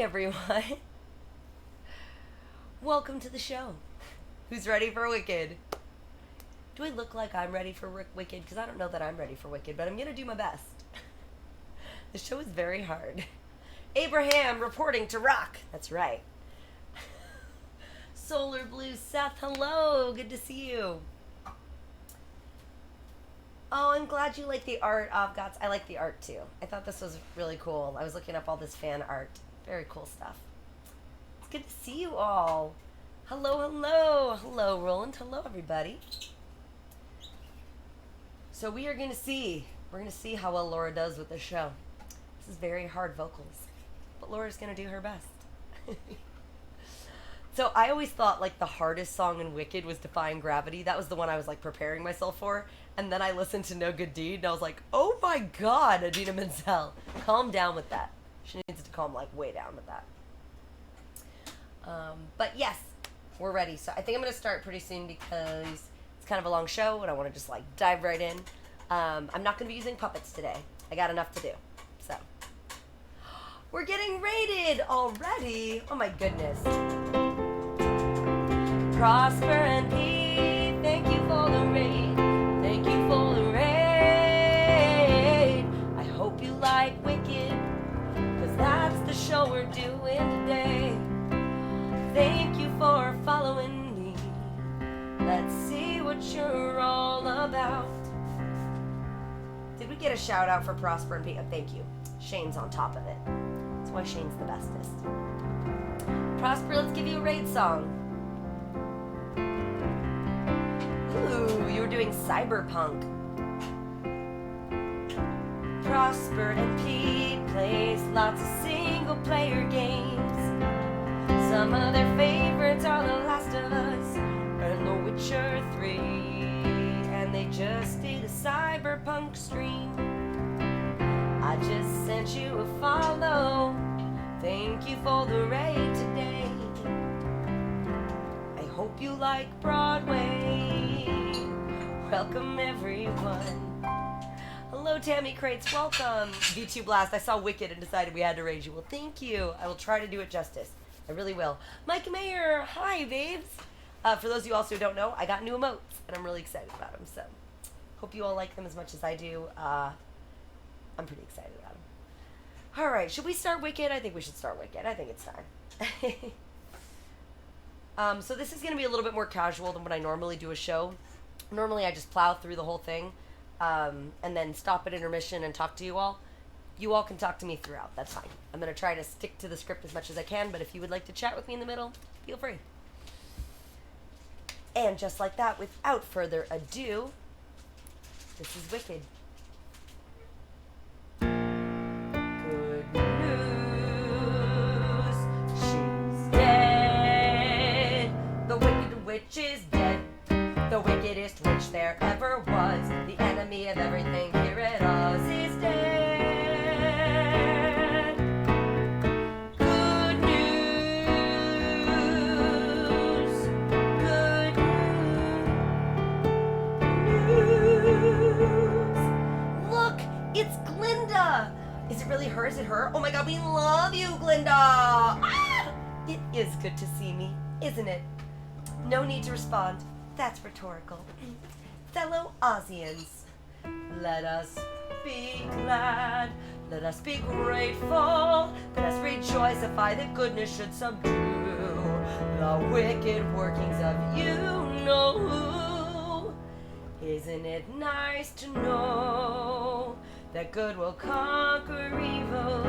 everyone. Welcome to the show. Who's ready for Wicked? Do I look like I'm ready for Wicked? Because I don't know that I'm ready for Wicked, but I'm going to do my best. The show is very hard. Abraham reporting to Rock. That's right. Solar Blue Seth, hello. Good to see you. Oh, I'm glad you like the art of Gots. I like the art too. I thought this was really cool. I was looking up all this fan art. Very cool stuff. It's good to see you all. Hello, hello. Hello, Roland. Hello, everybody. So we're going to see how well Laura does with this show. This is very hard vocals, but Laura's going to do her best. So I always thought like the hardest song in Wicked was Defying Gravity. That was the one I was like preparing myself for. And then I listened to No Good Deed and I was like, oh my God, Idina Menzel, calm down with that. She needs to calm like way down with that. But yes, we're ready. So I think I'm going to start pretty soon because it's kind of a long show and I want to just like dive right in. I'm not going to be using puppets today. I got enough to do. So we're getting rated already. Oh my goodness. Prosper and Pete, thank you for the raid. Thank you for the raid. I hope you like Wicked, cause that's the show we're doing today. Thank you for following me. Let's see what you're all about. Did we get a shout out for Prosper and Pete? Oh, thank you. Shane's on top of it. That's why Shane's the bestest. Prosper, let's give you a raid song. Ooh, you were doing Cyberpunk. Prosper and Pete plays lots of single-player games. Some of their favorites are The Last of Us and The Witcher 3. And they just did a Cyberpunk stream. I just sent you a follow. Thank you for the raid today. I hope you like Broadway. Welcome everyone. Hello Tammy Crates, welcome. V2 Blast, I saw Wicked and decided we had to raid you. Well, thank you. I will try to do it justice. I really will. Mike Mayer, hi babes. For those of you also who don't know, I got new emotes and I'm really excited about them. So hope you all like them as much as I do. I'm pretty excited about them. All right, should we start Wicked? I think we should start Wicked. I think it's time. So this is going to be a little bit more casual than when I normally do a show. Normally I just plow through the whole thing and then stop at intermission and talk to you all. You all can talk to me throughout. That's fine. I'm going to try to stick to the script as much as I can, but if you would like to chat with me in the middle, feel free. And just like that, without further ado, this is Wicked. Good news, she's dead. The Wicked Witch is dead. The wickedest witch there ever was. The enemy of everything here at Oz is dead. Good news. Good news. Look, it's Glinda. Is it really her? Is it her? Oh my God, we love you, Glinda. Ah! It is good to see me, isn't it? No need to respond. That's rhetorical. Fellow Ozians, let us be glad, let us be grateful, let us rejoice if I the goodness should subdue the wicked workings of you know. Isn't it nice to know that good will conquer evil?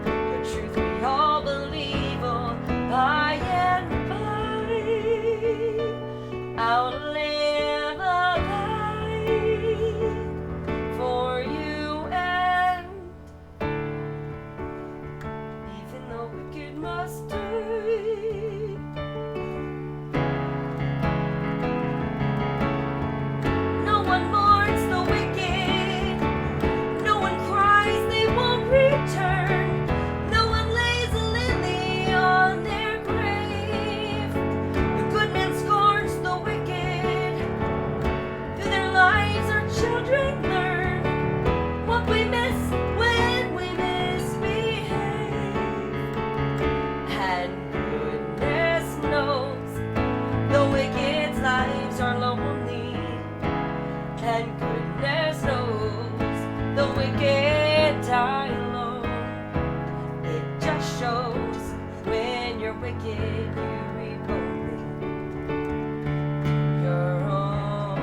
The truth we all believe by and by. I'll live a life for you, and even though wicked must die, no one mourns the wicked, no one cries they won't return, no one lays a lily on their grave. and goodness knows the wicked die alone. It just shows when you're wicked, you reap only your own.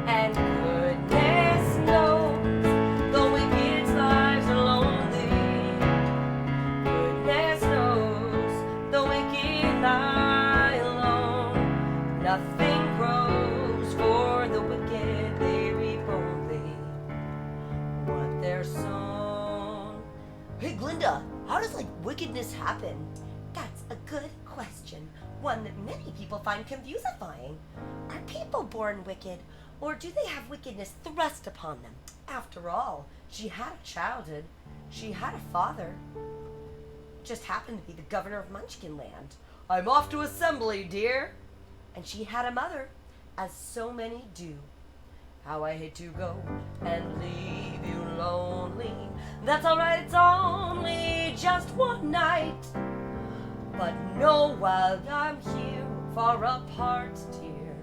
And goodness knows the wicked's lives are lonely. Goodness knows the wicked lie alone. Nothing grows for the wicked, they reap only what they're sown. Hey Glinda, how does wickedness happen? That's a good question, one that many people find confusifying. Are people born wicked, or do they have wickedness thrust upon them? After all, she had a childhood. She had a father. Just happened to be the governor of Munchkinland. I'm off to assembly, dear. And she had a mother, as so many do. How I hate to go and leave you lonely. That's alright, it's only just one night. But know while I'm here, far apart, dear,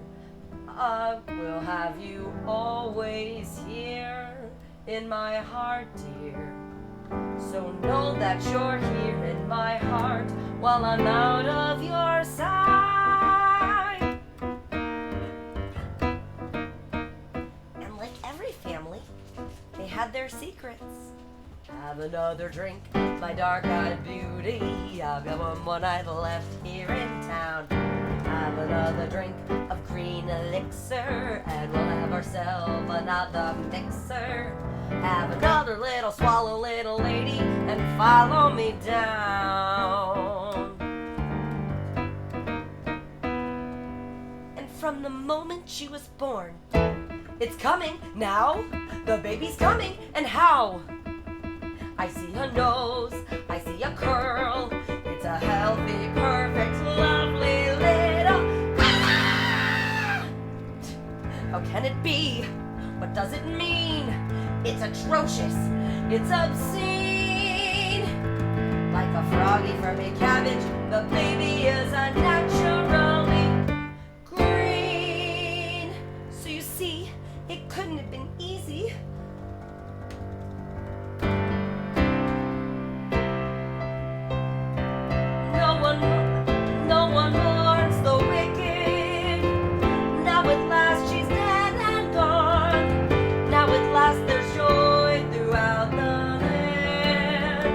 I will have you always here in my heart, dear. So know that you're here in my heart while I'm out of your sight. And like every family, they had their secrets. Have another drink, my dark-eyed beauty. I've got one night left here in town. Have another drink of green elixir, and we'll have ourselves another mixer. Have another little swallow, little lady, and follow me down. And from the moment she was born, it's coming now, the baby's coming, and how? I see a nose, I see a curl, it's a healthy, perfect, lovely little... Ah! How can it be? What does it mean? It's atrocious, it's obscene. Like a froggy Furby cabbage, the baby is unnaturally green. So you see, it couldn't have been easy. No one mourns the wicked. Now at last she's dead and gone. Now at last there's joy throughout the land.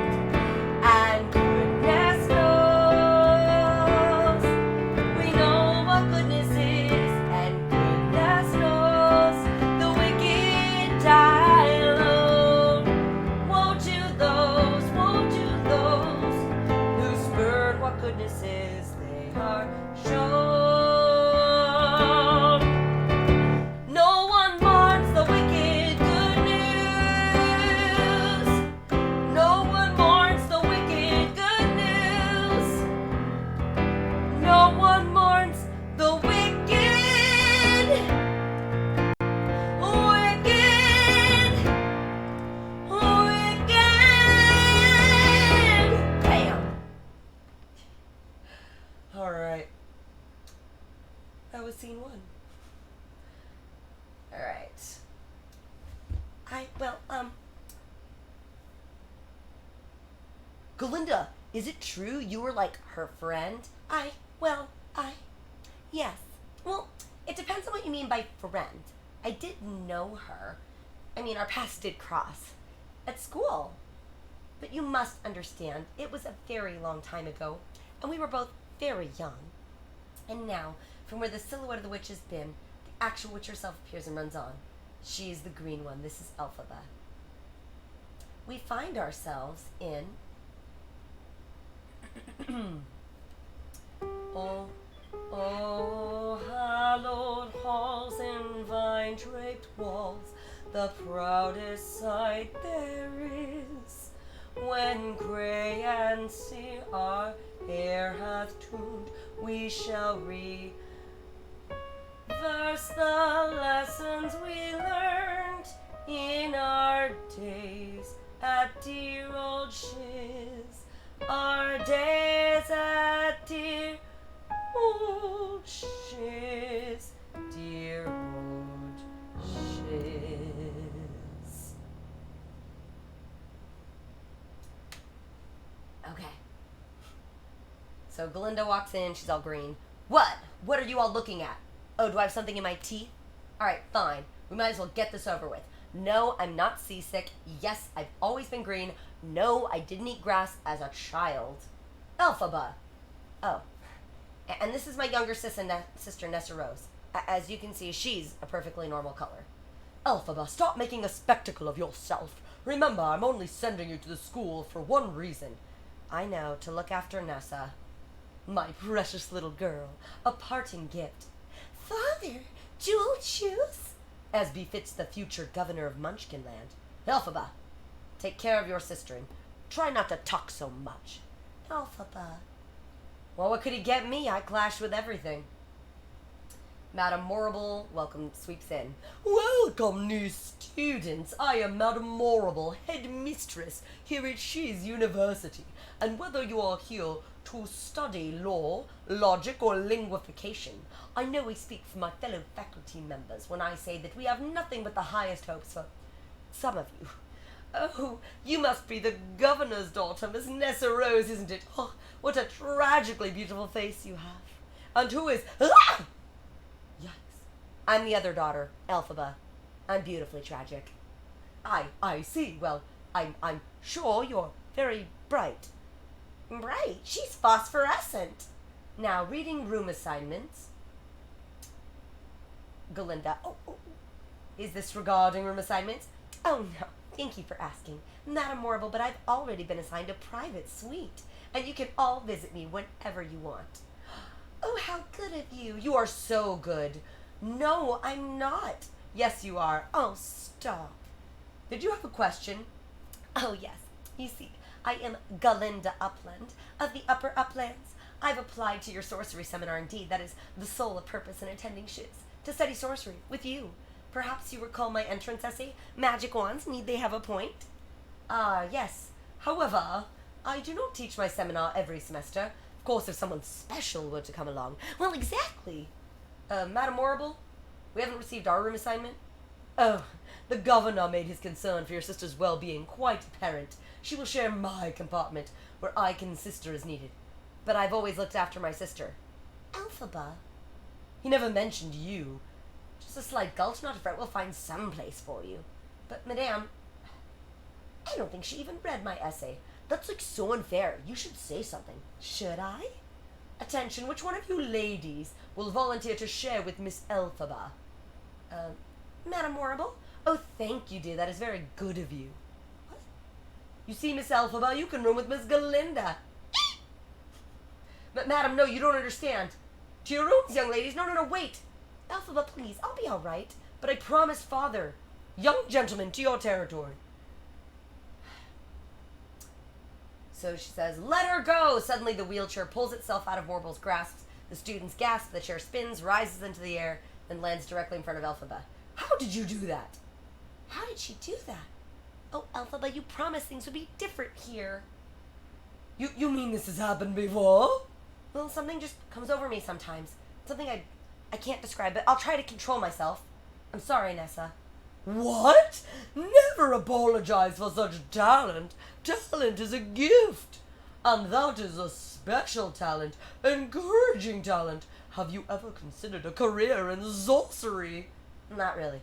And goodness knows, we know what goodness is. And goodness knows, the wicked die alone. Won't you those who spurn what goodness is, they are shown. No one mourns the wicked, good news. No one mourns the wicked, good news. No one mourns the wicked, Bam! Alright. That was scene one. Alright. Glinda, is it true you were like her friend? Yes. Well, it depends on what you mean by friend. I did know her. I mean, our paths did cross. At school. But you must understand, it was a very long time ago, and we were both very young. And now, from where the silhouette of the witch has been, the actual witch herself appears and runs on. She's the green one. This is Elphaba. We find ourselves in... Oh, hallowed halls and vine-draped walls, the proudest sight there is. When gray and sere our hair hath tuned, we shall reverse the lessons we learned in our days at dear old Shiz. Our days at dear old Shiz. Dear old Shiz. So Glinda walks in, she's all green. What? What are you all looking at? Oh, do I have something in my teeth? Alright, fine. We might as well get this over with. No, I'm not seasick. Yes, I've always been green. No, I didn't eat grass as a child. Elphaba. Oh. And this is my younger sister, Nessa Rose. As you can see, she's a perfectly normal color. Elphaba, stop making a spectacle of yourself. Remember, I'm only sending you to the school for one reason. I know, to look after Nessa. My precious little girl. A parting gift. Father, jewel shoes? As befits the future governor of Munchkinland. Elphaba, take care of your sister and try not to talk so much. Elphaba. Well, what could he get me? I clash with everything. Madame Morrible sweeps in. Welcome, new students. I am Madame Morrible, headmistress here at Shiz University. And whether you are here to study law, logic, or linguification, I know I speak for my fellow faculty members when I say that we have nothing but the highest hopes for some of you. Oh, you must be the governor's daughter, Miss Nessa Rose, isn't it? Oh, what a tragically beautiful face you have. And who is... Ah! Yikes. I'm the other daughter, Elphaba. I'm beautifully tragic. I see. Well, I'm sure you're very bright. Bright? She's phosphorescent. Now, reading room assignments. Glinda. Oh. Is this regarding room assignments? Oh, no. Thank you for asking. Madame Morrible, but I've already been assigned a private suite, and you can all visit me whenever you want. Oh, how good of you. You are so good. No, I'm not. Yes, you are. Oh, stop. Did you have a question? Oh, yes. You see, I am Galinda Upland of the Upper Uplands. I've applied to your sorcery seminar indeed. That is the sole purpose in attending Shiz, to study sorcery with you. Perhaps you recall my entrance essay, Magic Wands, Need They Have a Point? Yes. However, I do not teach my seminar every semester. Of course, if someone special were to come along. Well, exactly. Madame Morrible, we haven't received our room assignment? Oh, the governor made his concern for your sister's well-being quite apparent. She will share my compartment, where I can assist her as needed. But I've always looked after my sister. Elphaba? He never mentioned you. Just a slight gulch, not a fret. We'll find some place for you. But, madame, I don't think she even read my essay. That's like so unfair. You should say something. Should I? Attention, which one of you ladies will volunteer to share with Miss Elphaba? Madame Morrible? Oh, thank you, dear. That is very good of you. What? You see, Miss Elphaba, you can room with Miss Galinda. But, madam, no, you don't understand. To your rooms, young ladies. No, wait. Elphaba, please, I'll be all right. But I promised father. Young gentleman, to your territory. So she says, let her go! Suddenly the wheelchair pulls itself out of Morrible's grasp. The students gasp, the chair spins, rises into the air, and lands directly in front of Elphaba. How did you do that? How did she do that? Oh, Elphaba, you promised things would be different here. You mean this has happened before? Well, something just comes over me sometimes. Something I can't describe, but I'll try to control myself. I'm sorry, Nessa. What? Never apologize for such talent. Talent is a gift. And that is a special talent. Encouraging talent. Have you ever considered a career in sorcery? Not really.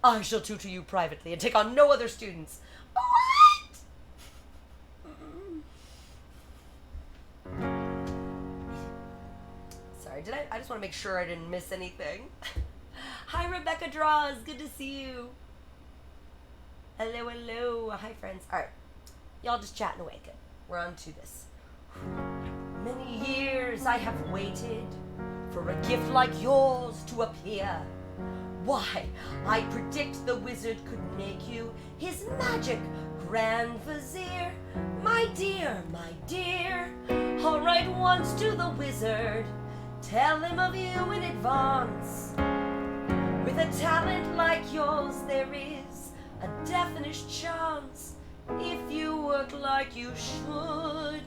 I shall tutor you privately and take on no other students. What? Sorry, I just want to make sure I didn't miss anything. Hi, Rebecca Draws. Good to see you. Hello. Hi, friends. All right. Y'all just chatting away. Good. We're on to this. Many years I have waited for a gift like yours to appear. Why, I predict the wizard could make you his magic grand vizier. My dear. I'll write once to the wizard. Tell him of you in advance. With a talent like yours, there is a definite chance. If you work like you should,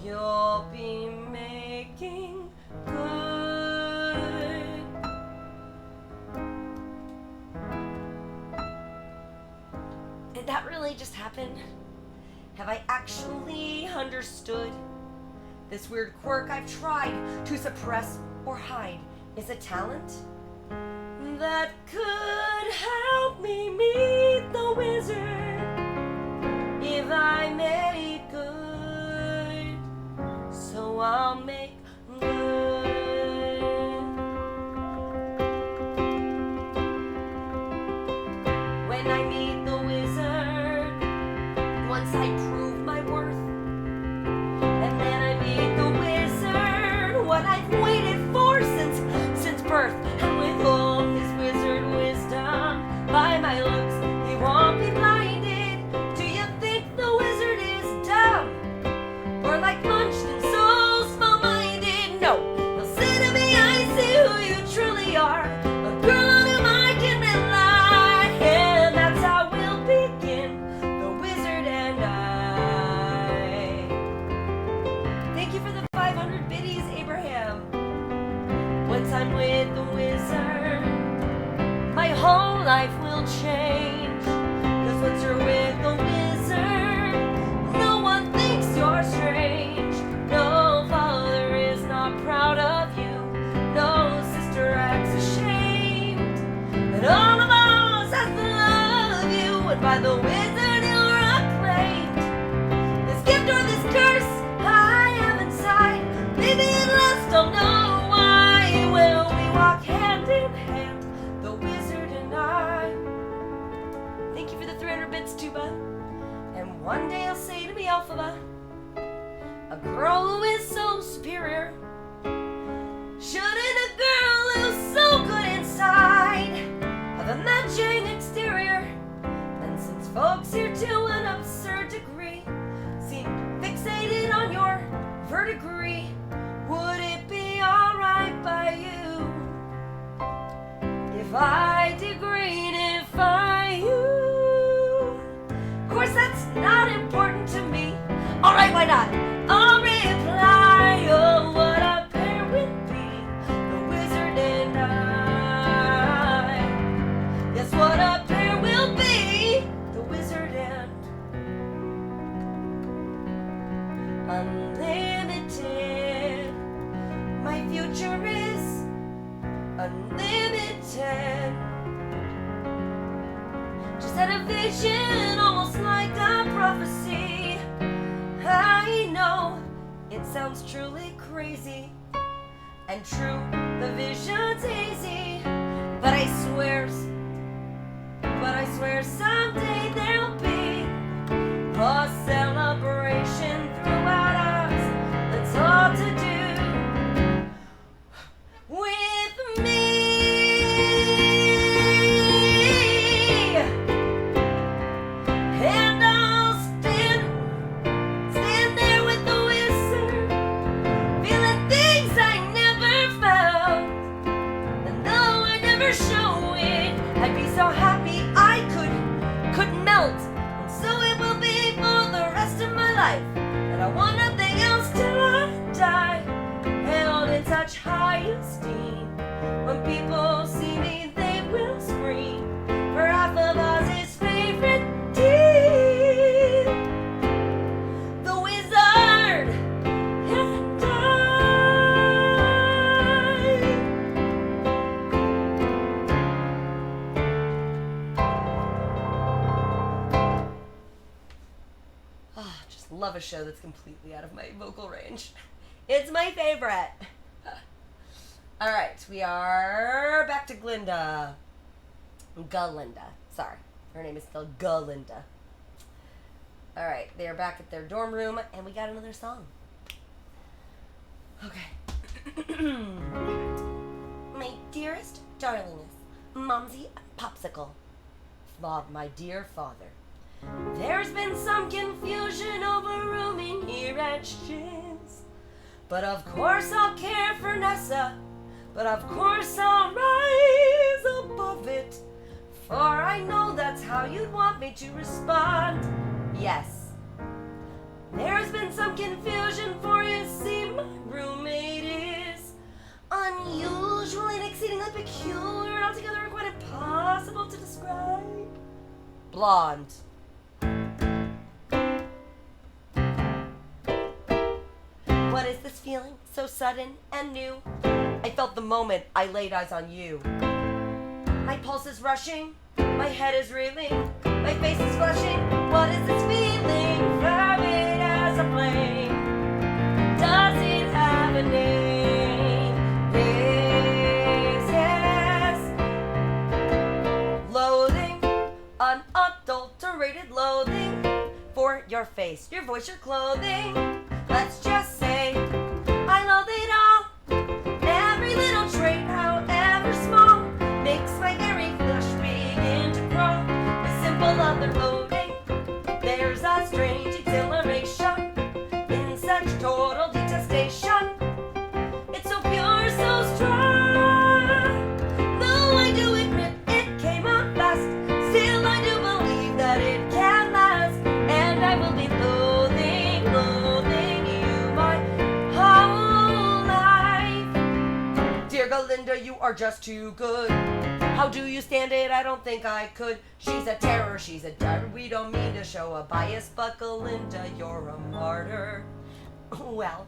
you'll be making good. Did that really just happen? Have I actually understood? This weird quirk I've tried to suppress or hide is a talent that could help me meet the wizard if I make good. So I'll make good. When I meet the wizard, once I prove my worth, and then I meet the wizard, what I've waited for since birth. And with all his wizard wisdom, by my looks he won't be blinded. Do you think the wizard is dumb, or like munched and so small-minded? No, he'll say to me, I see who you truly are, a girl on whom I can rely. And that's how we'll begin, the wizard and I. Thank you for the 500 biddies, Abraham. Once I'm with the wizard, my whole life will change. 'Cause once you're with the wizard, no one thinks you're strange. No father is not proud of you. No sister acts ashamed. And all of us has to love you. And by the wizard you're acclaimed. This gift or this curse I have inside, maybe at last I'll know why. Will we walk hand in hand, the wizard and I? Thank you for the 300 bits, Tuba. And one day I'll say to me, Alphaba, a girl who is so superior, shouldn't a girl who's so good inside have a matching exterior? And since folks here to an absurd degree seem fixated on your verdigris, would it be alright by you if I degreenify you? Of course that's not important to me. Alright, why not? I'll reply, oh what a pair we'll be, the wizard and I. Yes, what a pair we'll be, the wizard and unlimited. My future is unlimited. Just had a vision, almost like a prophecy. I know it sounds truly crazy, and true, the vision's hazy. But I swear someday there'll be a celebration throughout us that's all to do with me. And I'll stand there with the wizard, feeling things I never felt. And though I never show it, I'd be so happy I could melt. And so it will be for the rest of my life, and I want nothing else till I die. Held in such high esteem, when people see me they will scream. For half of Oz's favorite team, the wizard and I. Oh, just love a show that's completely out of my vocal range. It's my favorite. All right, we are back to Glinda. Galinda. Sorry, her name is still Galinda. All right, they are back at their dorm room, and we got another song. Okay. My dearest darlingness, Momsy Popsicle. My dear father. There's been some confusion over rooming here at Shin's. But of course I'll care for Nessa. But of course I'll rise above it. For I know that's how you'd want me to respond. Yes. There's been some confusion, for you see my roommate is unusual and exceedingly peculiar and altogether quite impossible to describe. Blonde. What is the feeling so sudden and new. I felt the moment I laid eyes on you. My pulse is rushing, my head is reeling, my face is flushing. What is this feeling? Fervent as a flame. Does it have a name? Yes, yes. Loathing, unadulterated loathing for your face, your voice, your clothing. Let's just say I love it all. Every little trait, however small, makes my very flesh begin to crawl. The simple underloading, there's a strange exhilaration in such total detestation. It's so pure, so strong. Though I do admit it came on fast, still I do believe that it can last. And I will be loathing, loathing you my whole life. Dear Galinda, you are just too good. How do you stand it? I don't think I could. She's a terror, she's a terror. We don't mean to show a bias, but Galinda, you're a martyr. Well,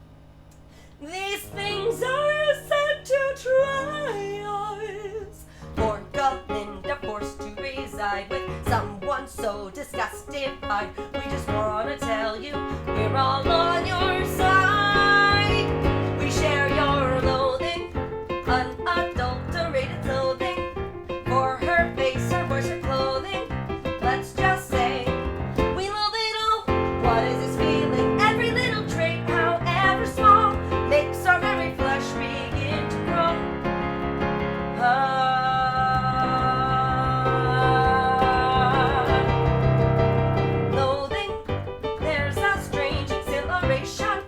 these things are said to trials. For Galinda forced to reside with someone so disgustified. We just want to tell you we're all on your side. We share your loathing, unadulterated loathing for her face, her voice, her clothing. Let's just say we love it all. What is this feeling? Every little trait, however small, makes our very flesh begin to crawl. Loathing, there's a strange exhilaration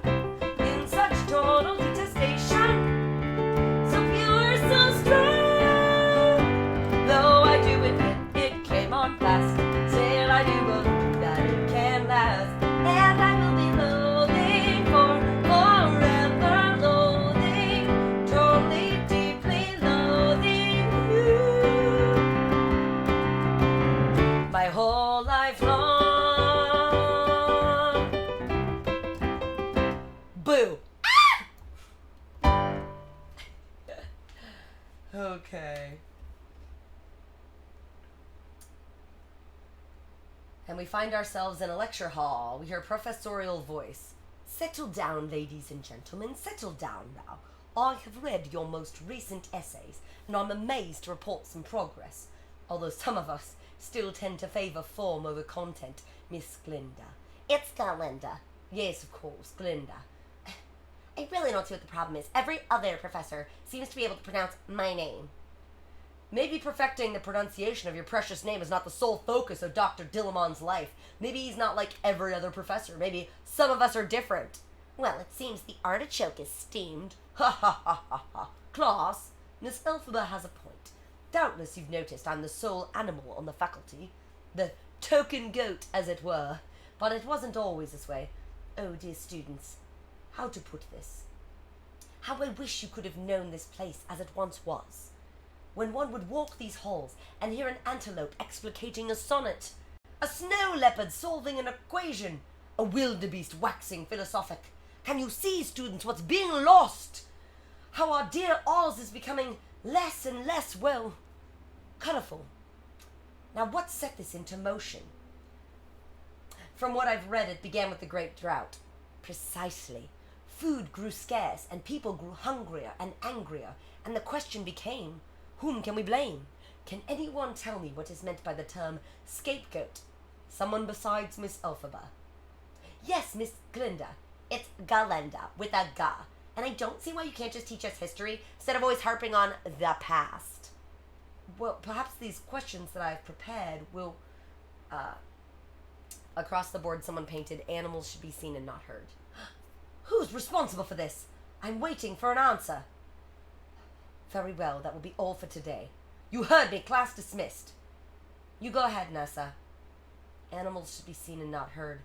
in such total detestation. So pure, so strong. Though I do admit it came on fast, still I do believe that it can last. And I will be loathing for forever, loathing, totally, deeply loathing you. My whole life long. Boo. Okay. And we find ourselves in a lecture hall. We hear a professorial voice. Settle down, ladies and gentlemen. Settle down now. I have read your most recent essays, and I'm amazed to report some progress. Although some of us still tend to favor form over content, Miss Glinda. It's Galinda. Yes, of course, Glinda. I really don't see what the problem is. Every other professor seems to be able to pronounce my name. Maybe perfecting the pronunciation of your precious name is not the sole focus of Dr. Dillamon's life. Maybe he's not like every other professor. Maybe some of us are different. Well, it seems the artichoke is steamed. Ha ha ha ha ha. Class, Miss Elphaba has a point. Doubtless you've noticed I'm the sole animal on the faculty. The token goat, as it were. But it wasn't always this way. Oh, dear students, how to put this? How I wish you could have known this place as it once was. When one would walk these halls and hear an antelope explicating a sonnet, a snow leopard solving an equation, a wildebeest waxing philosophic. Can you see, students, what's being lost? How our dear Oz is becoming less and less, well, colourful. Now, what set this into motion? From what I've read, it began with the Great Drought. Precisely. Food grew scarce, and people grew hungrier and angrier, and the question became, whom can we blame? Can anyone tell me what is meant by the term scapegoat? Someone besides Miss Elphaba. Yes, Miss Glinda. It's Galinda, with a ga. And I don't see why you can't just teach us history, instead of always harping on the past. Well, perhaps these questions that I've prepared will... Across the board, someone painted, animals should be seen and not heard. Who's responsible for this? I'm waiting for an answer. Very well, that will be all for today. You heard me, class dismissed. You go ahead, Nessa. Animals should be seen and not heard.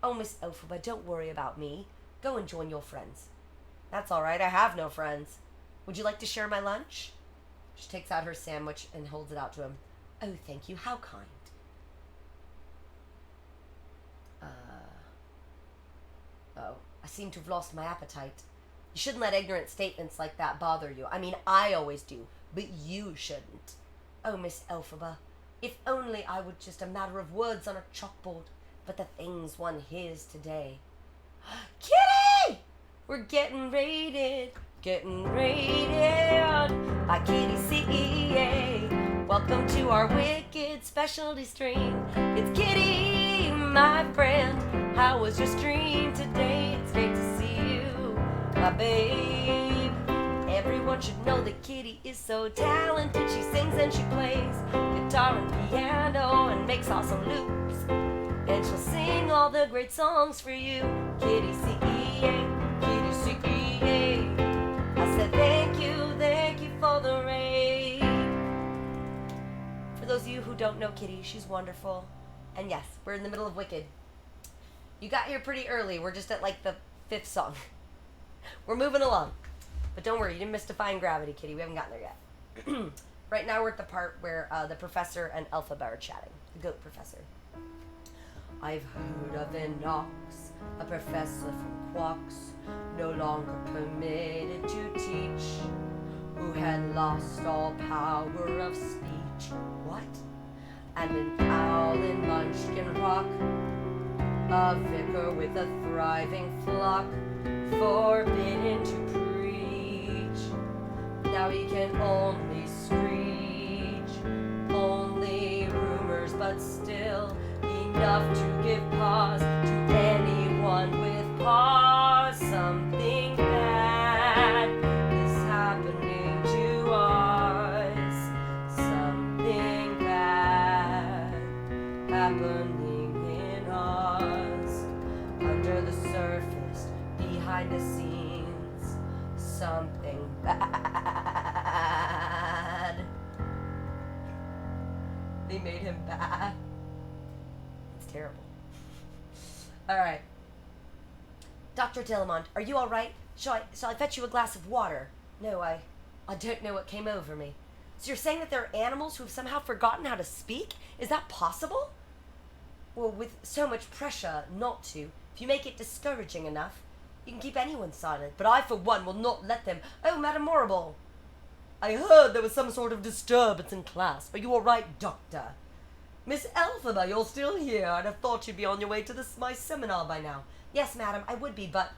Oh, Miss Elphaba, don't worry about me. Go and join your friends. That's all right, I have no friends. Would you like to share my lunch? She takes out her sandwich and holds it out to him. Oh, thank you, how kind. Oh, I seem to have lost my appetite. You shouldn't let ignorant statements like that bother you. I mean, I always do, but you shouldn't. Oh, Miss Elphaba, if only I were just a matter of words on a chalkboard, but the things one hears today. Kitty! We're getting raided by Kitty CEA. Welcome to our wicked specialty stream. It's Kitty, my friend. How was your stream today? It's great to see you, my babe. Everyone should know that Kitty is so talented. She sings and she plays guitar and piano and makes awesome loops. And she'll sing all the great songs for you. Kitty CEA, Kitty CEA. I said thank you for the raid. For those of you who don't know Kitty, she's wonderful. And yes, we're in the middle of Wicked. You got here pretty early. We're just at like the 5th song. We're moving along. But don't worry, you didn't miss Defying Gravity, Kitty. We haven't gotten there yet. Right now we're at the part where the professor and Elphaba are chatting. The goat professor. I've heard of Enox, a professor from Quox, no longer permitted to teach, who had lost all power of speech. What? And an owl in Munchkin Rock, a vicar with a thriving flock, forbidden to preach. Now he can only screech, only rumors, but still enough to give pause to anyone with pause. Something bad is happening to us. Something bad happening in us. Under the surface, behind the scenes, something bad. They made him bad. Terrible. All right. Dr. Dillamont, are you all right? Shall I fetch you a glass of water? No, I don't know what came over me. So you're saying that there are animals who have somehow forgotten how to speak? Is that possible? Well, with so much pressure not to, if you make it discouraging enough, you can keep anyone silent. But I, for one, will not let them. Oh, Madame Morrible, I heard there was some sort of disturbance in class. Are you all right, Doctor? Miss Elphaba, you're still here. I'd have thought you'd be on your way to my seminar by now. Yes, madam, I would be, but...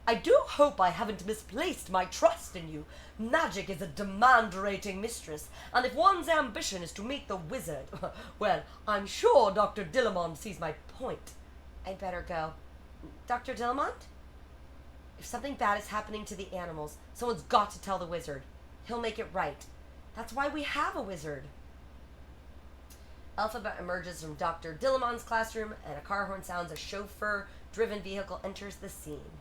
I do hope I haven't misplaced my trust in you. Magic is a demand-rating mistress, and if one's ambition is to meet the wizard, well, I'm sure Dr. Dillamont sees my point. I'd better go. Dr. Dillamont? If something bad is happening to the animals, someone's got to tell the wizard. He'll make it right. That's why we have a wizard. Elphaba emerges from Dr. Dillamont's classroom, and a car horn sounds. A chauffeur-driven vehicle enters the scene.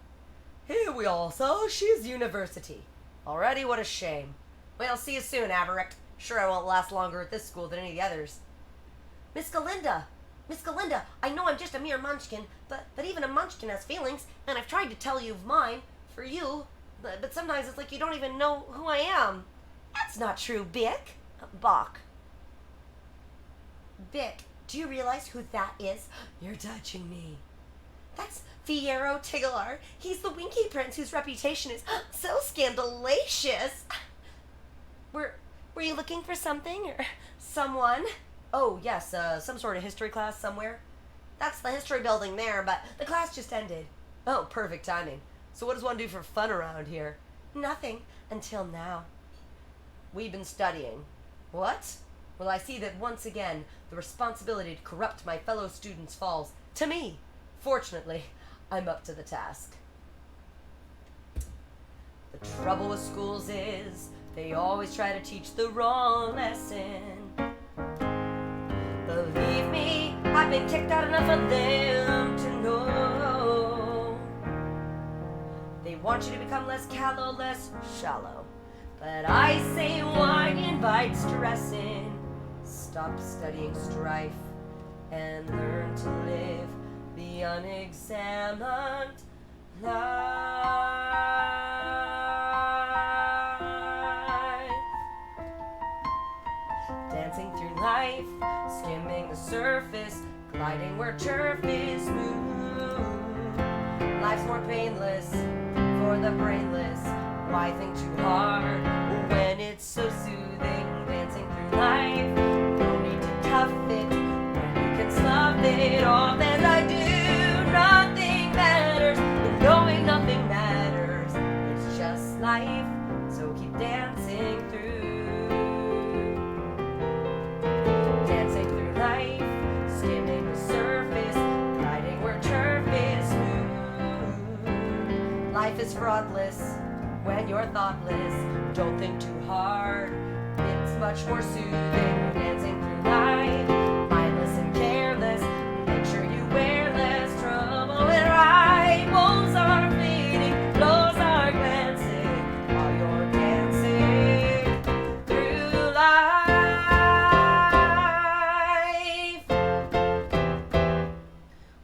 Here we are, sir. She's university. Already, what a shame. Well, see you soon, Averick. Sure I won't last longer at this school than any of the others. Miss Galinda, I know I'm just a mere munchkin, but even a munchkin has feelings, and I've tried to tell you of mine, for you, but sometimes it's like you don't even know who I am. That's not true, Bick. Bach. Bick, do you realize who that is? You're touching me. That's Fiyero Tiggelar. He's the Winky Prince whose reputation is so scandalous. Were you looking for something or someone? Oh, yes, some sort of history class somewhere. That's the history building there, but the class just ended. Oh, perfect timing. So what does one do for fun around here? Nothing, until now. We've been studying. What? Well, I see that once again, the responsibility to corrupt my fellow students falls to me. Fortunately, I'm up to the task. The trouble with schools is they always try to teach the wrong lesson. Believe me, I've been kicked out enough of them to know. They want you to become less callow, less shallow. But I say wine invites stressing. Stop studying strife and learn to live the unexamined life. Dancing through life, skimming the surface, gliding where turf is smooth. Life's more painless for the brainless. Why think too hard when it's so soothing? Dancing through life, no need to tough it when you can slough it off as I do. Nothing matters, but knowing nothing matters. It's just life, so keep dancing through. Dancing through life, skimming the surface, gliding where turf is smooth. Life is fraughtless when you're thoughtless. Don't think too hard, it's much more soothing. Dancing through life, mindless and careless. Make sure you wear less trouble and right. Woes are fading, blows are glancing while you're dancing through life.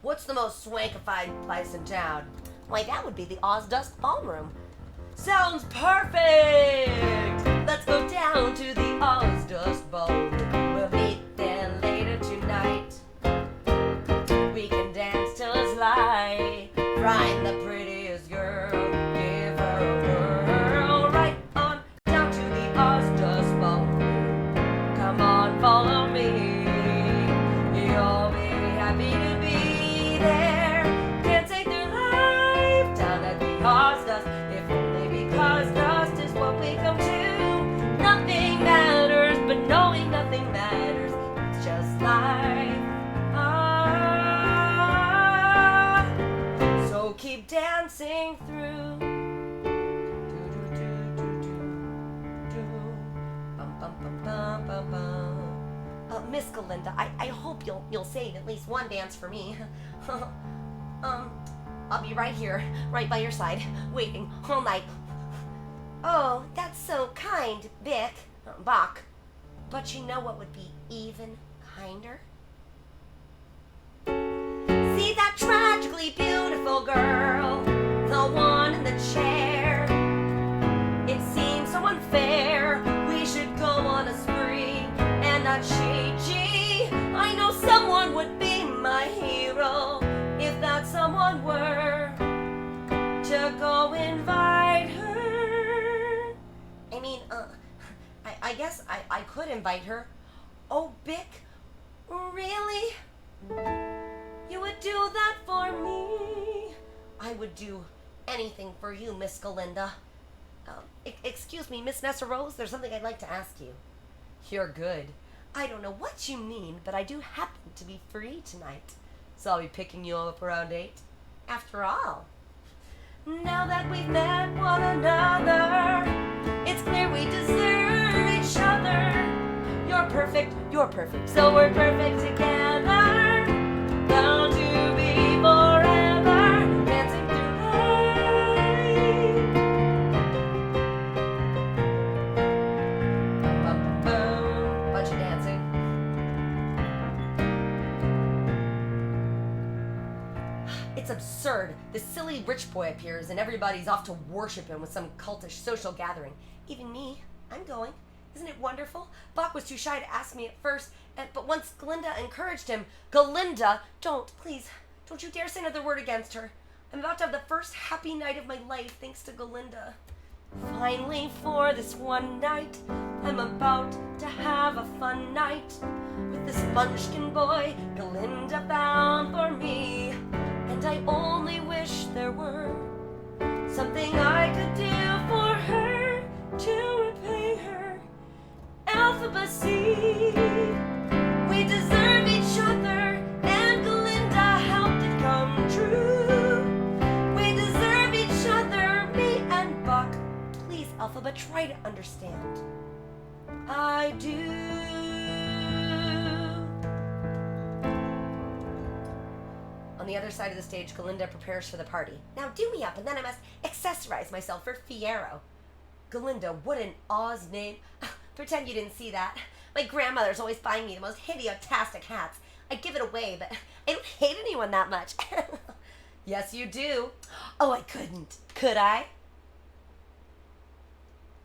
What's the most swankified place in town? Why, that would be the Ozdusk Ballroom. Sounds perfect! Let's go down to the Ozdusk Ballroom. We'll meet there later tonight. We can dance till it's light. Find the prettiest girl, give her a whirl. Right on down to the Ozdusk Ballroom. Come on, follow me. You'll be happy to be there. Dancing through life down at the Ozdusk. If only because dust is what we come to. Nothing matters, but knowing nothing matters. It's just life. So keep dancing through. Miss Galinda, I hope you'll save at least one dance for me. I'll be right here, right by your side, waiting all night. Oh, that's so kind, Bach. But you know what would be even kinder? See that tragically beautiful girl, the one in the chair. It seems so unfair, we should go on a spree and not cheat. Gee, I know someone would be my hero if that someone were to go invite her. I guess I could invite her. Oh, Bick, really? You would do that for me? I would do anything for you, Miss Galinda. Excuse me, Miss Nessa Rose, there's something I'd like to ask you. You're good. I don't know what you mean, but I do happen to be free tonight. So I'll be picking you up around 8. After all, now that we've met one another, it's clear we deserve each other. You're perfect, so we're perfect together. Bound to be forever, dancing through life. Bum, bum, bum. Bunch of dancing. It's absurd. This silly rich boy appears and everybody's off to worship him with some cultish social gathering. Even me, I'm going. Isn't it wonderful? Bach was too shy to ask me at first, but once Galinda encouraged him, Galinda, please, don't you dare say another word against her. I'm about to have the first happy night of my life thanks to Galinda. Finally, for this one night, I'm about to have a fun night with this munchkin boy Galinda found for me. And I only wish there were something I could do for her to repay her. Alphaba C, we deserve each other, and Galinda helped it come true. We deserve each other, me and Buck. Please, Alphaba, try to understand. I do. On the other side of the stage, Galinda prepares for the party. Now do me up, and then I must accessorize myself for Fiyero. Galinda, what an Oz name. Pretend you didn't see that. My grandmother's always buying me the most hideotastic hats. I give it away, but I don't hate anyone that much. Yes, you do. Oh, I couldn't. Could I?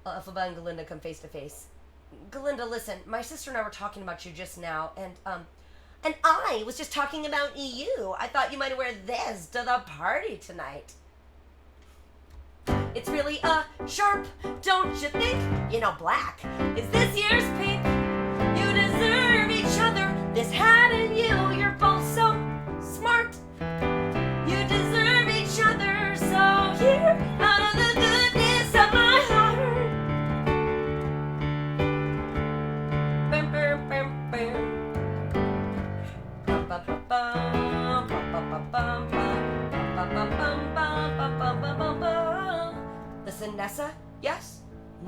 Alphaba and Galinda come face to face. Galinda, listen, my sister and I were talking about you just now, and I was just talking about you. I thought you might wear this to the party tonight. It's really a sharp, don't you think? You know, black is this year's pink. You deserve each other, this hat and you're both so smart. You deserve each other, so here, out of the goodness of my heart. Bam, bam, bam, bam. Bum, bum, bum, bum, bum, bum, bum, bum. Listen, Nessa? Yes?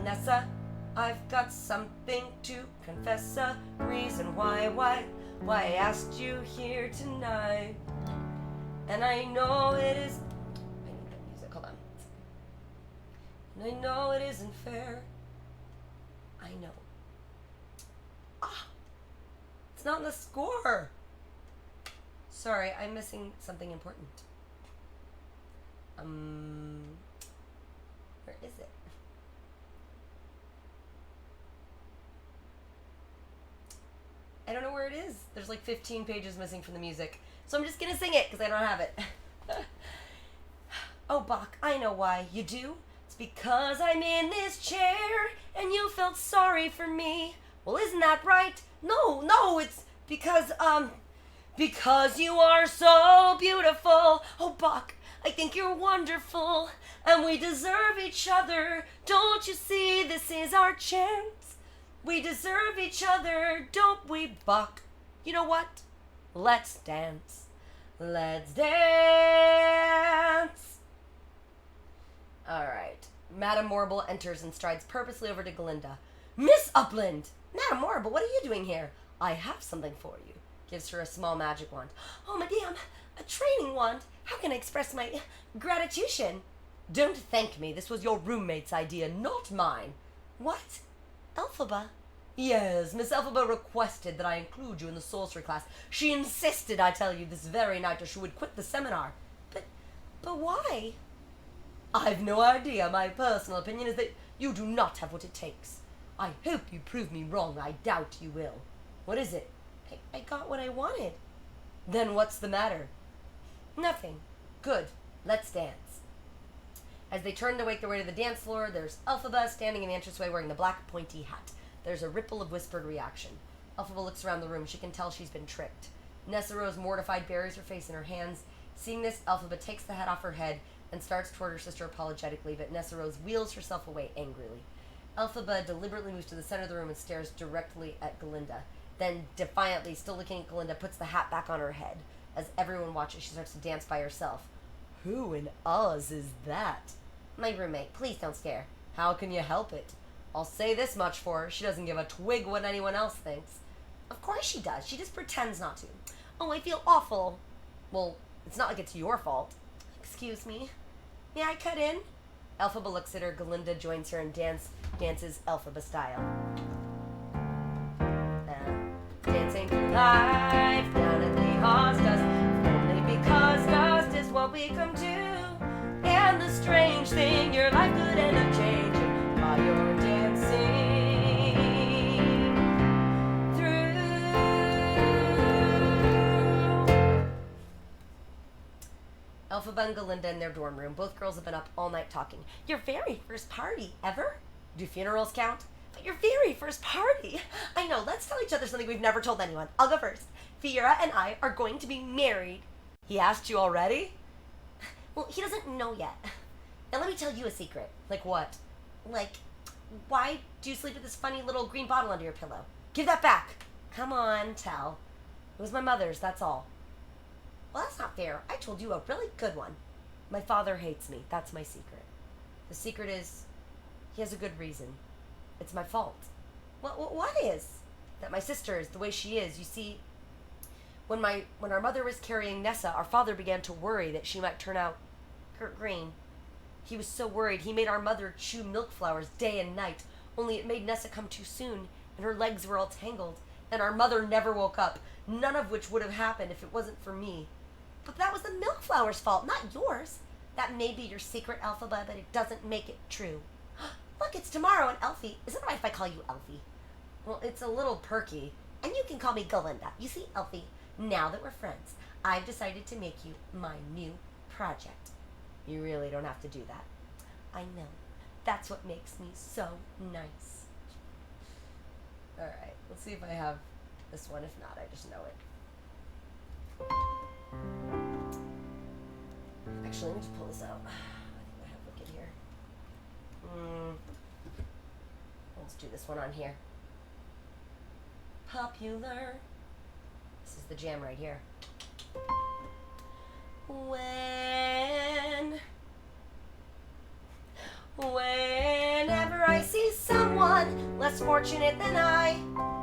Nessa? I've got something to confess, a reason why I asked you here tonight. And I know it is... I need the music, hold on. And I know it isn't fair. I know. Ah! It's not in the score! Sorry, I'm missing something important. Where is it? I don't know where it is. There's like 15 pages missing from the music. So I'm just gonna sing it because I don't have it. Oh, Bach, I know why. You do? It's because I'm in this chair and you felt sorry for me. Well, isn't that right? No, it's because you are so beautiful. Oh, Bach, I think you're wonderful. And we deserve each other. Don't you see this is our chance? We deserve each other, don't we, Bach? You know what? Let's dance. Let's dance. All right. Madame Morrible enters and strides purposely over to Glinda. Miss Upland! Madame Morrible, what are you doing here? I have something for you. Gives her a small magic wand. Oh, madame, a training wand. How can I express my gratitude? Don't thank me. This was your roommate's idea, not mine. What? Elphaba? Yes, Miss Elphaba requested that I include you in the sorcery class. She insisted I tell you this very night or she would quit the seminar. But why? I've no idea. My personal opinion is that you do not have what it takes. I hope you prove me wrong. I doubt you will. What is it? I got what I wanted. Then what's the matter? Nothing. Good. Let's dance. As they turn to make their way to the dance floor, there's Elphaba standing in the entranceway wearing the black pointy hat. There's a ripple of whispered reaction. Elphaba looks around the room. She can tell she's been tricked. Nessa Rose, mortified, buries her face in her hands. Seeing this, Elphaba takes the hat off her head and starts toward her sister apologetically, but Nessa Rose wheels herself away angrily. Elphaba deliberately moves to the center of the room and stares directly at Glinda. Then, defiantly, still looking at Glinda, puts the hat back on her head. As everyone watches, she starts to dance by herself. Who in Oz is that? My roommate. Please don't stare. How can you help it? I'll say this much for her. She doesn't give a twig what anyone else thinks. Of course she does. She just pretends not to. Oh, I feel awful. Well, it's not like it's your fault. Excuse me. May I cut in? Elphaba looks at her. Glinda joins her and dances Elphaba style. Dancing through life down at the Oz dust. Only because dust is what we come to. And the strange thing, your life could end up changing while you're dancing through. Elphaba and Glinda in their dorm room. Both girls have been up all night talking. Your very first party ever? Do funerals count? But your very first party. I know, let's tell each other something we've never told anyone. I'll go first. Fiera and I are going to be married. He asked you already? Well, he doesn't know yet. Now let me tell you a secret. Like what? Like, why do you sleep with this funny little green bottle under your pillow? Give that back. Come on, tell. It was my mother's, that's all. Well, that's not fair. I told you a really good one. My father hates me. That's my secret. The secret is, he has a good reason. It's my fault. What is? That my sister is the way she is. You see, when our mother was carrying Nessa, our father began to worry that she might turn out green. He was so worried, he made our mother chew milk flowers day and night, only it made Nessa come too soon, and her legs were all tangled, and our mother never woke up, none of which would have happened if it wasn't for me. But that was the milk flowers' fault, not yours. That may be your secret, Elphaba, but it doesn't make it true. Look, it's tomorrow, and Elfie. Is it all right if I call you Elfie? Well, it's a little perky. And you can call me Glinda. You see, Elfie, now that we're friends, I've decided to make you my new project. You really don't have to do that. I know. That's what makes me so nice. Alright, let's see if I have this one. If not, I just know it. Actually, let me just pull this out. I think I have Wicked here. Let's do this one on here. Popular. This is the jam right here. Whenever I see someone less fortunate than I,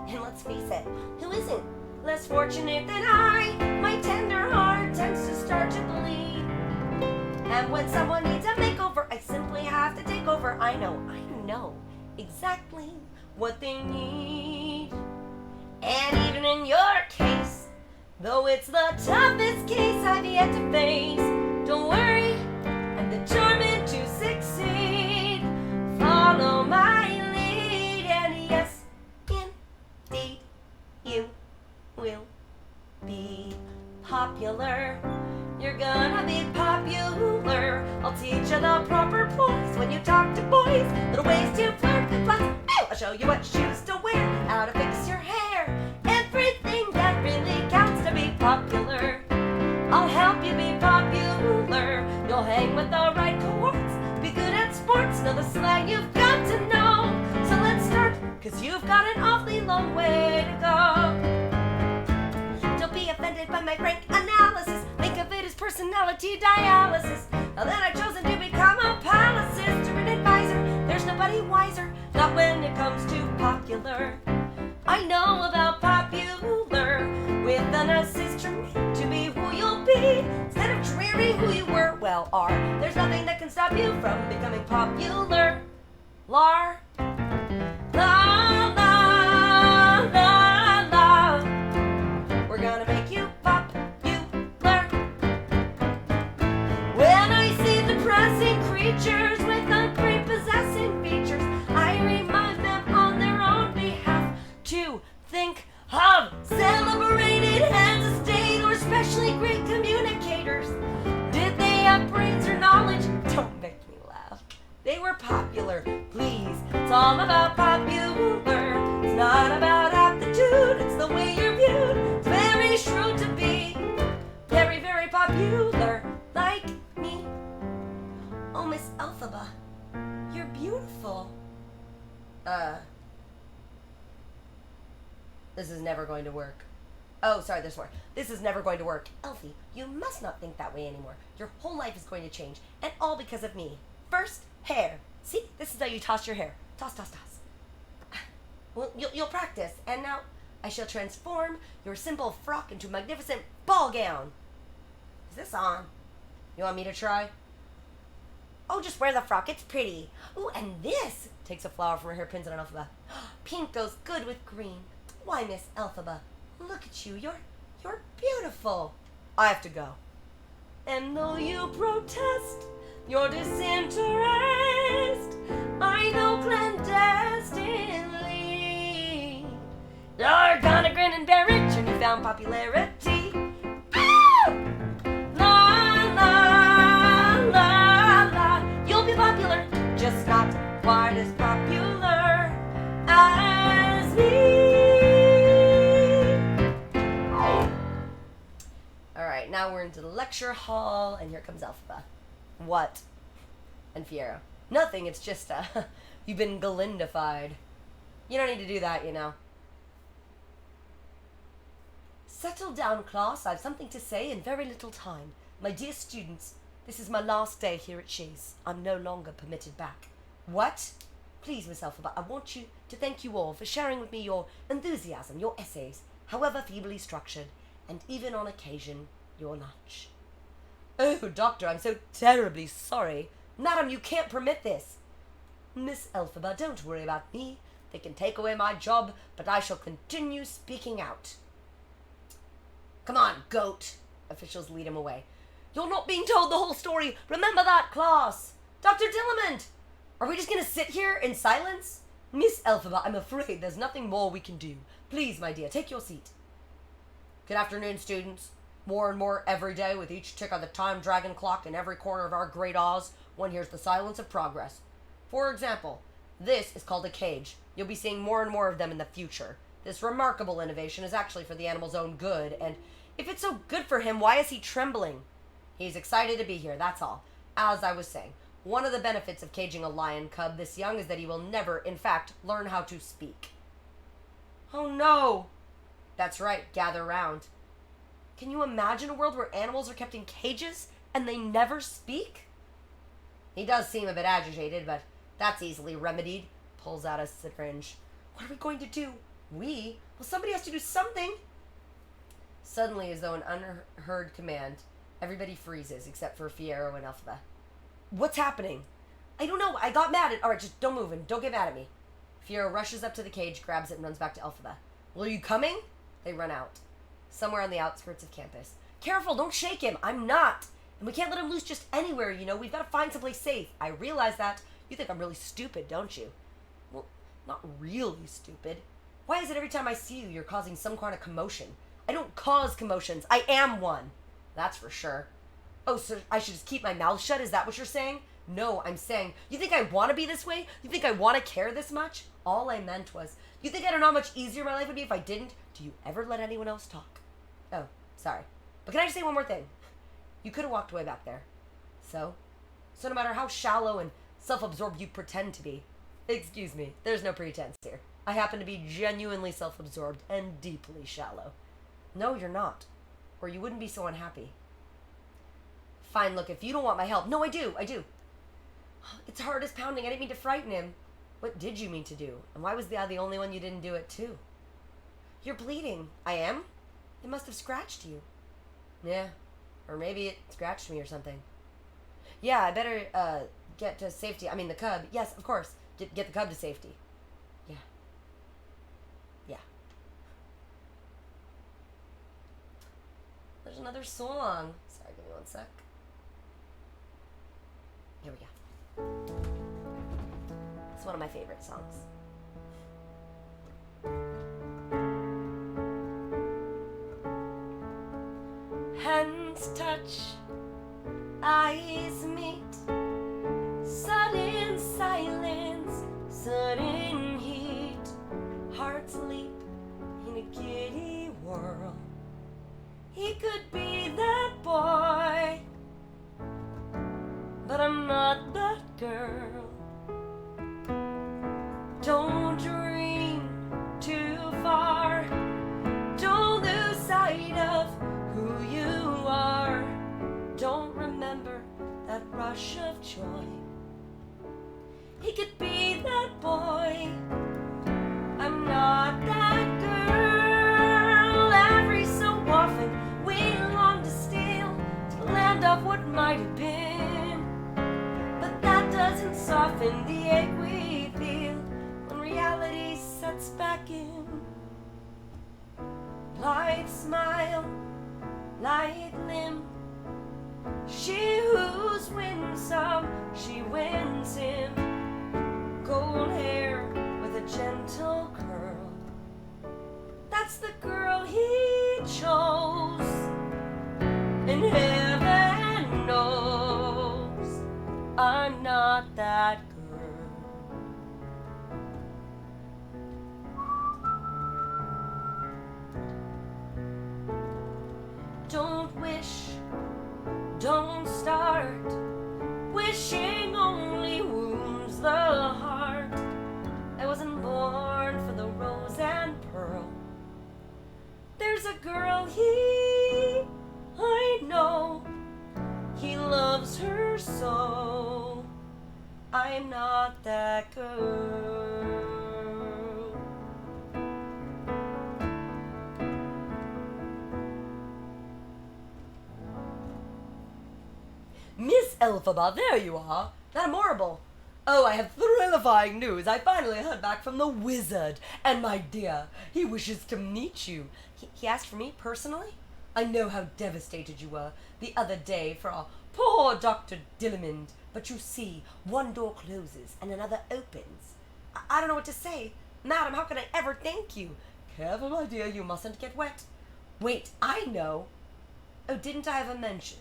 and let's face it, who isn't less fortunate than I, my tender heart tends to start to bleed. And when someone needs a makeover, I simply have to take over. I know exactly what they need. And even in your case, though it's the toughest case I've yet to face, don't worry, I'm determined to succeed. Follow my lead, and yes, indeed, you will be popular. You're gonna be popular. I'll teach you the proper poise when you talk to boys, little ways to flirt with plus. I'll show you what shoes to wear, how to fix your hair, everything that really counts to be popular. I'll help you be popular. You'll hang with the right cohorts, be good at sports, know the slang you've got to know. So let's start, cause you've got an awfully long way to go. Don't be offended by my frank analysis, think of it as personality dialysis. Now that I've chosen to become a palicist or an advisor, there's nobody wiser, not when it comes to popular. I know about popular, with an assist from me to be who you'll be, instead of dreary who you were, well, are. There's nothing that can stop you from becoming popular. La, la, la, la. We're gonna make you popular. When I see depressing creatures with unprepossessing features, I remind them on their own behalf to think of celebrated heads of state or especially great communicators. Did they have brains or knowledge? Don't make me laugh. They were popular, please. It's all about popular. It's not about aptitude, it's the way you're viewed. It's very shrewd to be very, very popular, like me. Oh, Miss Elphaba, you're beautiful. This is never going to work. Oh, sorry, there's more. This is never going to work. Elfie, you must not think that way anymore. Your whole life is going to change, and all because of me. First, hair. See, this is how you toss your hair. Toss, toss, toss. Well, you'll practice, and now I shall transform your simple frock into a magnificent ball gown. Is this on? You want me to try? Oh, just wear the frock. It's pretty. Ooh, and this takes a flower from her hairpins and an Elphaba. Pink goes good with green. Why, Miss Elphaba, look at you. You're beautiful. I have to go. And though you protest your disinterest, I know clandestinely you're gonna grin and bear it, your newfound popularity. Ah! La, la, la, la. You'll be popular, just not quite as popular as me. Alright, now we're into the lecture hall, and here comes Elphaba. What? And Fiyero. Nothing, it's just, you've been Galindified. You don't need to do that, you know. Settle down, class. I have something to say in very little time. My dear students, this is my last day here at Chase. I'm no longer permitted back. What? Please, Miss Elphaba, I want you to thank you all for sharing with me your enthusiasm, your essays, however feebly structured, and even on occasion, your lunch. Oh, Doctor, I'm so terribly sorry. Madam, you can't permit this. Miss Elphaba, don't worry about me. They can take away my job, but I shall continue speaking out. Come on, goat. Officials lead him away. You're not being told the whole story. Remember that, class. Dr. Dillamond, are we just going to sit here in silence? Miss Elphaba, I'm afraid there's nothing more we can do. Please, my dear, take your seat. Good afternoon, students. More and more every day with each tick of the time dragon clock in every corner of our great Oz, one hears the silence of progress. For example, this is called a cage. You'll be seeing more and more of them in the future. This remarkable innovation is actually for the animal's own good, and if it's so good for him, why is he trembling? He's excited to be here, that's all. As I was saying, one of the benefits of caging a lion cub this young is that he will never, in fact, learn how to speak. Oh no! That's right, gather round. Can you imagine a world where animals are kept in cages and they never speak? He does seem a bit agitated, but that's easily remedied. Pulls out a syringe. What are we going to do? We? Well, somebody has to do something. Suddenly, as though an unheard command, everybody freezes except for Fiyero and Elphaba. What's happening? I don't know. I got mad at... Alright, just don't move and don't get mad at me. Fiyero rushes up to the cage, grabs it, and runs back to Elphaba. Well, are you coming? They run out. Somewhere on the outskirts of campus. Careful, don't shake him. I'm not. And we can't let him loose just anywhere, you know. We've got to find someplace safe. I realize that. You think I'm really stupid, don't you? Well, not really stupid. Why is it every time I see you, you're causing some kind of commotion? I don't cause commotions. I am one. That's for sure. Oh, so I should just keep my mouth shut? Is that what you're saying? No, I'm saying, you think I want to be this way? You think I want to care this much? All I meant was, you think I don't know how much easier my life would be if I didn't? Do you ever let anyone else talk? Oh, sorry. But can I just say one more thing? You could have walked away back there. So no matter how shallow and self-absorbed you pretend to be, excuse me, there's no pretense here. I happen to be genuinely self-absorbed and deeply shallow. No, you're not. Or you wouldn't be so unhappy. Fine, look, if you don't want my help... No, I do. It's hard as pounding. I didn't mean to frighten him. What did you mean to do? And why was I the only one you didn't do it to? You're bleeding. I am? It must have scratched you. Yeah. Or maybe it scratched me or something. Yeah, I better, get to safety. I mean, the cub. Yes, of course. Get the cub to safety. Yeah. There's another song. Sorry, give me one sec. Here we go. It's one of my favorite songs. Hands touch, eyes meet, sudden silence, sudden heat, hearts leap in a giddy whirl. He could be that boy, but I'm not that girl. Don't dream too far, don't lose sight of who you are. Don't remember that rush of joy. He could be that boy, I'm not that girl. Every so often we long to steal to the land of what might have been, but that doesn't soften the ache we feel when reality sets back in. Light smile, light limb, she who's winsome, she wins him. Gold hair with a gentle curl, that's the girl he chose. And heaven knows I'm not that girl. Don't wish, don't start. Wishing only wounds the heart. I wasn't born for the rose and pearl. There's a girl I know, he loves her so. I'm not that girl. Miss Elphaba, there you are. That horrible. Oh, I have thrillifying news. I finally heard back from the wizard. And my dear, he wishes to meet you. He asked for me personally? I know how devastated you were the other day for our poor Dr. Dillamond. But you see, one door closes and another opens. I don't know what to say. Madam, how can I ever thank you? Careful, my dear, you mustn't get wet. Wait, I know. Oh, didn't I have a mention?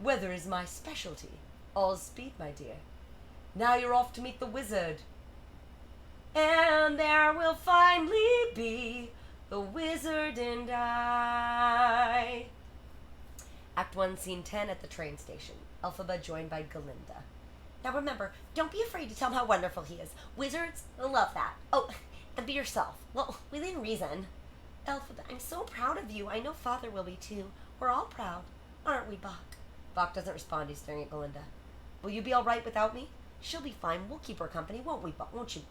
Weather is my specialty. All speed, my dear. Now you're off to meet the wizard. And there will finally be the wizard and I. Act 1, Scene 10 at the train station. Elphaba joined by Galinda. Now remember, don't be afraid to tell him how wonderful he is. Wizards love that. Oh, and be yourself. Well, within reason. Elphaba, I'm so proud of you. I know Father will be too. We're all proud. Aren't we, Bach? Bach doesn't respond. He's staring at Galinda. Will you be all right without me? She'll be fine. We'll keep her company, won't we, Bach? Won't you?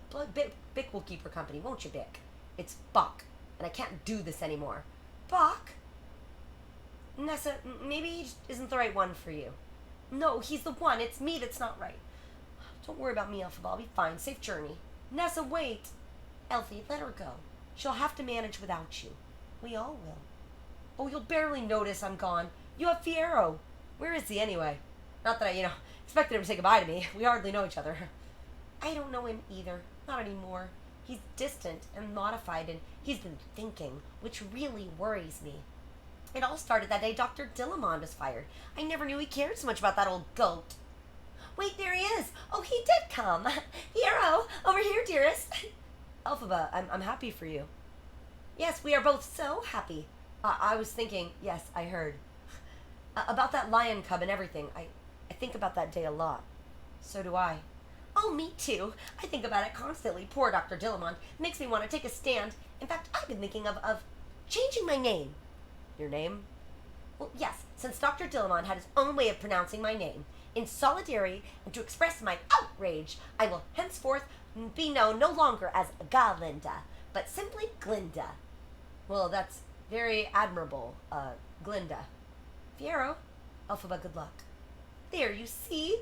Bick will keep her company, won't you, Bick? It's Bach, and I can't do this anymore. Bach? Nessa, maybe he isn't the right one for you. No, he's the one. It's me that's not right. Don't worry about me, Elphaba. I'll be fine. Safe journey. Nessa, wait. Elfie, let her go. She'll have to manage without you. We all will. Oh, you'll barely notice I'm gone. You have Fiyero. Where is he anyway? Not that I, expected him to say goodbye to me. We hardly know each other. I don't know him either. Not anymore. He's distant and modified, and he's been thinking, which really worries me. It all started that day Dr. Dillamond was fired. I never knew he cared so much about that old goat. Wait, there he is. Oh, he did come. Fiyero, over here, dearest. Elphaba, I'm happy for you. Yes, we are both so happy. I was thinking, yes, I heard. About that lion cub and everything. I think about that day a lot. So do I. Oh, me too. I think about it constantly. Poor Dr. Dillamond. Makes me want to take a stand. In fact, I've been thinking of changing my name. Your name? Well, yes, since Dr. Dillamond had his own way of pronouncing my name. In solidarity and to express my outrage, I will henceforth be known no longer as Galinda, but simply Glinda. Well, that's very admirable, Glinda. Fiyero, Elphaba, good luck. There, you see?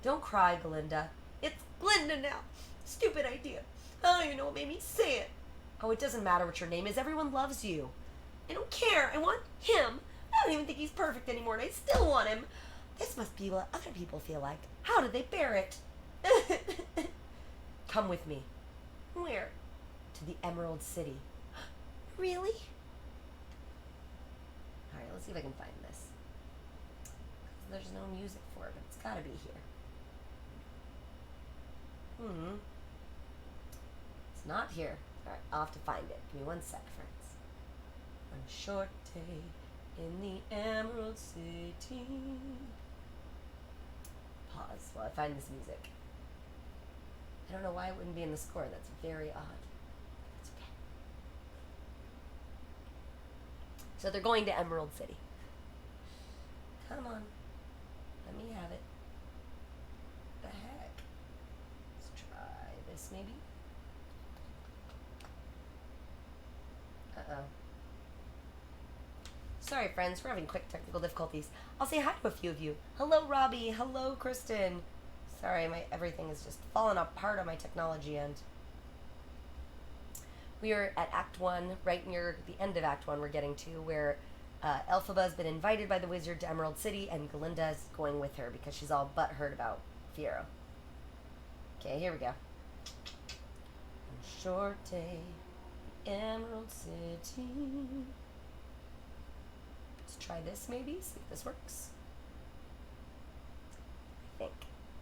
Don't cry, Galinda. It's Glinda now. Stupid idea. I don't even know what made me say it. Oh, it doesn't matter what your name is. Everyone loves you. I don't care. I want him. I don't even think he's perfect anymore, and I still want him. This must be what other people feel like. How did they bear it? Come with me. Where? To the Emerald City. Really? Alright, let's see if I can find this. There's no music for it, but it's gotta be here. It's not here. Alright, I'll have to find it. Give me 1 sec, friends. One short day in the Emerald City. Pause while I find this music. I don't know why it wouldn't be in the score. That's very odd. That's okay. So they're going to Emerald City. Come on. Let me have it. The heck? Let's try this maybe. Uh-oh. Sorry, friends. We're having quick technical difficulties. I'll say hi to a few of you. Hello, Robbie. Hello, Kristen. Sorry, everything is just falling apart on my technology end. We are at Act 1, right near the end of Act 1 we're getting to, where Elphaba has been invited by the wizard to Emerald City, and Galinda is going with her because she's all butthurt about Fiyero. Okay, here we go. One short day, Emerald City. Let's try this maybe, see if this works. I think.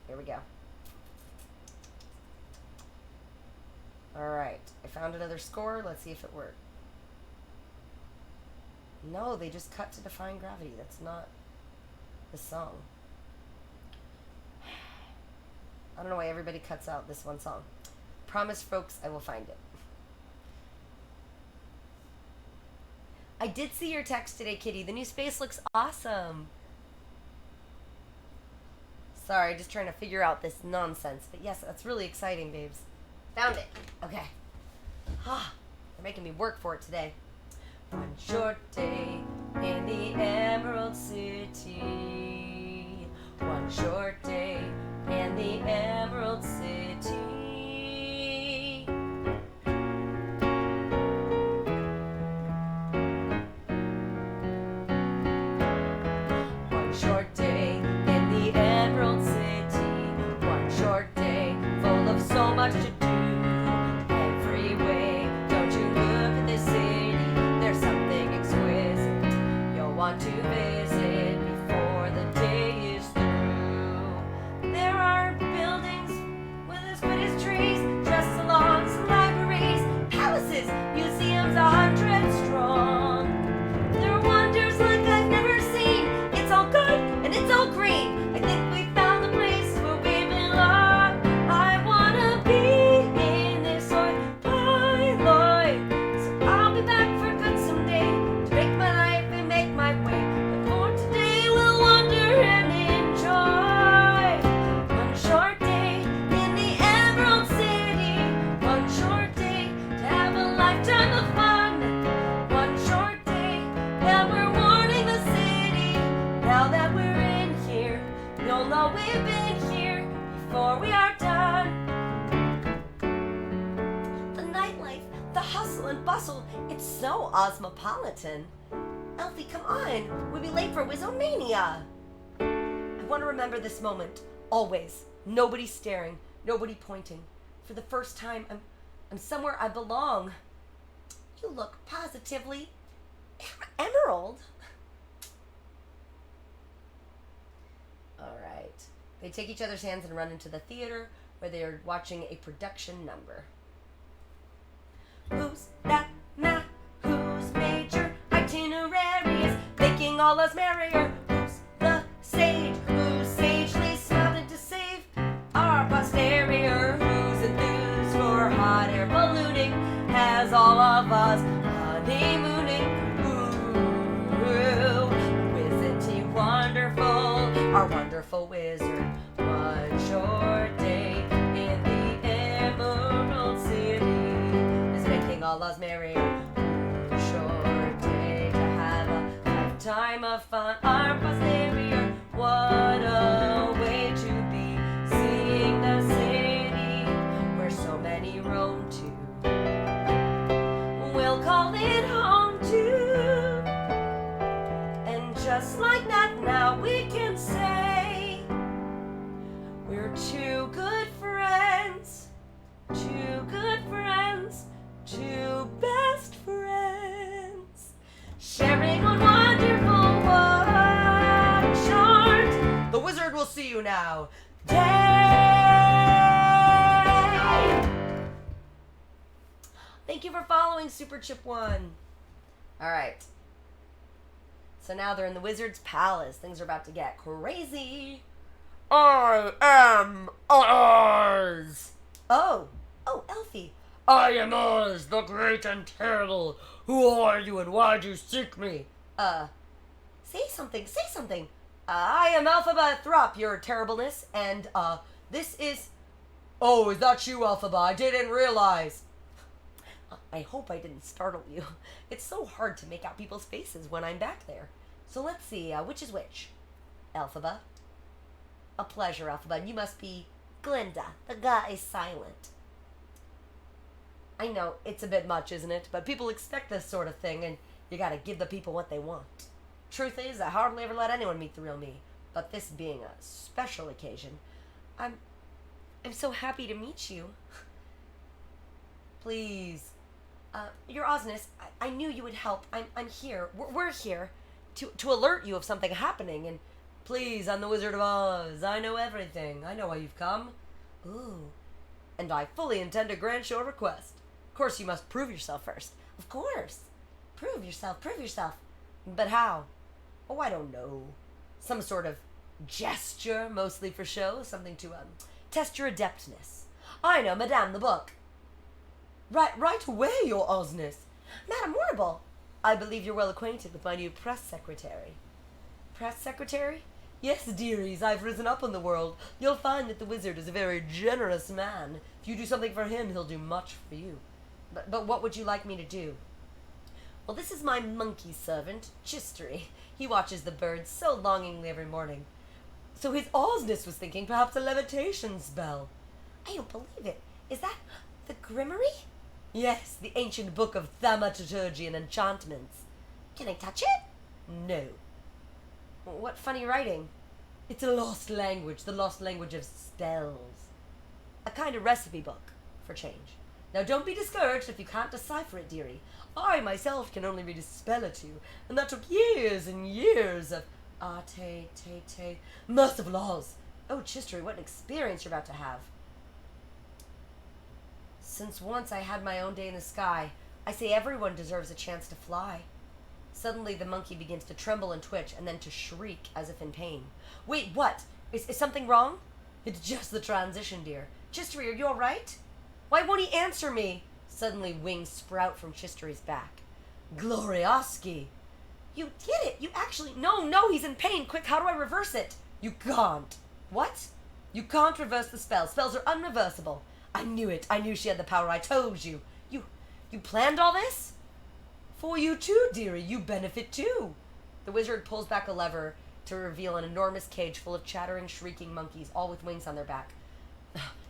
Here we go. Alright, I found another score. Let's see if it worked. No, they just cut to Defying Gravity. That's not the song. I don't know why everybody cuts out this one song. Promise, folks, I will find it. I did see your text today, Kitty. The new space looks awesome. Sorry, just trying to figure out this nonsense. But yes, that's really exciting, babes. Found it. Okay. Ah, they're making me work for it today. One short day in the Emerald City. One short day in the Emerald City. One short day in the Emerald City. One short day full of so much to do. Every way, don't you look at this city. There's something exquisite you'll want to visit before the day is through. hustle and bustle. It's so osmopolitan. Elfie, come on. We'll be late for Wizomania. I want to remember this moment. Always. Nobody staring. Nobody pointing. For the first time, I'm somewhere I belong. You look positively emerald. All right. They take each other's hands and run into the theater where they are watching a production number. Who's that now? Whose major itinerary is making all us merrier? Who's the sage who sagely started to save our posterior? Who's enthused for hot air ballooning? Has all of us honeymooning? Ooh, isn't he wonderful? Our wonderful wizard. One short day in the Emerald City is making all us merry. Short day to have a lifetime of fun. Our posterior, what a way to be, seeing the city where so many roam to. We'll call it home too. And just like that now we can say we're two good friends, two good friends, two best friends, sharing one wonderful one short. The wizard will see you now. Thank you for following, Super Chip 1. All right. So now they're in the wizard's palace. Things are about to get crazy. I am Oz! Oh, Elfie. I am Oz, the great and terrible. Who are you and why do you seek me? Say something. I am Elphaba Throp, your terribleness, and, this is... Oh, is that you, Elphaba? I didn't realize. I hope I didn't startle you. It's so hard to make out people's faces when I'm back there. So let's see, which is which? Elphaba. A pleasure, Elphaba. And you must be Glinda. The guy is silent. I know, it's a bit much, isn't it? But people expect this sort of thing, and you gotta give the people what they want. Truth is, I hardly ever let anyone meet the real me. But this being a special occasion, I'm so happy to meet you. Please. Your Ozness, I knew you would help. I'm here. We're here to alert you of something happening, and please, I'm the Wizard of Oz. I know everything. I know why you've come. Ooh. And I fully intend to grant your request. Of course, you must prove yourself first. Of course. Prove yourself. But how? Oh, I don't know. Some sort of gesture, mostly for show. Something to, test your adeptness. I know, Madame the Book. Right away, your Ozness. Madame Warble, I believe you're well acquainted with my new press secretary. Press secretary? Yes, dearies, I've risen up in the world. You'll find that the wizard is a very generous man. If you do something for him, he'll do much for you. But what would you like me to do? Well, this is my monkey servant, Chistery. He watches the birds so longingly every morning. So his Ozness was thinking perhaps a levitation spell. I don't believe it. Is that the Grimoire? Yes, the ancient book of thaumaturgy and enchantments. Can I touch it? No. What funny writing? It's a lost language, the lost language of spells. A kind of recipe book, for change. Now don't be discouraged if you can't decipher it, dearie. I myself can only read a spell or two, and that took years and years of merciful Oz. Oh, Chistery, what an experience you're about to have. Since once I had my own day in the sky, I say everyone deserves a chance to fly. Suddenly the monkey begins to tremble and twitch, and then to shriek as if in pain. Wait, what? Is something wrong? It's just the transition, dear. Chistery, are you all right? Why won't he answer me? Suddenly wings sprout from Chistery's back. Glorioski! You did it! You actually... No, he's in pain! Quick, how do I reverse it? You can't. What? You can't reverse the spell. Spells are unreversible. I knew it. I knew she had the power. I told you. You planned all this? For you too, dearie. You benefit too. The wizard pulls back a lever to reveal an enormous cage full of chattering, shrieking monkeys, all with wings on their back.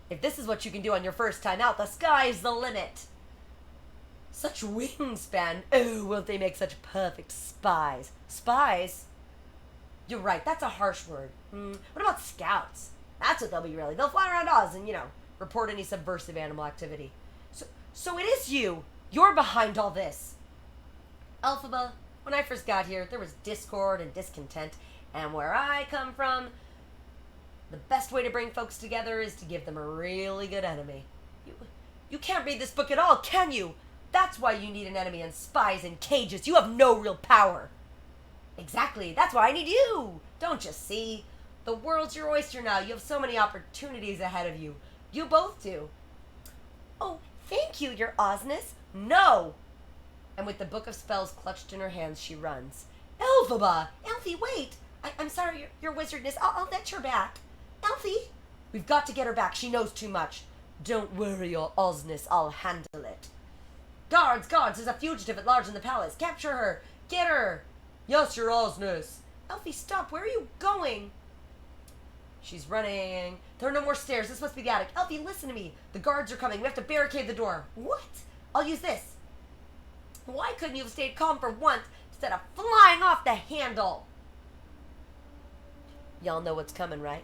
If this is what you can do on your first time out, the sky's the limit. Such wingspan. Oh, won't they make such perfect spies? Spies? You're right, that's a harsh word. What about scouts? That's what they'll be really. They'll fly around Oz and, report any subversive animal activity. So it is you. You're behind all this. Elphaba, when I first got here, there was discord and discontent. And where I come from, the best way to bring folks together is to give them a really good enemy. You can't read this book at all, can you? That's why you need an enemy and spies and cages. You have no real power. Exactly. That's why I need you. Don't you see? The world's your oyster now. You have so many opportunities ahead of you. You both do. Oh, thank you, your Ozness. No. And with the Book of Spells clutched in her hands, she runs. Elphaba! Elfie, wait! I'm sorry, your wizardness. I'll let her back. Elfie! We've got to get her back. She knows too much. Don't worry, your Ozness. I'll handle it. Guards! There's a fugitive at large in the palace. Capture her! Get her! Yes, your Ozness. Elfie, stop. Where are you going? She's running. There are no more stairs. This must be the attic. Elfie, listen to me. The guards are coming. We have to barricade the door. What? I'll use this. Why couldn't you have stayed calm for once instead of flying off the handle? Y'all know what's coming, right?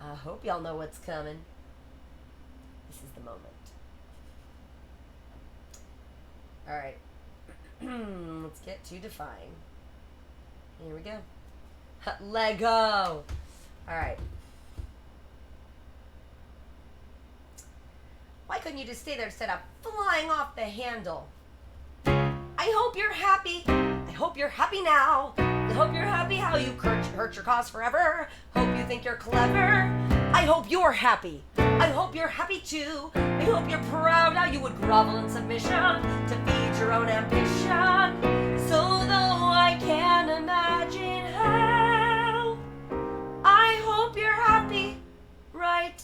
I hope y'all know what's coming. This is the moment. Alright. Let's get to defying. Here we go. Lego! Alright. Why couldn't you just stay there instead of flying off the handle? I hope you're happy. I hope you're happy now. I hope you're happy how you hurt your cause forever. Hope you think you're clever. I hope you're happy. I hope you're happy too. I hope you're proud how you would grovel in submission to feed your own ambition. So though I can't imagine how, I hope you're happy right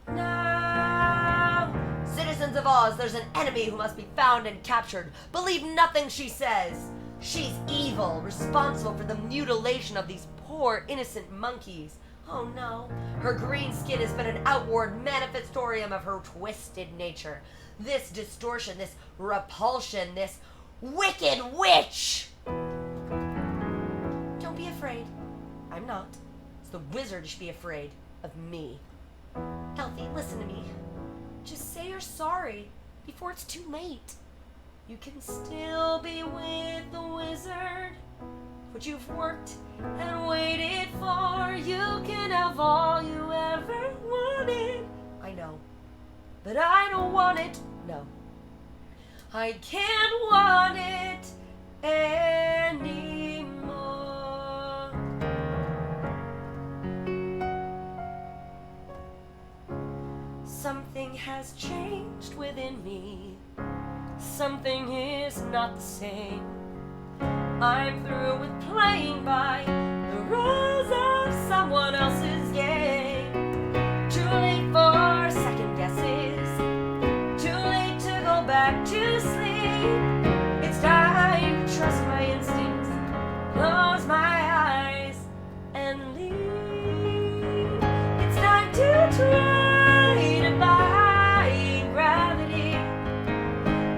now. Citizens of Oz, there's an enemy who must be found and captured. Believe nothing she says. She's evil, responsible for the mutilation of these poor innocent monkeys. Oh no, her green skin has been an outward manifestorium of her twisted nature. This distortion, this repulsion, this wicked witch! Don't be afraid. I'm not. It's the wizard who should be afraid of me. Elfie, listen to me. Just say you're sorry before it's too late. You can still be with the wizard. What you've worked and waited for, you can have all you ever wanted. I know, but I don't want it. No, I can't want it anymore. Something has changed within me. Something is not the same. I'm through with playing by the rules of someone else's game. Too late for second guesses. Too late to go back to sleep. It's time to trust my instincts, close my eyes, and leave. It's time to try to defy gravity.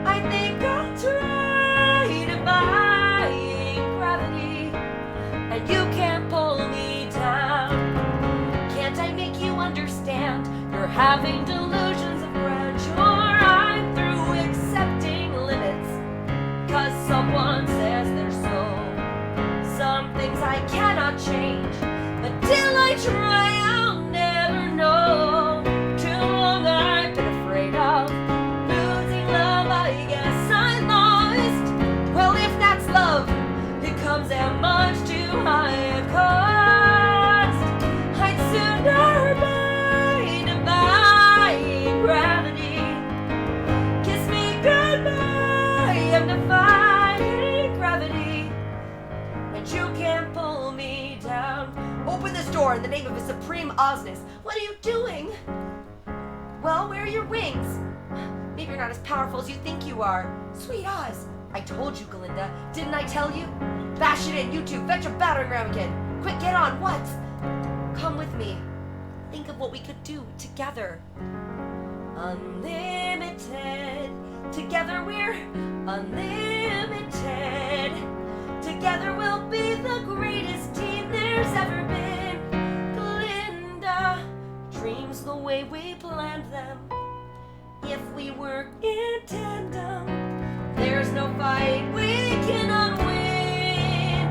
I think I'll try to defy gravity, and you can't pull me down. Can't I make you understand? You're having delusions of grandeur. I'm through accepting limits, 'cause someone says they're so. Some things I cannot change, but till I try, I'll never know. Too long I've been afraid of losing love. I guess I lost. Well, if that's love, it comes at much too high a cost. I'd sooner die defying gravity. Kiss me goodbye, I'm defying gravity, and you can't pull me down. Open this door in the name of His Supreme Ozness. What are you doing? Well, where are your wings? Maybe you're not as powerful as you think you are. Sweet Oz, I told you, Glinda. Didn't I tell you? Bash it in, you two. Fetch a battering ram again. Quick, get on. What? Come with me. Think of what we could do together. unlimited. Together we're unlimited. Together we'll be the greatest team there's ever been. Glinda, dreams the way we planned them. If we work in tandem, there's no fight we cannot win.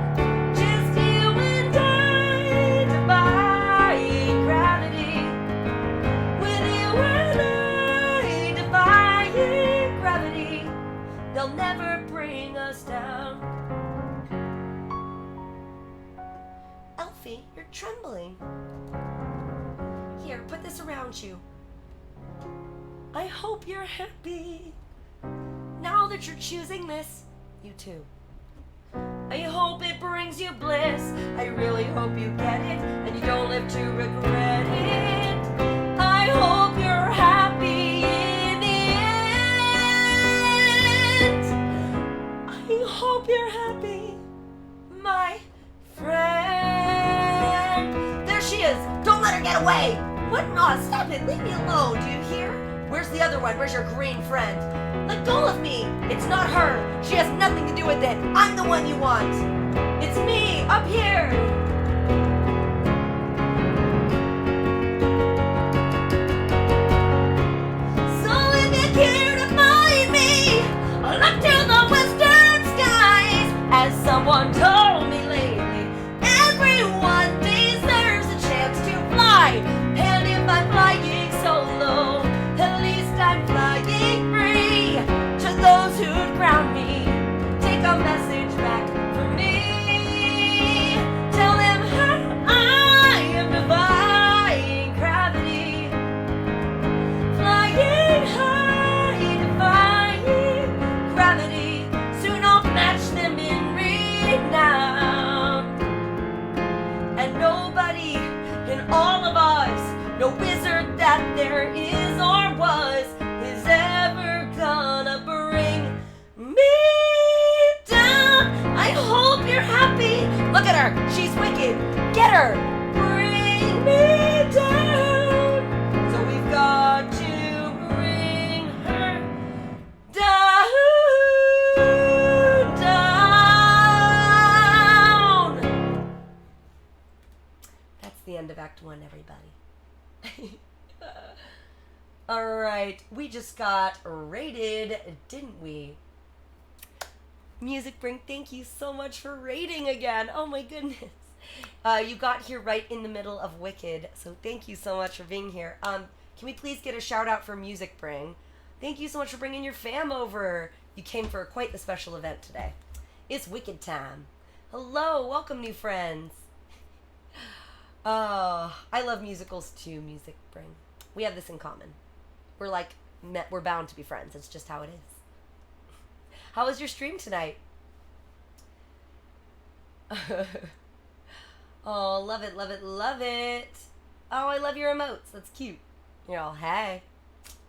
Just you and I, defying gravity. With you and I, defying gravity. They'll never bring us down. Elfie, you're trembling. Here, put this around you. I hope you're happy. Now that you're choosing this, you too. I hope it brings you bliss. I really hope you get it and you don't live to regret it. I hope you're happy in the end. I hope you're happy, my friend. There she is. Don't let her get away. What? No, stop it. Leave me alone. Do you hear? Where's the other one? Where's your green friend? Let go of me. It's not her. She has nothing to do with it. I'm the one you want. It's me, up here. So if you care to find me, look to the western skies. As someone told me lately, everyone deserves a chance to fly. And if I'm flying solo, at least I'm flying free. To those who'd ground me, take a message back from me. Tell them how I am defying gravity. Flying high, defying gravity. Soon I'll match them in renown. And nobody in all of us, no wizard that there is or was, is ever gonna bring me down. I hope you're happy. Look at her. She's wicked. Get her. Bring me down. So we've got to bring her down. That's the end of Act 1, everybody. Alright, we just got rated, didn't we? Music Bring, thank you so much for rating again. Oh my goodness. You got here right in the middle of Wicked, so thank you so much for being here. Can we please get a shout out for Music Bring? Thank you so much for bringing your fam over. You came for quite the special event today. It's Wicked time. Hello, welcome new friends. Oh, I love musicals too, Music Bring. We have this in common. We're bound to be friends. It's just how it is. How was your stream tonight? Oh, love it, love it, love it. Oh, I love your emotes. That's cute. You're all, hey.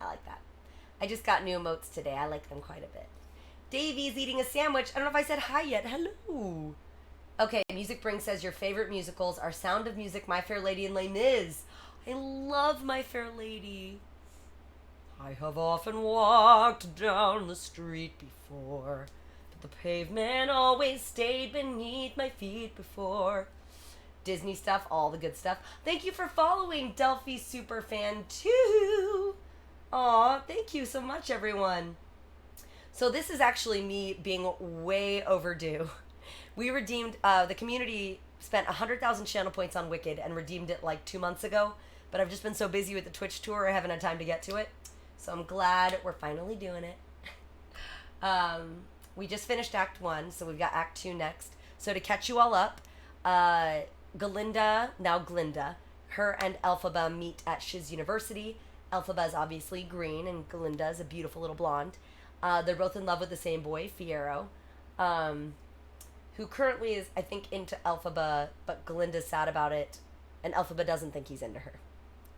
I like that. I just got new emotes today. I like them quite a bit. Davey's eating a sandwich. I don't know if I said hi yet. Hello. Okay, Music Bring says your favorite musicals are Sound of Music, My Fair Lady, and Les Mis. I love My Fair Lady. I have often walked down the street before, but the pavement always stayed beneath my feet before. Disney stuff, all the good stuff. Thank you for following Delphi Superfan 2. Aw, thank you so much, everyone. So this is actually me being way overdue. We redeemed, the community spent 100,000 channel points on Wicked and redeemed it like 2 months ago, but I've just been so busy with the Twitch tour I haven't had time to get to it. So I'm glad we're finally doing it. We just finished Act 1, so we've got Act 2 next. So to catch you all up, Glinda, her and Elphaba meet at Shiz University. Elphaba's obviously green, and Glinda's a beautiful little blonde. They're both in love with the same boy, Fiyero, who currently is, I think, into Elphaba, but Glinda's sad about it, and Elphaba doesn't think he's into her,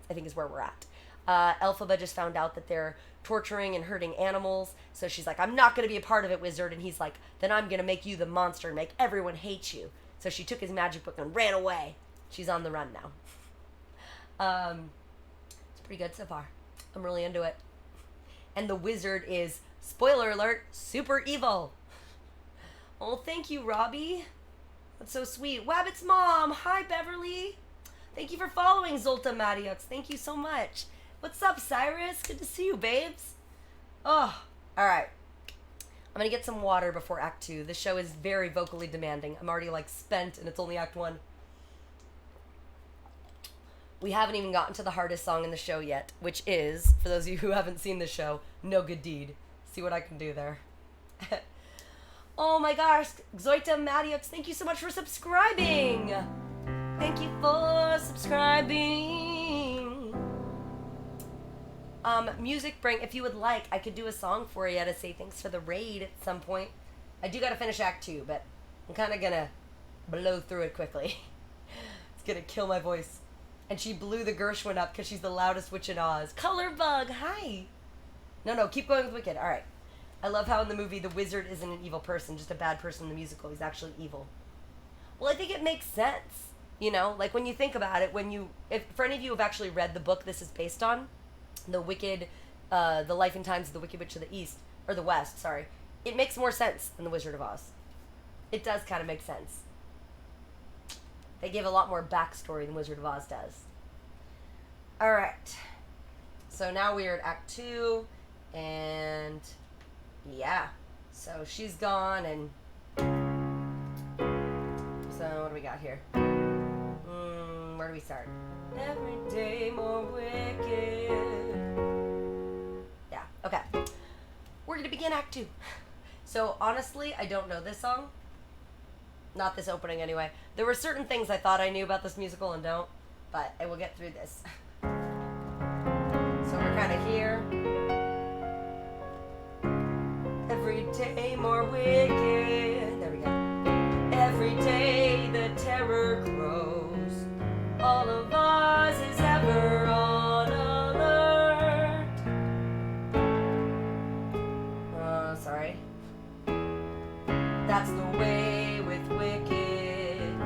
I think is where we're at. Elphaba just found out that they're torturing and hurting animals, so she's like, I'm not going to be a part of it, wizard, and he's like, then I'm going to make you the monster and make everyone hate you. So she took his magic book and ran away. She's on the run now. It's pretty good so far. I'm really into it. and the wizard is, spoiler alert, super evil. Oh, thank you, Robbie. That's so sweet. Wabbit's mom. Hi, Beverly. Thank you for following, Zolta Madiux. Thank you so much. What's up, Cyrus? Good to see you, babes. Oh, all right. I'm going to get some water before Act 2. This show is very vocally demanding. I'm already, spent, and it's only Act 1. We haven't even gotten to the hardest song in the show yet, which is, for those of you who haven't seen the show, No Good Deed. See what I can do there. Oh my gosh, Zoita Madiux, thank you so much for subscribing. Thank you for subscribing. Music Bring, if you would like, I could do a song for you to say thanks for the raid at some point. I do gotta finish Act 2, but I'm kind of gonna blow through it quickly. It's gonna kill my voice. And she blew the Gershwin up because she's the loudest witch in Oz. Colorbug, hi. No, keep going with Wicked. All right. I love how in the movie the wizard isn't an evil person, just a bad person in the musical. He's actually evil. Well, I think it makes sense. You know, like when you think about it, if for any of you who have actually read the book this is based on, The Wicked, The Life and Times of the Wicked Witch of the East, or the West, sorry, it makes more sense than The Wizard of Oz. It does kind of make sense. They give a lot more backstory than Wizard of Oz does. All right. So now we're at Act 2, and yeah. So she's gone, and so what do we got here? Where do we start? Every day more wicked. Yeah, okay. We're gonna begin Act 2. So honestly, I don't know this song. Not this opening anyway. There were certain things I thought I knew about this musical and don't, but I will get through this. So we're kind of here. Every day more wicked. There we go. Every day the terror grows. All of Oz is ever on alert. Sorry. That's the way with Wicked,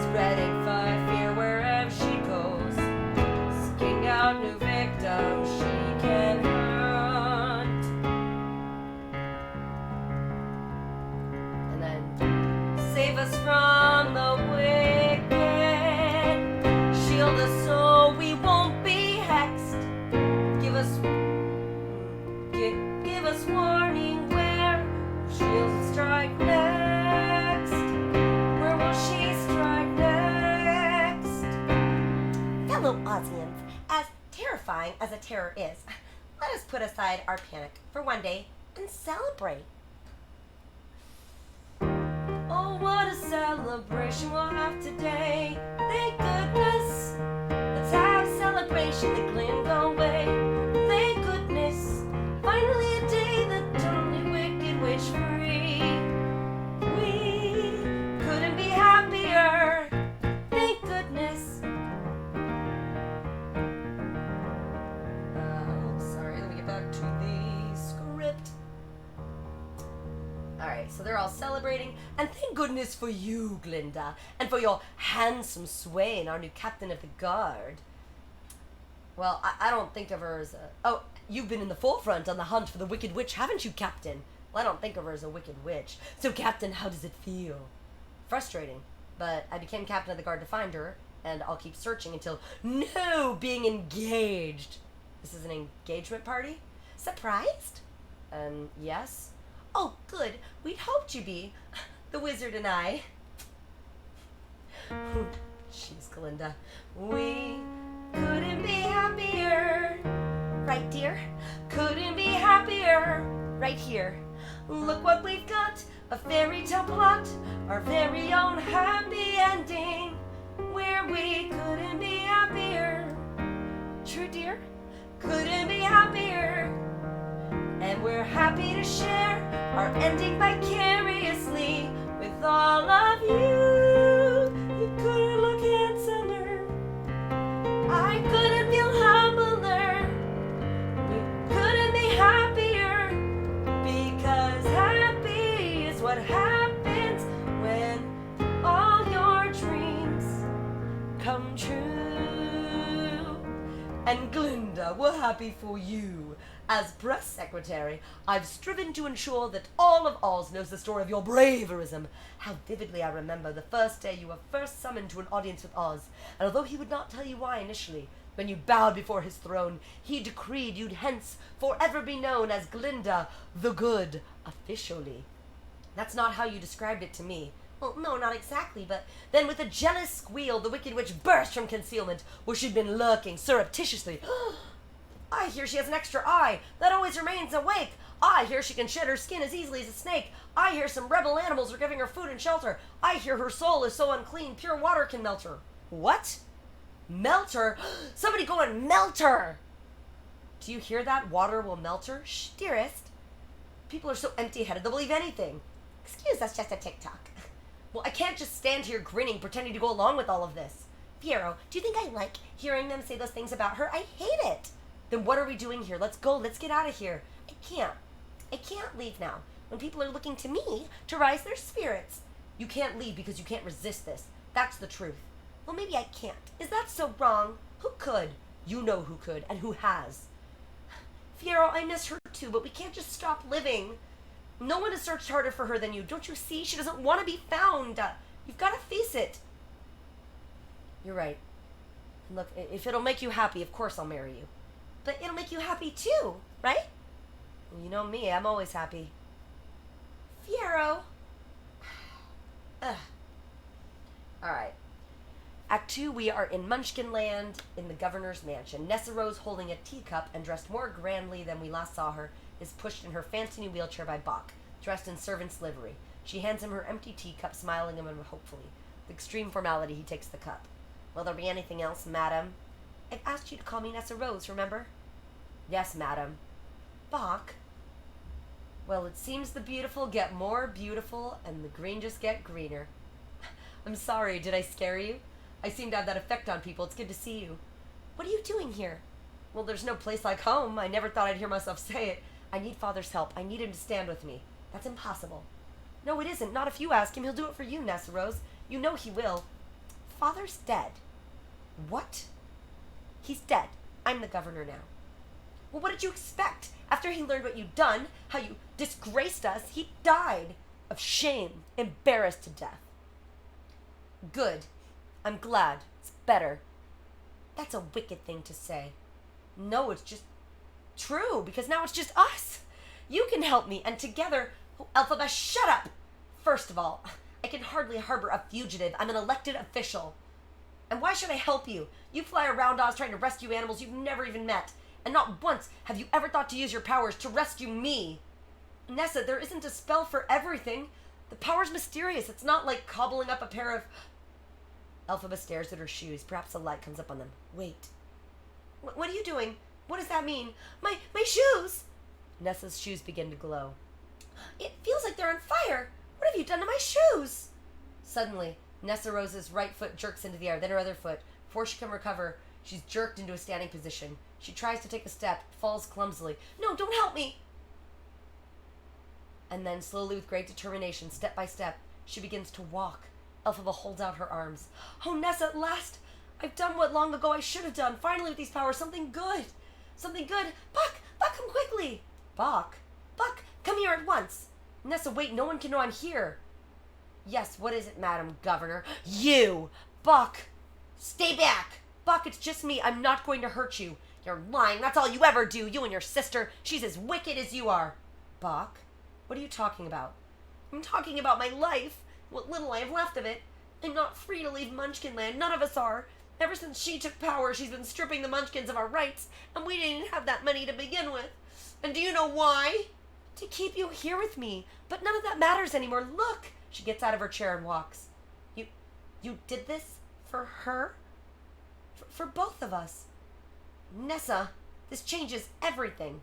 spreading fear wherever she goes, seeking out new victims she can hunt, and then save us from the wicked, shield us so we won't be hexed, give us warning where she'll strike next. Where will she strike next? Fellow Ozians, as terrifying as a terror is, let us put aside our panic for one day and celebrate. Oh, what a celebration we'll have today. Thank goodness. Let's have a celebration, the Glinda way. Thank goodness. Finally a day that only Wicked Witch free. We couldn't be happier. Thank goodness. Sorry, let me get back to the script. Alright, so they're all celebrating, and thank goodness for you, Glinda, and for your handsome swain, our new captain of the guard. Well, I don't think of her as a... Oh, you've been in the forefront on the hunt for the Wicked Witch, haven't you, Captain? Well, I don't think of her as a wicked witch. So, Captain, how does it feel? Frustrating, but I became captain of the guard to find her, and I'll keep searching until... No! Being engaged! This is an engagement party? Surprised? Yes? Oh, good. We'd hoped you'd be. The wizard and I. Jeez, Glinda. We couldn't be happier. Right, dear? Couldn't be happier. Right here. Look what we've got. A fairy tale plot. Our very own happy ending. Where we couldn't be happier. True, dear? Couldn't be happier. And we're happy to share our ending vicariously with all of you. You couldn't look handsomer. I couldn't feel humbler. We couldn't be happier, because happy is what happens when all your dreams come true. And Glinda, we're happy for you. As press secretary, I've striven to ensure that all of Oz knows the story of your braverism. How vividly I remember the first day you were first summoned to an audience with Oz, and although he would not tell you why initially, when you bowed before his throne, he decreed you'd hence forever be known as Glinda the Good, officially. That's not how you described it to me. Well, no, not exactly, but then with a jealous squeal, the Wicked Witch burst from concealment, where she'd been lurking surreptitiously. I hear she has an extra eye that always remains awake. I hear she can shed her skin as easily as a snake. I hear some rebel animals are giving her food and shelter. I hear her soul is so unclean, pure water can melt her. What? Melt her? Somebody go and melt her! Do you hear that? Water will melt her? Shh, dearest. People are so empty-headed, they'll believe anything. Excuse us, just a TikTok. Well, I can't just stand here grinning, pretending to go along with all of this. Fiero, do you think I like hearing them say those things about her? I hate it. Then what are we doing here? Let's go. Let's get out of here. I can't leave now when people are looking to me to rise their spirits. You can't leave because you can't resist this. That's the truth. Well, maybe I can't. Is that so wrong? Who could? You know who could and who has. Fiero, I miss her too, but we can't just stop living. No one has searched harder for her than you. Don't you see? She doesn't want to be found. You've got to face it. You're right. Look, if it'll make you happy, of course I'll marry you. But it'll make you happy too, right? Well, you know me, I'm always happy. Fiero. Alright. Act 2, we are in Munchkin Land in the governor's mansion. Nessarose, holding a teacup and dressed more grandly than we last saw her, is pushed in her fancy new wheelchair by Bach, dressed in servant's livery. She hands him her empty teacup, smiling at him hopefully. With extreme formality, he takes the cup. Will there be anything else, madam? I've asked you to call me Nessarose, remember? Yes, madam. Bach? Well, it seems the beautiful get more beautiful, and the green just get greener. I'm sorry, did I scare you? I seem to have that effect on people. It's good to see you. What are you doing here? Well, there's no place like home. I never thought I'd hear myself say it. I need Father's help. I need him to stand with me. That's impossible. No, it isn't. Not if you ask him. He'll do it for you, Nessarose. You know he will. Father's dead. What? He's dead. I'm the governor now. Well, what did you expect? After he learned what you'd done, how you disgraced us, he died of shame, embarrassed to death. Good. I'm glad. It's better. That's a wicked thing to say. No, it's just true, because now it's just us. You can help me, and together... Oh, Elphaba, shut up! First of all, I can hardly harbor a fugitive. I'm an elected official. And why should I help you? You fly around Oz trying to rescue animals you've never even met. And not once have you ever thought to use your powers to rescue me. Nessa, there isn't a spell for everything. The power's mysterious. It's not like cobbling up a pair of... Elphaba stares at her shoes. Perhaps a light comes up on them. Wait. What are you doing? What does that mean? My shoes! Nessa's shoes begin to glow. It feels like they're on fire. What have you done to my shoes? Suddenly, Nessarose's right foot jerks into the air, then her other foot. Before she can recover, she's jerked into a standing position. She tries to take a step, falls clumsily. No, don't help me! And then, slowly with great determination, step by step, she begins to walk. Elphaba holds out her arms. Oh, Nessa, at last! I've done what long ago I should have done. Finally, with these powers, something good. Something good. Buck, come quickly! Buck, come here at once. Nessa, wait, no one can know I'm here. Yes, what is it, Madam Governor? You! Buck! Stay back! Buck, it's just me. I'm not going to hurt you. You're lying. That's all you ever do. You and your sister. She's as wicked as you are. Buck? What are you talking about? I'm talking about my life. What little I have left of it. I'm not free to leave Munchkin Land. None of us are. Ever since she took power, she's been stripping the Munchkins of our rights, and we didn't have that money to begin with. And do you know why? To keep you here with me. But none of that matters anymore. Look! She gets out of her chair and walks. You did this for her? For both of us. Nessa, this changes everything.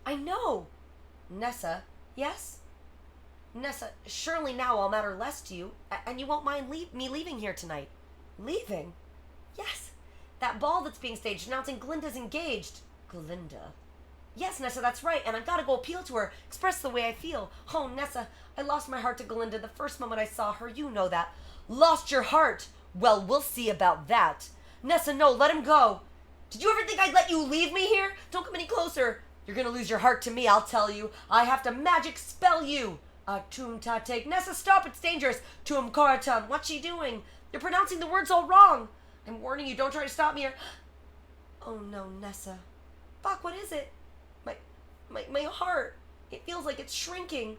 I know. Nessa, yes? Nessa, surely now I'll matter less to you, and you won't mind me leaving here tonight. Leaving? Yes. That ball that's being staged announcing Glinda's engaged. Glinda? Yes, Nessa, that's right, and I've got to go appeal to her, express the way I feel. Oh, Nessa, I lost my heart to Glinda the first moment I saw her. You know that. Lost your heart? Well, we'll see about that. Nessa, no, let him go. Did you ever think I'd let you leave me here? Don't come any closer. You're gonna lose your heart to me, I'll tell you. I have to magic spell you. Atum tatek. Nessa, stop, it's dangerous. Tum karatam. What's she doing? You're pronouncing the words all wrong. I'm warning you, don't try to stop me here. Oh no, Nessa. Fuck, what is it? My heart. It feels like it's shrinking.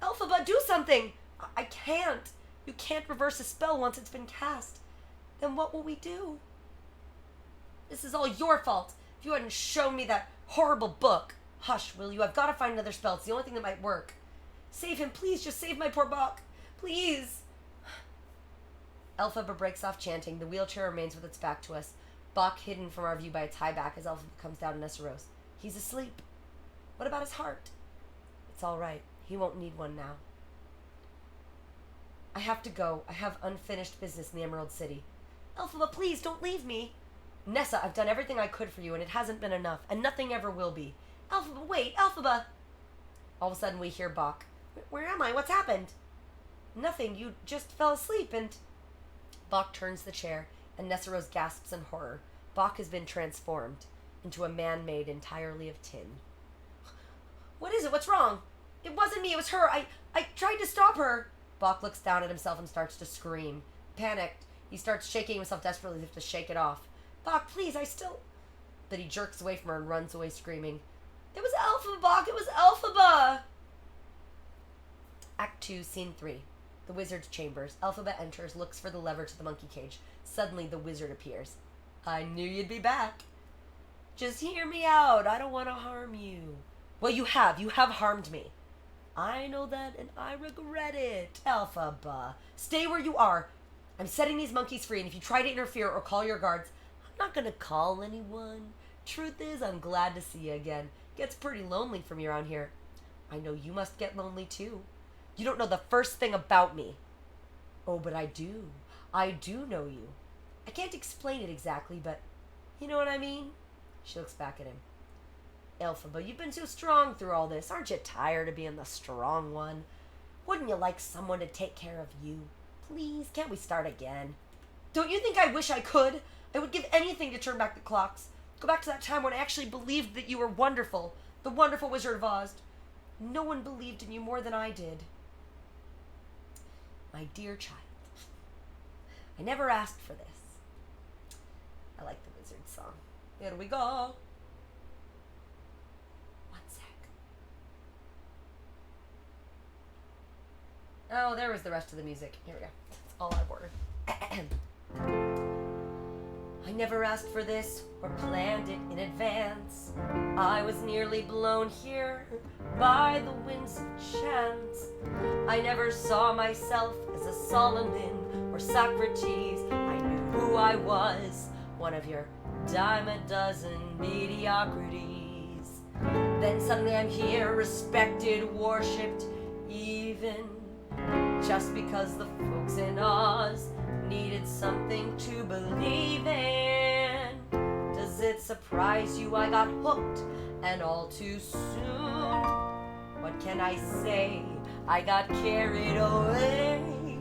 Elphaba, do something. I can't. You can't reverse a spell once it's been cast. Then what will we do? This is all your fault. If you hadn't shown me that horrible book. Hush, will you? I've got to find another spell. It's the only thing that might work. Save him, please. Just save my poor Bach. Please. Elphaba breaks off chanting. The wheelchair remains with its back to us. Bach hidden from our view by its high back as Elphaba comes down to Nessaros. He's asleep. What about his heart? It's all right. He won't need one now. I have to go. I have unfinished business in the Emerald City. Elphaba, please, don't leave me. Nessa, I've done everything I could for you, and it hasn't been enough, and nothing ever will be. Elphaba, wait, Elphaba! All of a sudden we hear Bach. Where am I? What's happened? Nothing. You just fell asleep, and... Bach turns the chair, and Nessaros gasps in horror. Bach has been transformed into a man made entirely of tin. What is it? What's wrong? It wasn't me. It was her. I tried to stop her. Bach looks down at himself and starts to scream. Panicked, he starts shaking himself desperately as if to shake it off. Bach, please, I still... But he jerks away from her and runs away screaming. It was Elphaba, Bach. It was Elphaba. Act 2, Scene 3. The wizard's chambers. Elphaba enters, looks for the lever to the monkey cage. Suddenly, the wizard appears. I knew you'd be back. Just hear me out. I don't want to harm you. Well, you have. You have harmed me. I know that, and I regret it. Elphaba, stay where you are. I'm setting these monkeys free, and if you try to interfere or call your guards, I'm not going to call anyone. Truth is, I'm glad to see you again. Gets pretty lonely for me around here. I know you must get lonely, too. You don't know the first thing about me. Oh, but I do. I do know you. I can't explain it exactly, but you know what I mean? She looks back at him. Elphaba, you've been so strong through all this. Aren't you tired of being the strong one? Wouldn't you like someone to take care of you? Please, can't we start again? Don't you think I wish I could? I would give anything to turn back the clocks. Go back to that time when I actually believed that you were wonderful. The wonderful Wizard of Oz. No one believed in you more than I did. My dear child, I never asked for this. I like the wizard song. Here we go. One sec. Oh, there was the rest of the music. Here we go. That's all I ordered. I never asked for this or planned it in advance. I was nearly blown here by the winds of chance. I never saw myself as a Solomon or Socrates. I knew who I was, one of your dime a dozen mediocrities. Then suddenly I'm here, respected, worshipped, even just because the folks in Oz needed something to believe in. Does it surprise you I got hooked and all too soon? What can I say? I got carried away,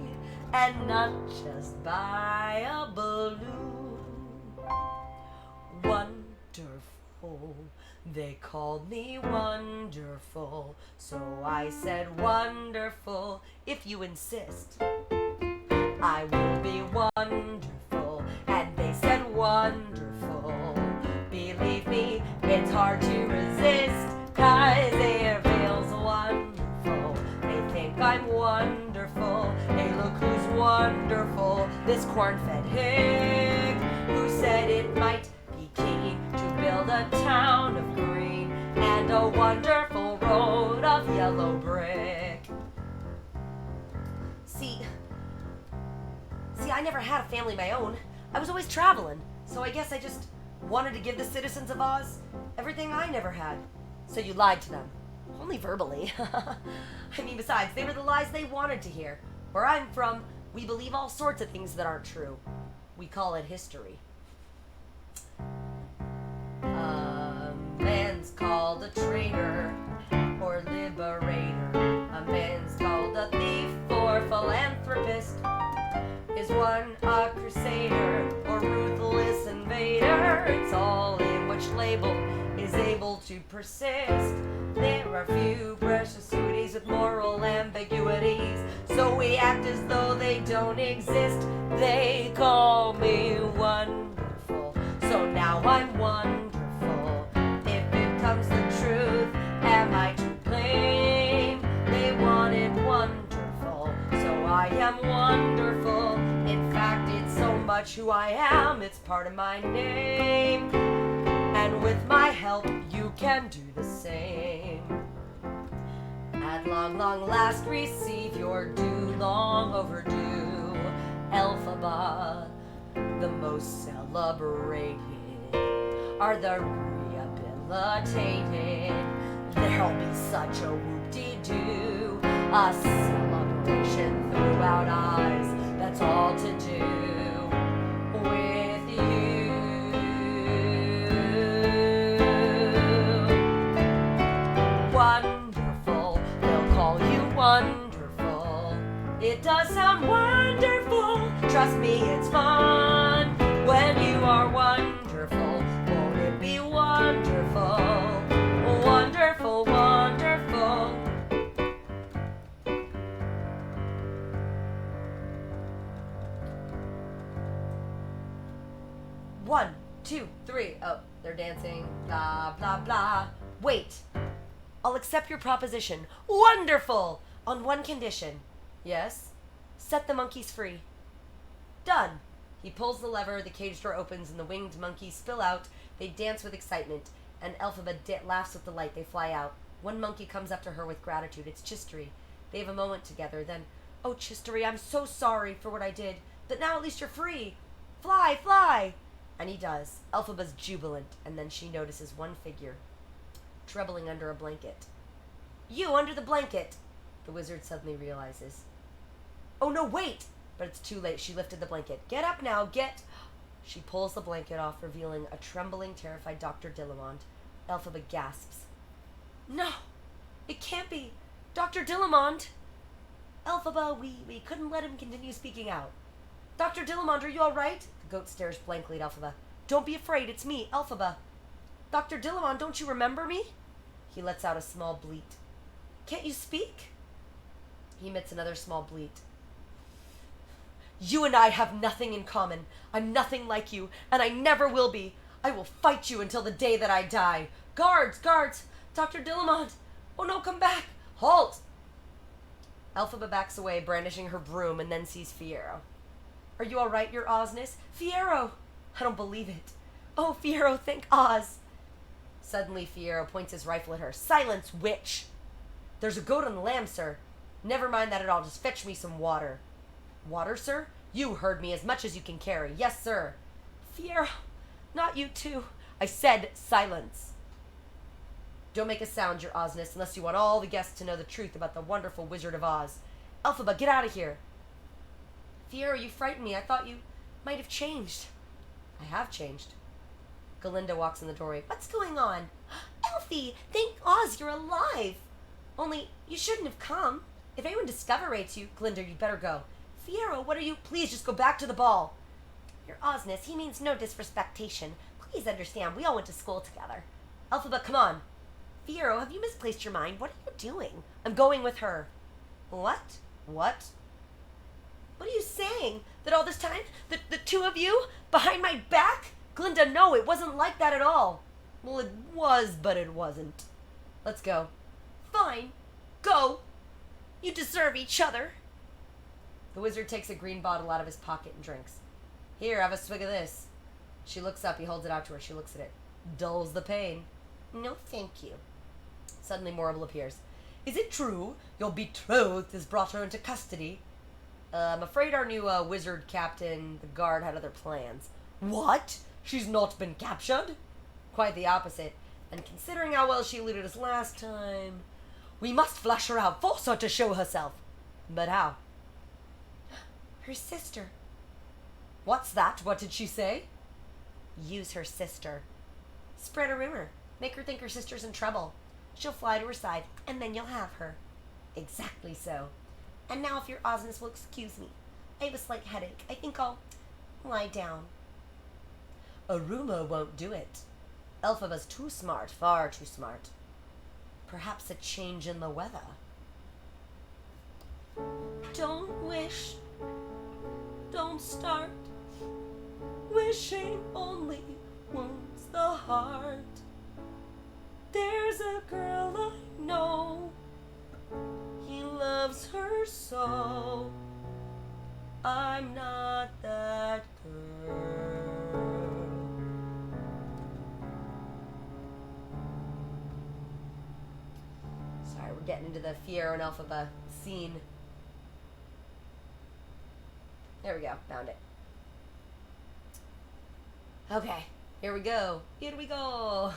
and not just by a balloon. Wonderful, they called me wonderful, so I said wonderful, if you insist. I will be wonderful, and they said wonderful. Believe me, it's hard to resist, 'cause it feels wonderful. They think I'm wonderful. Hey, look who's wonderful. This corn-fed hick who said it might be key to build a town of green and a wonderful road of yellow brick. See, I never had a family of my own. I was always traveling, so I guess I just wanted to give the citizens of Oz everything I never had. So you lied to them. Only verbally. I mean, besides, they were the lies they wanted to hear. Where I'm from, we believe all sorts of things that aren't true. We call it history. A man's called a traitor or liberator. A man's called a thief or philanthropist. Is one a crusader or ruthless invader? It's all persist. There are few precious sweeties with moral ambiguities, so we act as though they don't exist. They call me wonderful, so now I'm wonderful. If it comes the truth, am I to blame? They wanted wonderful, so I am wonderful. In fact, it's so much who I am, it's part of my name. And with my help, you can do the same. At long, long last, receive your due, long overdue. Elphaba, the most celebrated, are the rehabilitated. There'll be such a whoop-de-doo, a celebration throughout eyes. That's all to do with you. Wonderful, they'll call you wonderful. It does sound wonderful, trust me, it's fun. When you are wonderful, won't it be wonderful? Wonderful, wonderful. One, two, three. Oh, they're dancing. Blah, blah, blah. Wait. I'll accept your proposition. Wonderful! On one condition. Yes? Set the monkeys free. Done. He pulls the lever, the cage door opens, and the winged monkeys spill out. They dance with excitement, and Elphaba laughs with delight. They fly out. One monkey comes up to her with gratitude. It's Chistery. They have a moment together. Then, oh, Chistery, I'm so sorry for what I did, but now at least you're free. Fly, fly! And he does. Elphaba's jubilant, and then she notices one figure troubling under a blanket. You under the blanket! The wizard suddenly realizes. Oh no, wait! But it's too late. She lifted the blanket. Get up now, get... She pulls the blanket off, revealing a trembling, terrified Dr. Dillamond. Elphaba gasps. No! It can't be! Dr. Dillamond! Elphaba, we couldn't let him continue speaking out. Dr. Dillamond, are you all right? The goat stares blankly at Elphaba. Don't be afraid, it's me, Elphaba. Dr. Dillamond, don't you remember me? He lets out a small bleat. Can't you speak? He emits another small bleat. You and I have nothing in common. I'm nothing like you, and I never will be. I will fight you until the day that I die. Guards, guards! Dr. Dillamond! Oh no, come back! Halt! Elphaba backs away, brandishing her broom, and then sees Fiyero. Are you all right, your Ozness? Fiyero! I don't believe it. Oh, Fiyero, thank Oz. Suddenly, Fiyero points his rifle at her. Silence, witch! There's a goat on the lamb, sir. Never mind that at all. Just fetch me some water. Water, sir? You heard me, as much as you can carry. Yes, sir. Fiyero, not you too. I said silence. Don't make a sound, your Ozness, unless you want all the guests to know the truth about the wonderful Wizard of Oz. Elphaba, get out of here. Fiyero, you frightened me. I thought you might have changed. I have changed. Galinda walks in the doorway. What's going on? Elfie, thank Oz you're alive. Only, you shouldn't have come. If anyone discoverates you, Glinda, you'd better go. Fiyero, what are you? Please just go back to the ball. Your Ozness, he means no disrespectation. Please understand, we all went to school together. Elphaba, come on. Fiyero, have you misplaced your mind? What are you doing? I'm going with her. What? What? What are you saying? That all this time, the two of you, behind my back? Glinda, no, it wasn't like that at all. Well, it was, but it wasn't. Let's go. Fine. Go. You deserve each other. The wizard takes a green bottle out of his pocket and drinks. Here, have a swig of this. She looks up. He holds it out to her. She looks at it. Dulls the pain. No, thank you. Suddenly, Morrible appears. Is it true your betrothed has brought her into custody? I'm afraid our new wizard captain, the guard, had other plans. What? She's not been captured? Quite the opposite. And considering how well she eluded us last time, we must flush her out, force her to show herself. But how? Her sister. What's that? What did she say? Use her sister. Spread a rumor. Make her think her sister's in trouble. She'll fly to her side, and then you'll have her. Exactly so. And now if your Ozness will excuse me. I have a slight headache. I think I'll lie down. A rumor won't do it. Elphaba's too smart, far too smart. Perhaps a change in the weather. Don't wish, don't start. Wishing only wounds the heart. There's a girl I know, he loves her so. I'm not that girl. Sorry, we're getting into the Fiyero and Elphaba scene. There we go, found it. Okay, here we go. Here we go.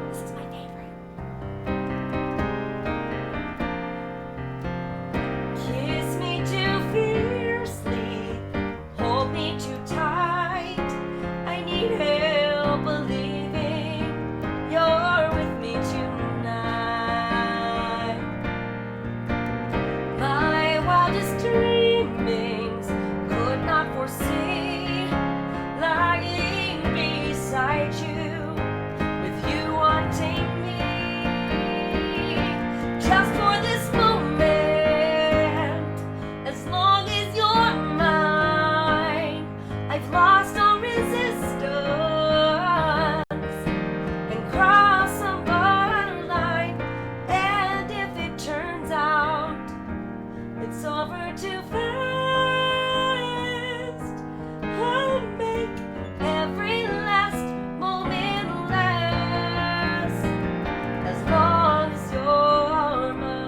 This is my favorite. Kiss me too fiercely, hold me too tight. I need help believing you're with me tonight. My wildest dreamings could not foresee lying beside you, with you wanting me just for this moment. As long as you're mine, I've lost all resistance and crossed some borderline. And if it turns out it's over too fast, I'll make every last moment last, as long as you're mine.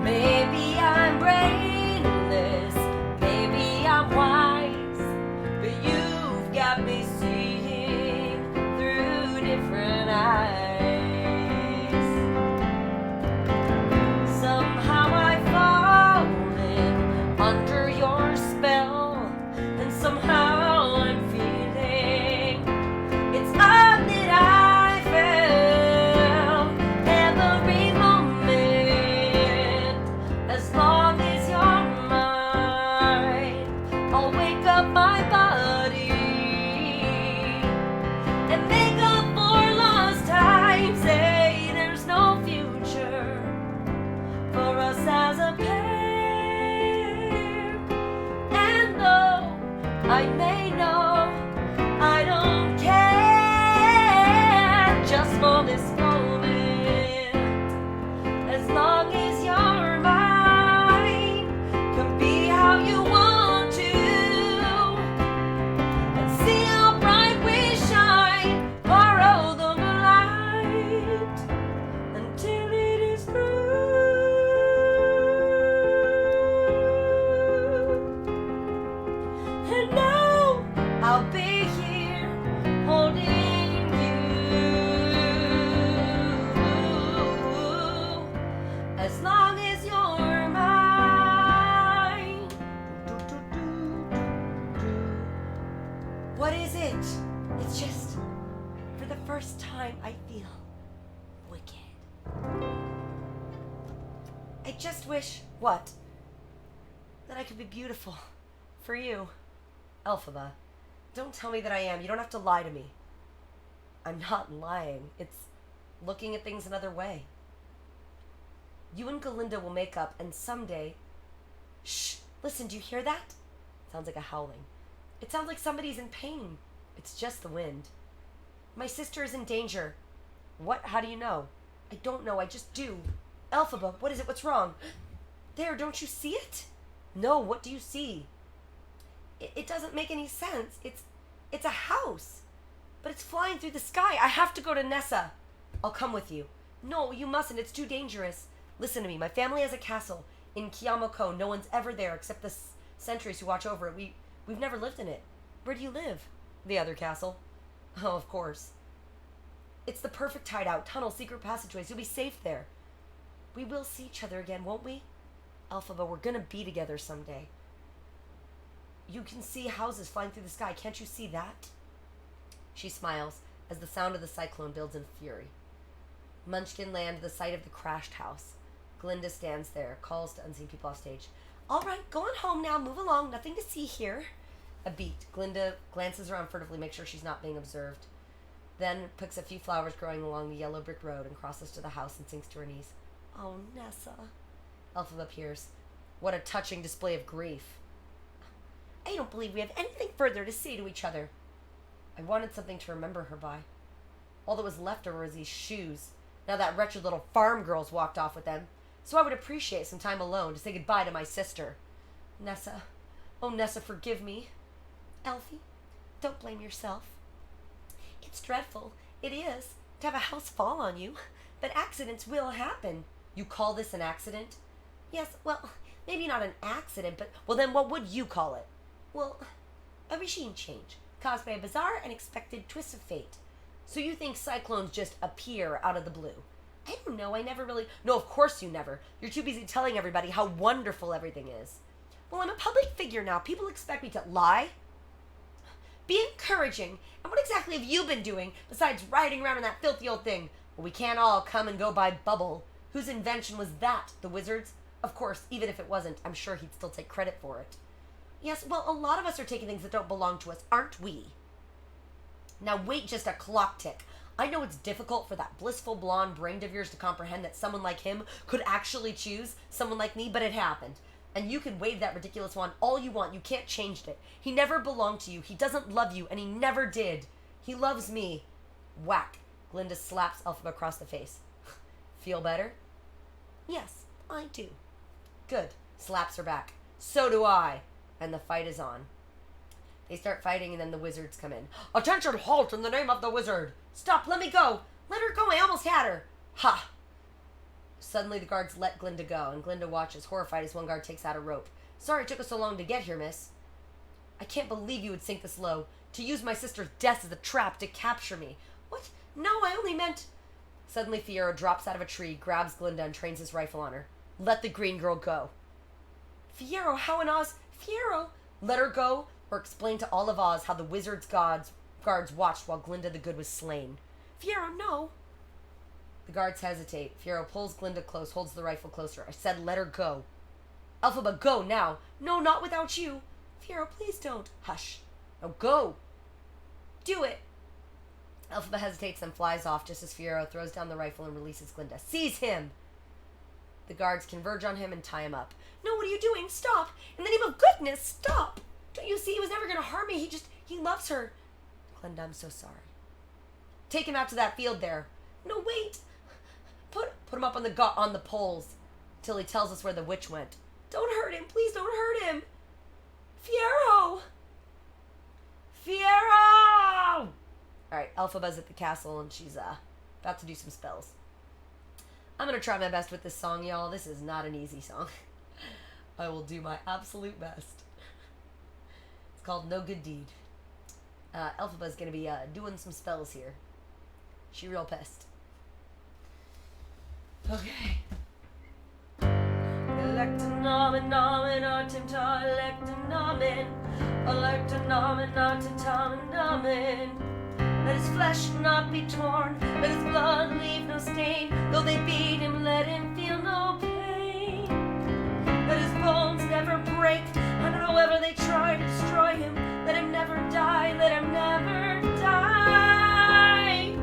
Maybe I'm brainless, maybe I'm wise, but you've got me seeing through different eyes. Somehow I've fallen under your spell, and somehow I'm feeling it's odd that I fell every moment. As long as you're mine, I'll wake up my body and make up for lost time. Say there's no future for us as a pair. And though I may know, I don't care, just for this moment. As long as you're mine, can be how you want to, and see how bright we shine. Borrow the light until it is through. And now I'll be here holding you, as long as you're mine. What is it? It's just, for the first time, I feel wicked. I just wish, what? That I could be beautiful for you. Elphaba, don't tell me that I am. You don't have to lie to me. I'm not lying. It's looking at things another way. You and Galinda will make up, and someday... Shh! Listen, do you hear that? Sounds like a howling. It sounds like somebody's in pain. It's just the wind. My sister is in danger. What? How do you know? I don't know. I just do. Elphaba, what is it? What's wrong? There, don't you see it? No, what do you see? It doesn't make any sense. It's a house. But it's flying through the sky. I have to go to Nessa. I'll come with you. No, you mustn't. It's too dangerous. Listen to me. My family has a castle in Kiyomoko. No one's ever there except the sentries who watch over it. We've never lived in it. Where do you live? The other castle. Oh, of course. It's the perfect hideout. Tunnel, secret passageways. You'll be safe there. We will see each other again, won't we? Elphaba, we're gonna be together someday. You can see houses flying through the sky. Can't you see that? She smiles as the sound of the cyclone builds in fury. Munchkin land, the site of the crashed house. Glinda stands there, calls to unseen people off stage. All right, go on home now. Move along. Nothing to see here. A beat. Glinda glances around furtively, make sure she's not being observed. Then picks a few flowers growing along the yellow brick road and crosses to the house and sinks to her knees. Oh, Nessa. Elphaba appears. What a touching display of grief. I don't believe we have anything further to say to each other. I wanted something to remember her by. All that was left of her was these shoes. Now that wretched little farm girl's walked off with them. So I would appreciate some time alone to say goodbye to my sister. Nessa. Oh, Nessa, forgive me. Elfie, don't blame yourself. It's dreadful. It is. To have a house fall on you. But accidents will happen. You call this an accident? Yes, well, maybe not an accident, but... Well, then what would you call it? Well, a regime change. Caused by a bizarre, unexpected twist of fate. So you think cyclones just appear out of the blue? I don't know. I never really... No, of course you never. You're too busy telling everybody how wonderful everything is. Well, I'm a public figure now. People expect me to lie. Be encouraging. And what exactly have you been doing besides riding around in that filthy old thing? Well, we can't all come and go by Bubble. Whose invention was that? The wizard's? Of course, even if it wasn't, I'm sure he'd still take credit for it. Yes, well, a lot of us are taking things that don't belong to us, aren't we? Now wait just a clock tick. I know it's difficult for that blissful blonde brain of yours to comprehend that someone like him could actually choose someone like me, but it happened. And you can wave that ridiculous wand all you want. You can't change it. He never belonged to you. He doesn't love you, and he never did. He loves me. Whack. Glinda slaps Elphaba across the face. Feel better? Yes, I do. Good. Slaps her back. So do I. And the fight is on. They start fighting, and then the wizards come in. Attention, halt in the name of the wizard. Stop, let me go. Let her go, I almost had her. Ha! Suddenly the guards let Glinda go, and Glinda watches, horrified, as one guard takes out a rope. Sorry it took us so long to get here, miss. I can't believe you would sink this low. To use my sister's death as a trap to capture me. What? No, I only meant... Suddenly Fiyero drops out of a tree, grabs Glinda, and trains his rifle on her. Let the green girl go. Fiyero, how in Oz... Fiyero! Let her go, or explain to all of Oz how the wizard's guards watched while Glinda the Good was slain. Fiyero, no. The guards hesitate. Fiyero pulls Glinda close, holds the rifle closer. I said let her go. Elphaba, go now. No, not without you. Fiyero, please don't. Hush. Now go. Do it. Elphaba hesitates and flies off just as Fiyero throws down the rifle and releases Glinda. Seize him! The guards converge on him and tie him up. No, what are you doing? Stop! In the name of goodness, stop! Don't you see he was never going to harm me? He loves her. Glinda, I'm so sorry. Take him out to that field there. No, wait. Put him up on the poles till he tells us where the witch went. Don't hurt him. Please don't hurt him. Fiyero! Fiyero! Alright, Elphaba's at the castle and she's about to do some spells. I'm going to try my best with this song, y'all. This is not an easy song. I will do my absolute best. It's called No Good Deed. Elphaba's going to be doing some spells here. She real pissed. Okay. Electanamen, namen, artimta, electanamen. Electanamen, artimta, namen. Let his flesh not be torn, let his blood leave no stain. Though they beat him, let him feel no pain. Let his bones never break, and however they try to destroy him, let him never die, let him never die.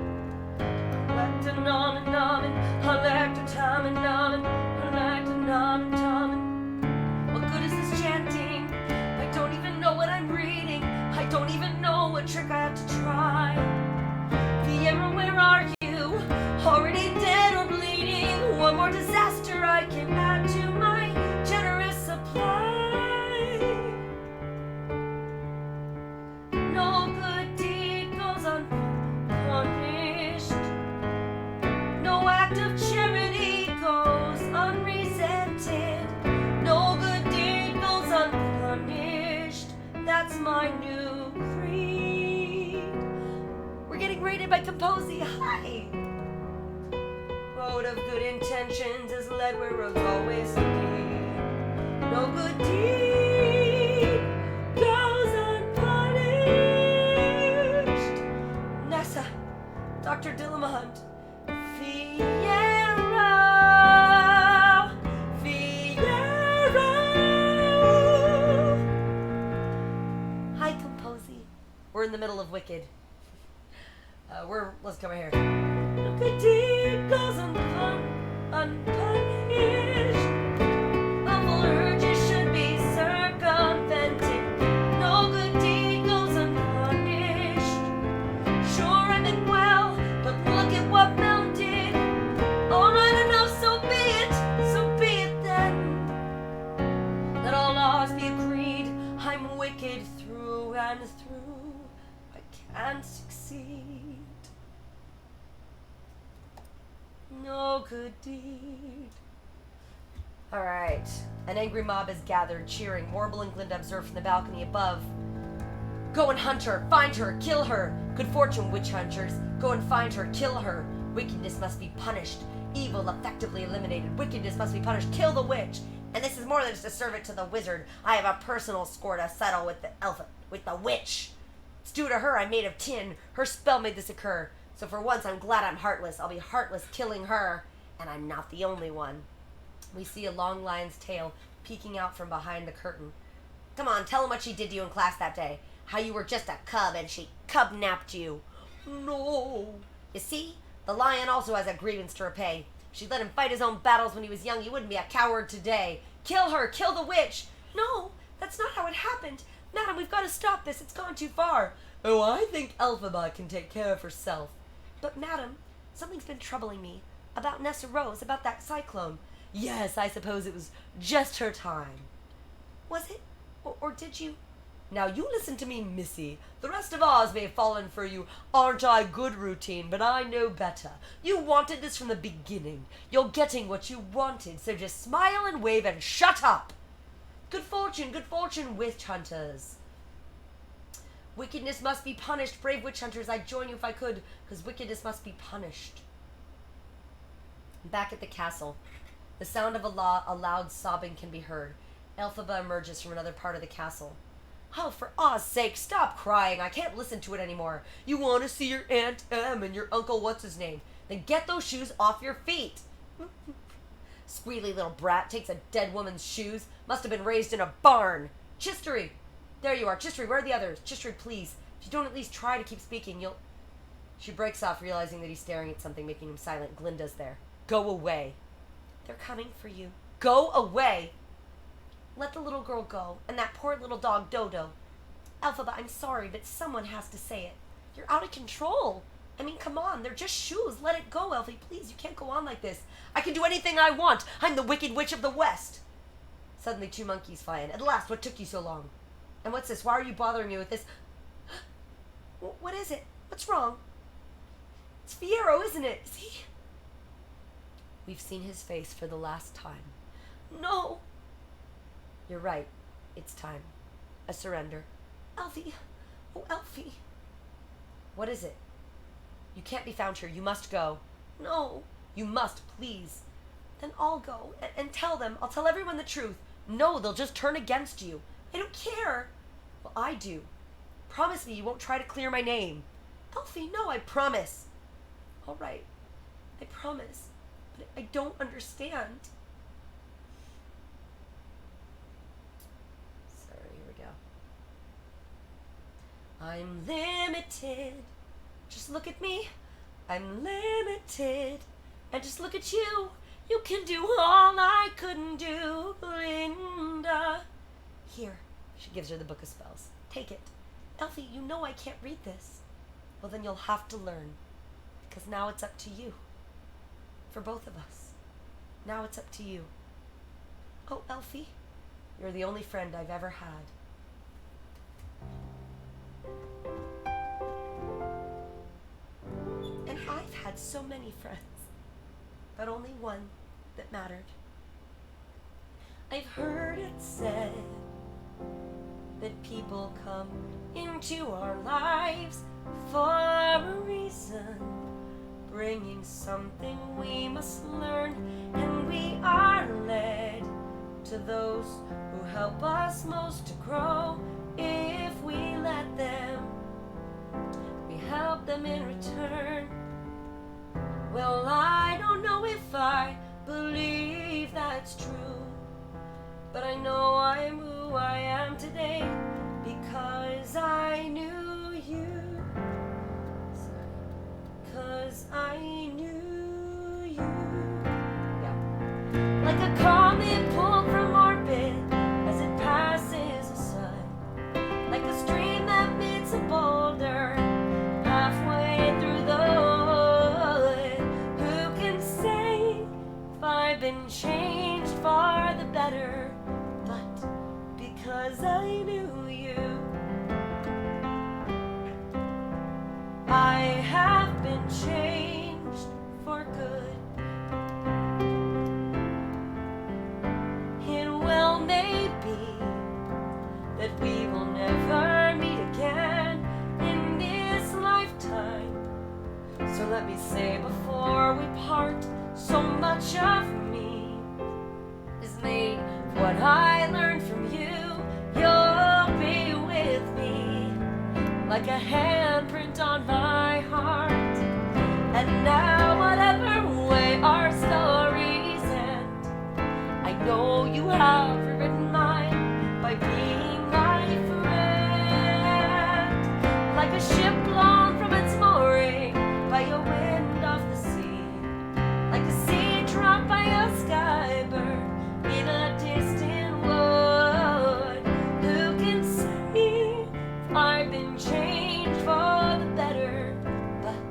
Electanamen, namen, electanamen, namen, electanamen, namen. What good is this chanting? I don't even know what I'm reading. I don't even know what trick I have to try. Fiyero, where are you? Already dead or bleeding? One more disaster I can add to my generous supply. No good deed goes unpunished. No act of charity goes unresented. No good deed goes unpunished. That's my new creed. We're getting rated by Composey. Hi. Road of good intentions is led where roads always lead. No good deed goes unpunished. Nessa, Dr. Dillamont, Fiyero. We're in the middle of Wicked. Let's come here. No good deed goes unpunished. Awful urges should be circumvented. No good deed goes unpunished. Sure, I meant well, but look at what Mel did. Alright, enough, so be it then. Let all laws be agreed. I'm wicked through and through. I can't succeed. No good deed. Alright. An angry mob is gathered, cheering. Warble and Glinda observe from the balcony above. Go and hunt her, find her, kill her. Good fortune, witch hunters. Go and find her, kill her. Wickedness must be punished. Evil effectively eliminated. Wickedness must be punished. Kill the witch. And this is more than just to serve it to the wizard. I have a personal score to settle with the witch. It's due to her. I'm made of tin. Her spell made this occur. So for once, I'm glad I'm heartless. I'll be heartless killing her. And I'm not the only one. We see a long lion's tail peeking out from behind the curtain. Come on, tell him what she did to you in class that day. How you were just a cub and she cub-napped you. No. You see, the lion also has a grievance to repay. If she'd let him fight his own battles when he was young, he wouldn't be a coward today. Kill her, kill the witch. No, that's not how it happened. Madam, we've got to stop this. It's gone too far. Oh, I think Elphaba can take care of herself. But madam, something's been troubling me. About Nessa Rose, about that cyclone. Yes, I suppose it was just her time. Was it? Or did you? Now you listen to me, Missy. The rest of Oz may have fallen for you. Aren't I good, Routine? But I know better. You wanted this from the beginning. You're getting what you wanted, so just smile and wave and shut up. Good fortune, witch hunters. Wickedness must be punished. Brave witch hunters, I'd join you if I could, because wickedness must be punished. Back at the castle, the sound of a loud sobbing can be heard. Elphaba emerges from another part of the castle. Oh, for Oz's sake, stop crying. I can't listen to it anymore. You want to see your Aunt Em and your Uncle What's-His-Name? Then get those shoes off your feet. Squealy little brat takes a dead woman's shoes. Must have been raised in a barn. Chistery! There you are. Chistery, where are the others? Chistery, please. If you don't at least try to keep speaking, you'll... She breaks off, realizing that he's staring at something, making him silent. Glinda's there. Go away. They're coming for you. Go away! Let the little girl go, and that poor little dog, Dodo. Elphaba, I'm sorry, but someone has to say it. You're out of control. I mean, come on, they're just shoes. Let it go, Elfie, please. You can't go on like this. I can do anything I want. I'm the Wicked Witch of the West. Suddenly, two monkeys fly in. At last, what took you so long? And what's this? Why are you bothering me with this? What is it? What's wrong? It's Fiyero, isn't it? Is he? We've seen his face for the last time. No. You're right. It's time. A surrender. Elfie. Oh, Elfie. What is it? You can't be found here. You must go. No. You must, please. Then I'll go and tell them. I'll tell everyone the truth. No, they'll just turn against you. I don't care. Well, I do. Promise me you won't try to clear my name. Elfie, no, I promise. All right. I promise. But I don't understand. I'm limited. Just look at me. I'm limited. And just look at you. You can do all I couldn't do, Glinda. Here. She gives her the book of spells. Take it. Elfie, you know I can't read this. Well, then you'll have to learn. Because now it's up to you. For both of us. Now it's up to you. Oh, Elfie. You're the only friend I've ever had. And I've had so many friends, but only one that mattered. I've heard it said that people come into our lives for a reason, bringing something we must learn, and we are led to those who help us most to grow. If we let them, we help them in return. Well, I don't know if I believe that's true, but I know I'm who I am today because I knew you. say before we part, so much of me is made of what I learned from you. You'll be with me like a handprint on my heart. And now whatever way our stories end, I know you have rewritten mine by being my friend. Like a ship blown from its mooring by a wind off the sea, like a seed dropped by a skybird in a distant wood. Who can say I've been changed for the better? But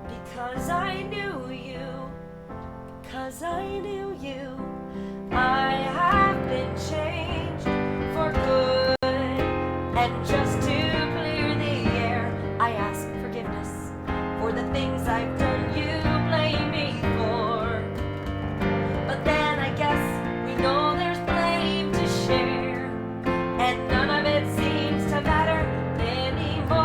because I knew you, because I knew you, I have been changed for good. And just to clear the air, I ask forgiveness for the things I've done you blame me for. But then I guess we know there's blame to share, and none of it seems to matter anymore.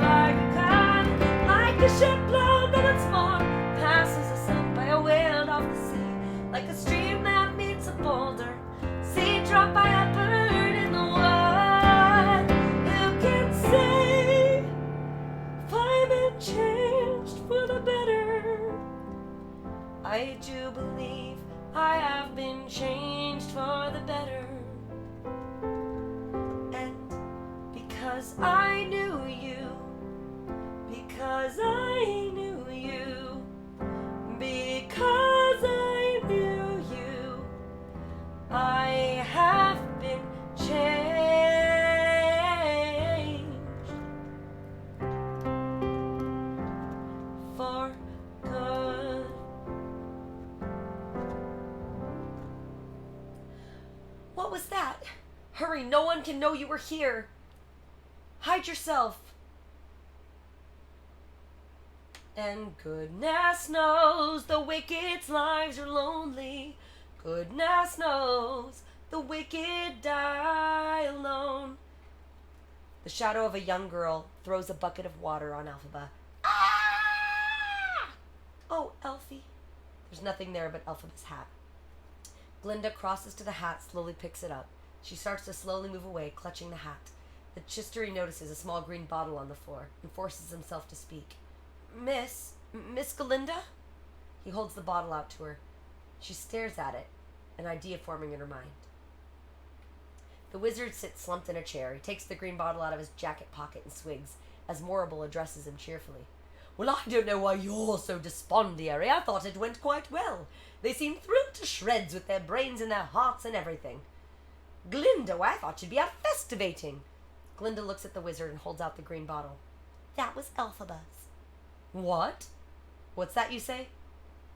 Like a god, like a ship blown from its moor, passes the sun by a wind off the sea, like a stream that meets a boulder, seed dropped by a bird in the wood. Who can say if I've been changed for the better? I do believe I have been changed for the better. And because I knew you, because I knew you, because I knew you, I have been changed for good. What was that? Hurry, no one can know you were here. Hide yourself. And goodness knows the wicked's lives are lonely. Goodness knows the wicked die alone. The shadow of a young girl throws a bucket of water on Elphaba. Ah! Oh, Elfie. There's nothing there but Elphaba's hat. Glinda crosses to the hat, slowly picks it up. She starts to slowly move away, clutching the hat. The Chistery notices a small green bottle on the floor and forces himself to speak. Miss Glinda? He holds the bottle out to her. She stares at it, an idea forming in her mind. The wizard sits slumped in a chair. He takes the green bottle out of his jacket pocket and swigs, as Morrible addresses him cheerfully. Well, I don't know why you're so despondiary. I thought it went quite well. They seem thrilled to shreds with their brains and their hearts and everything. Glinda, I thought you'd be out festivating. Glinda looks at the wizard and holds out the green bottle. That was Elphaba's. What? What's that you say?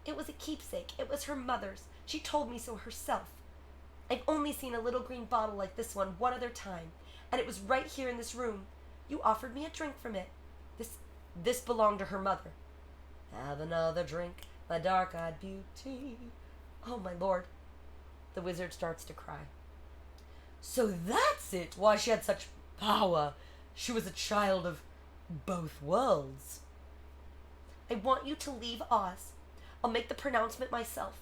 It was a keepsake. It was her mother's. She told me so herself. I've only seen a little green bottle like this one other time, and it was right here in this room. You offered me a drink from it. This belonged to her mother. Have another drink, my dark-eyed beauty. Oh, my lord. The wizard starts to cry. So that's it, why she had such power. She was a child of both worlds. I want you to leave Oz. I'll make the pronouncement myself.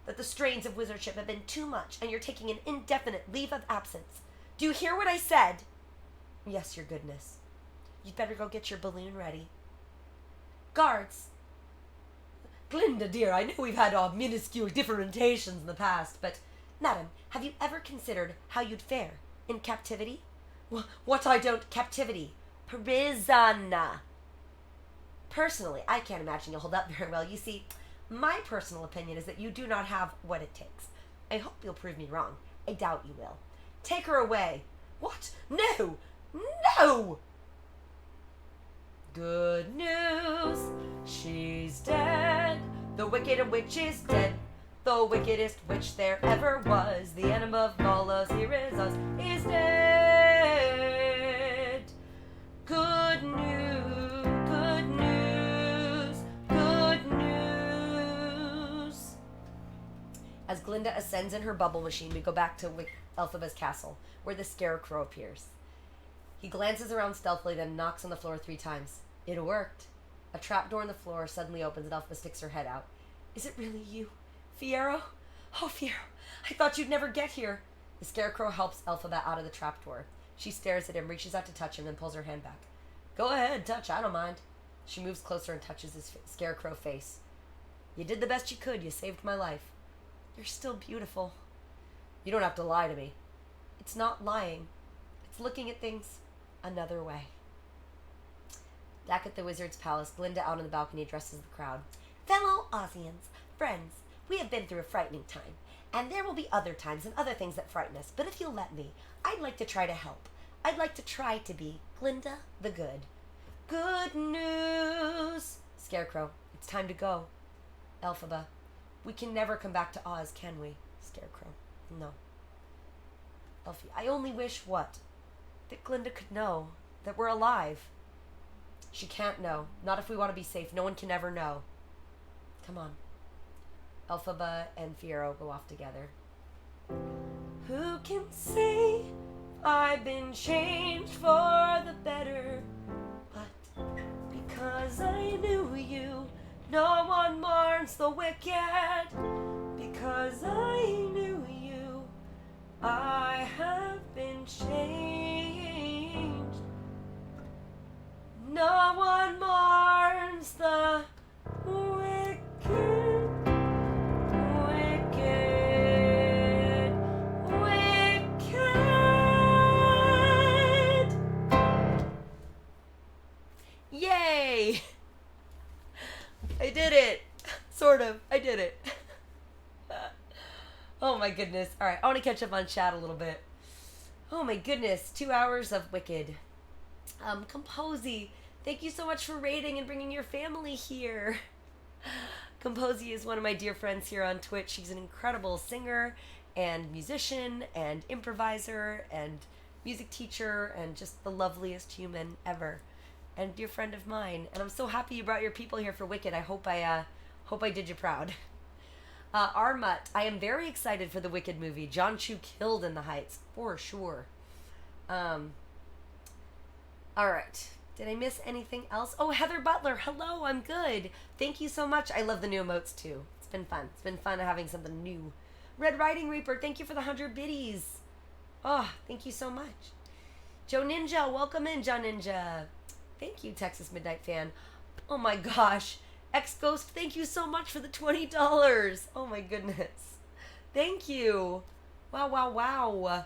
That the strains of wizardship have been too much, and you're taking an indefinite leave of absence. Do you hear what I said? Yes, your goodness. You'd better go get your balloon ready. Guards. Glinda, dear, I know we've had our minuscule differentiations in the past, but, madam, have you ever considered how you'd fare in captivity? Captivity. Prison. Personally, I can't imagine you'll hold up very well. You see, my personal opinion is that you do not have what it takes. I hope you'll prove me wrong. I doubt you will. Take her away. What? No! No! Good news, she's dead. The wicked witch is dead. The wickedest witch there ever was. The enemy of all us, here is us, is dead. Good news, good news, good news. As Glinda ascends in her bubble machine, we go back to Elphaba's castle, where the Scarecrow appears. He glances around stealthily, then knocks on the floor 3 times. It worked. A trapdoor in the floor suddenly opens and Elphaba sticks her head out. Is it really you, Fiyero? Oh, Fiyero, I thought you'd never get here. The Scarecrow helps Elphaba out of the trapdoor. She stares at him, reaches out to touch him, then pulls her hand back. Go ahead, touch, I don't mind. She moves closer and touches his Scarecrow face. You did the best you could. You saved my life. You're still beautiful. You don't have to lie to me. It's not lying. It's looking at things another way. Back at the Wizard's Palace, Glinda out on the balcony addresses the crowd. Fellow Ozians, friends, we have been through a frightening time, and there will be other times and other things that frighten us, but if you'll let me, I'd like to try to help. I'd like to try to be Glinda the Good. Good news! Scarecrow, it's time to go. Elphaba, we can never come back to Oz, can we? Scarecrow, no. Elfie, I only wish what? That Glinda could know that we're alive. She can't know. Not if we want to be safe. No one can ever know. Come on. Elphaba and Fiyero go off together. Who can say I've been changed for the better? But because I knew you, no one mourns the wicked. Because I knew you, I have been changed. No one mourns the wicked, wicked, wicked. Yay! I did it! Sort of. I did it. Oh my goodness. Alright, I want to catch up on chat a little bit. Oh my goodness. 2 hours of Wicked. Composy, thank you so much for raiding and bringing your family here. Composy is one of my dear friends here on Twitch. She's an incredible singer and musician and improviser and music teacher and just the loveliest human ever. And dear friend of mine. And I'm so happy you brought your people here for Wicked. I hope I did you proud. Armut, I am very excited for the Wicked movie. John Chu killed in the Heights, for sure. Alright. Did I miss anything else? Oh, Heather Butler. Hello, I'm good. Thank you so much. I love the new emotes, too. It's been fun. It's been fun having something new. Red Riding Reaper, thank you for the 100 biddies. Oh, thank you so much. Joe Ninja, welcome in, Joe Ninja. Thank you, Texas Midnight Fan. Oh my gosh. X-Ghost, thank you so much for the $20. Oh my goodness. Thank you. Wow, wow, wow.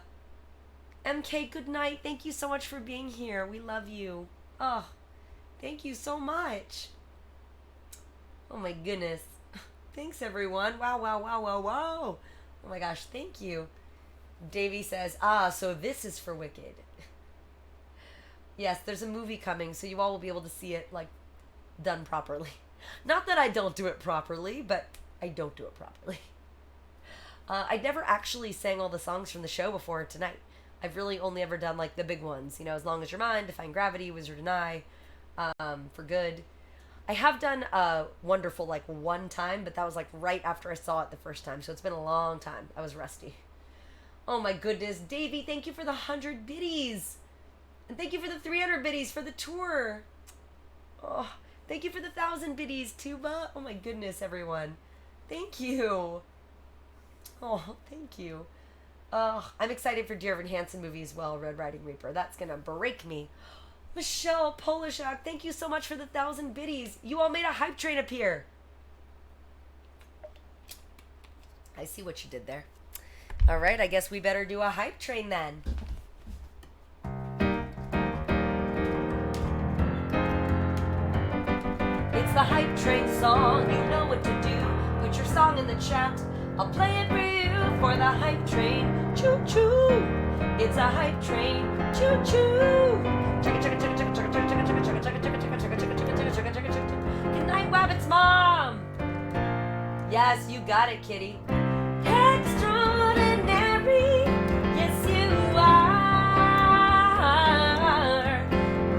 MK, good night. Thank you so much for being here. We love you. Oh, thank you so much. Oh my goodness. Thanks, everyone. Wow, wow, wow, wow, wow. Oh my gosh, thank you. Davey says, so this is for Wicked. Yes, there's a movie coming, so you all will be able to see it, like, done properly. Not that I don't do it properly, but I don't do it properly. I never actually sang all the songs from the show before tonight. I've really only ever done, like, the big ones. You know, As Long as You're Mine, Defying Gravity, Wizard and I, For Good. I have done Wonderful, like, one time, but that was, like, right after I saw it the first time. So it's been a long time. I was rusty. Oh, my goodness. Davey, thank you for the 100 biddies. And thank you for the 300 biddies for the tour. Oh, thank you for the 1,000 biddies, Tuba. Oh, my goodness, everyone. Thank you. Oh, thank you. I'm excited for Dear Evan Hansen movie as well, Red Riding Reaper. That's going to break me. Michelle Polishak, thank you so much for the 1,000 biddies. You all made a hype train appear. I see what you did there. All right, I guess we better do a hype train then. It's the hype train song, you know what to do. Put your song in the chat, I'll play it for you. For the hype train, choo-choo. It's a hype train, choo-choo. Good night, Wabbit's mom. Yes, you got it, kitty. Extraordinary, yes you are.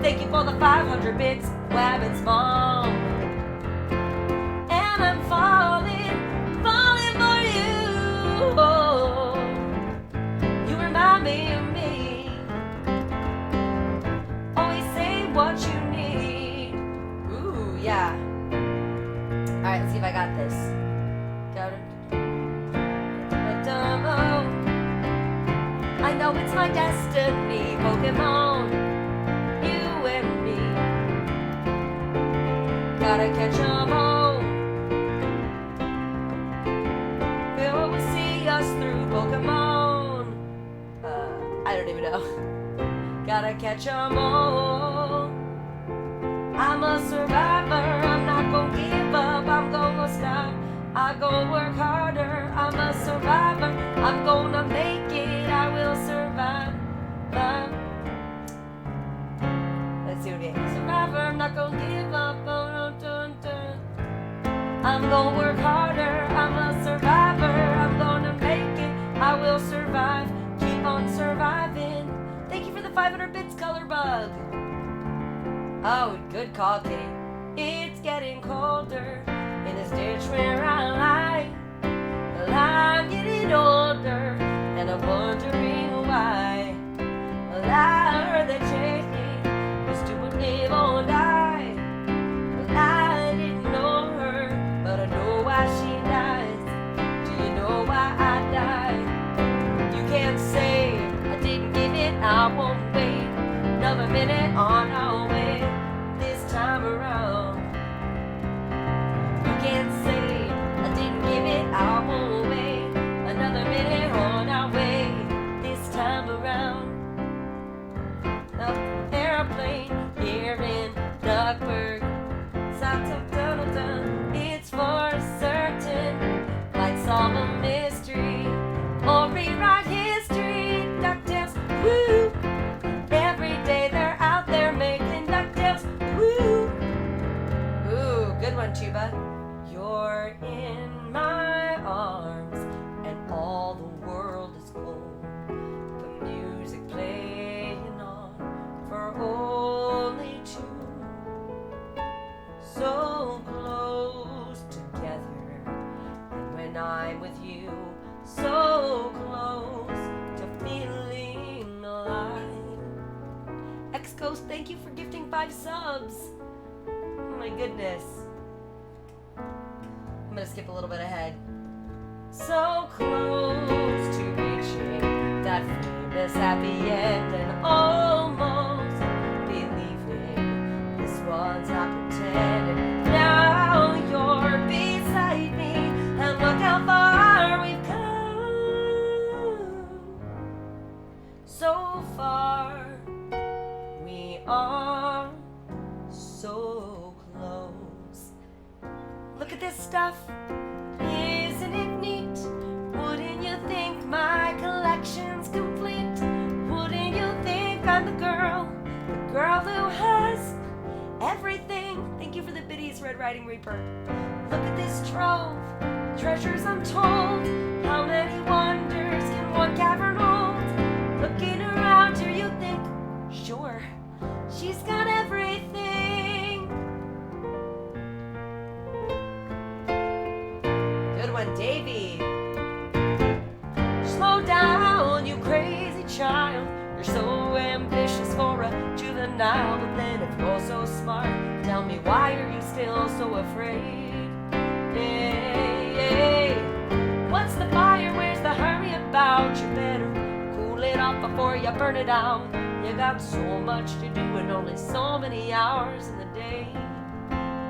Thank you for the 500 bits, Wabbit's mom. And I'm falling for you. Oh, you remind me of me. Always say what you need. Ooh, yeah. Pokemon, you and me. Gotta catch 'em all. Will see us through Pokemon. I don't even know. Gotta catch 'em all. I'm a survivor, I'm not gonna give up, I'm gonna stop. I go work harder, I'm a survivor, I'm gonna make it, I will survive. Let's see what it is. Survivor, I'm not gonna give up. I'm gonna work harder, I'm a survivor, I'm gonna make it, I will survive. Keep on surviving. Thank you for the 500 bits, Colorbug. Oh, good call, Kitty. It's getting colder in this ditch where I lie. Well, I'm getting older and I'm wondering why. Well, I heard that Jackie was doing live or die. Well, I didn't know her, but I know why she dies. Do you know why I died? You can't say I didn't give it, I won't wait another minute on our way this time around. You can't say I didn't give it, I won't wait another minute on our way this time around. The airplane here in Duckburg, it's for certain. Might solve a mystery or rewrite history. DuckTales, woo! Every day they're out there making DuckTales, woo! Ooh, good one, Tuba. You're in my arms and all the world is cold. The music playing on for only two. So close together, and when I'm with you, so close to feeling alive. X-Ghost, thank you for gifting 5 subs. Oh my goodness. I'm gonna skip a little bit ahead. So close to reaching that famous happy end and almost believing this one's not pretending. Now you're beside me and look how far we've come. So far we are so close. Look at this stuff, isn't it neat? Wouldn't you think my collection's complete? Wouldn't you think I'm the girl who has everything? Thank you for the biddies, Red Riding Reaper. Look at this trove, treasures untold. How many wonders can one cavern hold? Looking around here you think, sure, she's got everything. Good one, Davey. Slow down, you crazy child. You're so ambitious for a juvenile. But then if you're so smart, tell me why are you still so afraid? Hey, what's the fire? Where's the hurry about? You better cool it off before you burn it out. You got so much to do and only so many hours in the day.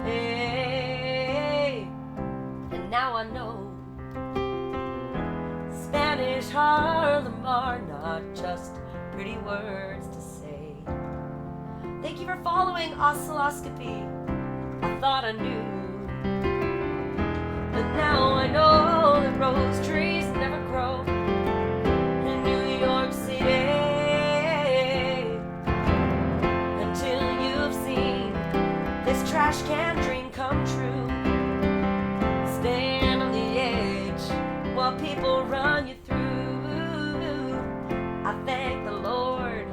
Hey, and now I know Spanish Harlem are not just pretty words to say. Thank you for following Oscilloscopy. I thought I knew, but now I know that rose trees never grow in New York City until you've seen this trash can dream come true. Stand on the edge while people run you through. I thank the Lord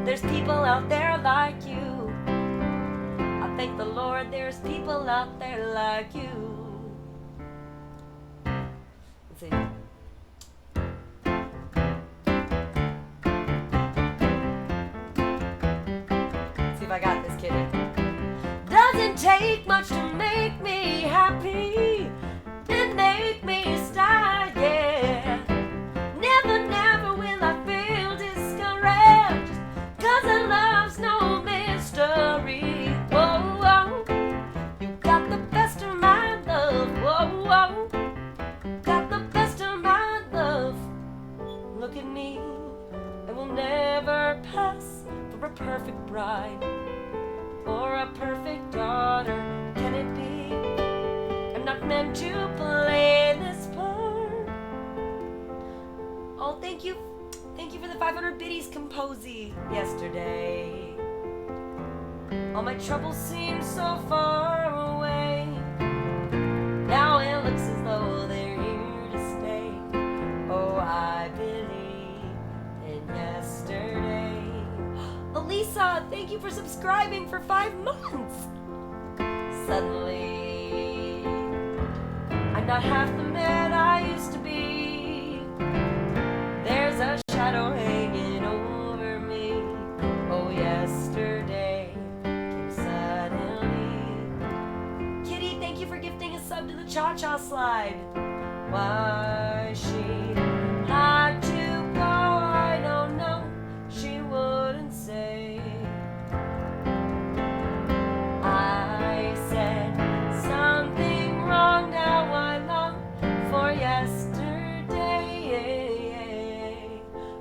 there's people out there like you. I thank the Lord there's people out there like you. Let's see. Let's see if I got this, kitty. Doesn't take much to make me happy and make me start, yeah. Never will I feel discouraged. perfect bride or a perfect daughter. Can it be? I'm not meant to play this part. Oh, thank you for the 500 biddies, Composy, yesterday. All my troubles seem so far away. Now it looks as though they're here to stay. Oh, I believe in yesterday. Elisa, thank you for subscribing for 5 months. Suddenly, I'm not half the man I used to be. There's a shadow hanging over me. Oh, yesterday came suddenly. Kitty, thank you for gifting a sub to the Cha-Cha slide. Why she had to go, I don't know. She wouldn't say. I said something wrong, now I long for yesterday.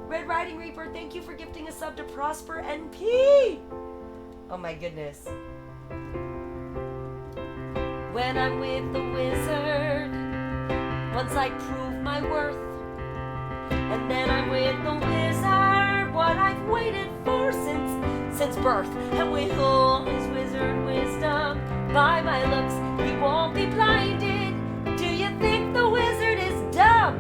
Red Riding Reaper, thank you for gifting a sub to Prosper NP. Oh my goodness. When I'm with the wizard, once I prove my worth, and then I'm with the wizard, what I've waited for since birth. And with all his wizard wisdom, by my looks, he won't be blinded. Do you think the wizard is dumb?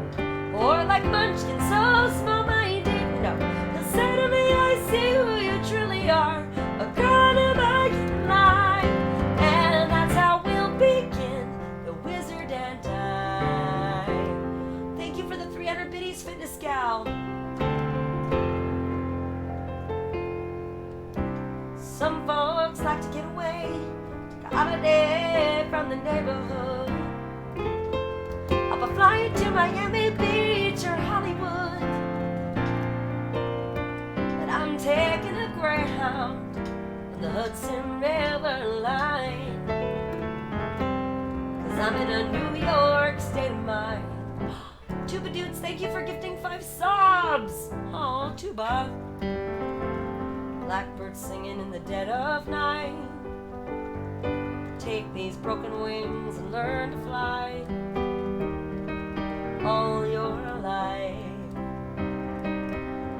Or like Munchkin, so small-minded? No, he'll say to me, I see who you truly are, a god of I can lie. And that's how we'll begin, the wizard and I. Thank you for the 300 biddies, Fitness Gal. Some folks like to get away, take a holiday from the neighborhood. Up a flight to Miami Beach or Hollywood. But I'm taking a Greyhound on the Hudson River line. 'Cause I'm in a New York state of mind. Tuba Dudes, thank you for gifting 5 subs. Oh, Tuba. Blackbird singing in the dead of night. Take these broken wings and learn to fly. All your life,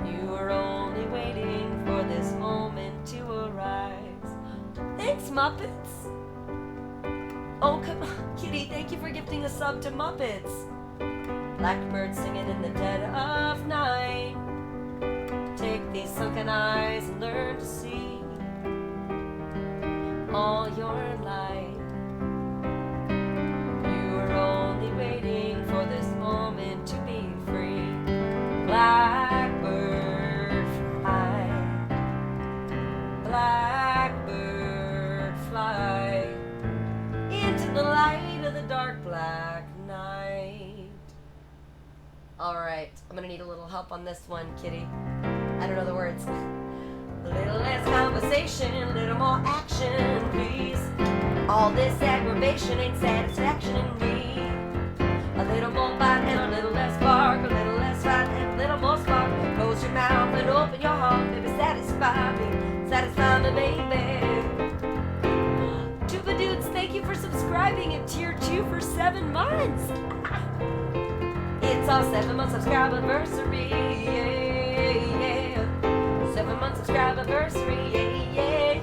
you were only waiting for this moment to arise. Thanks, Muppets. Oh, come on, Kitty, thank you for gifting a sub to Muppets. Blackbird singing in the dead of night. Take these sunken eyes and learn to see. All your life, you were only waiting for this moment to be free. Blackbird fly, blackbird fly into the light of the dark black night. All right, I'm gonna need a little help on this one, Kitty. I don't know the words. A little less conversation, a little more action, please. All this aggravation ain't satisfaction in me. A little more bite and a little less bark, a little less fight and a little more spark. Close your mouth and open your heart, baby, satisfy me, baby. Tuba Dudes, thank you for subscribing at tier 2 for 7 months. It's our 7 month subscribe anniversary, yeah. 7 month subscribe anniversary, yeah.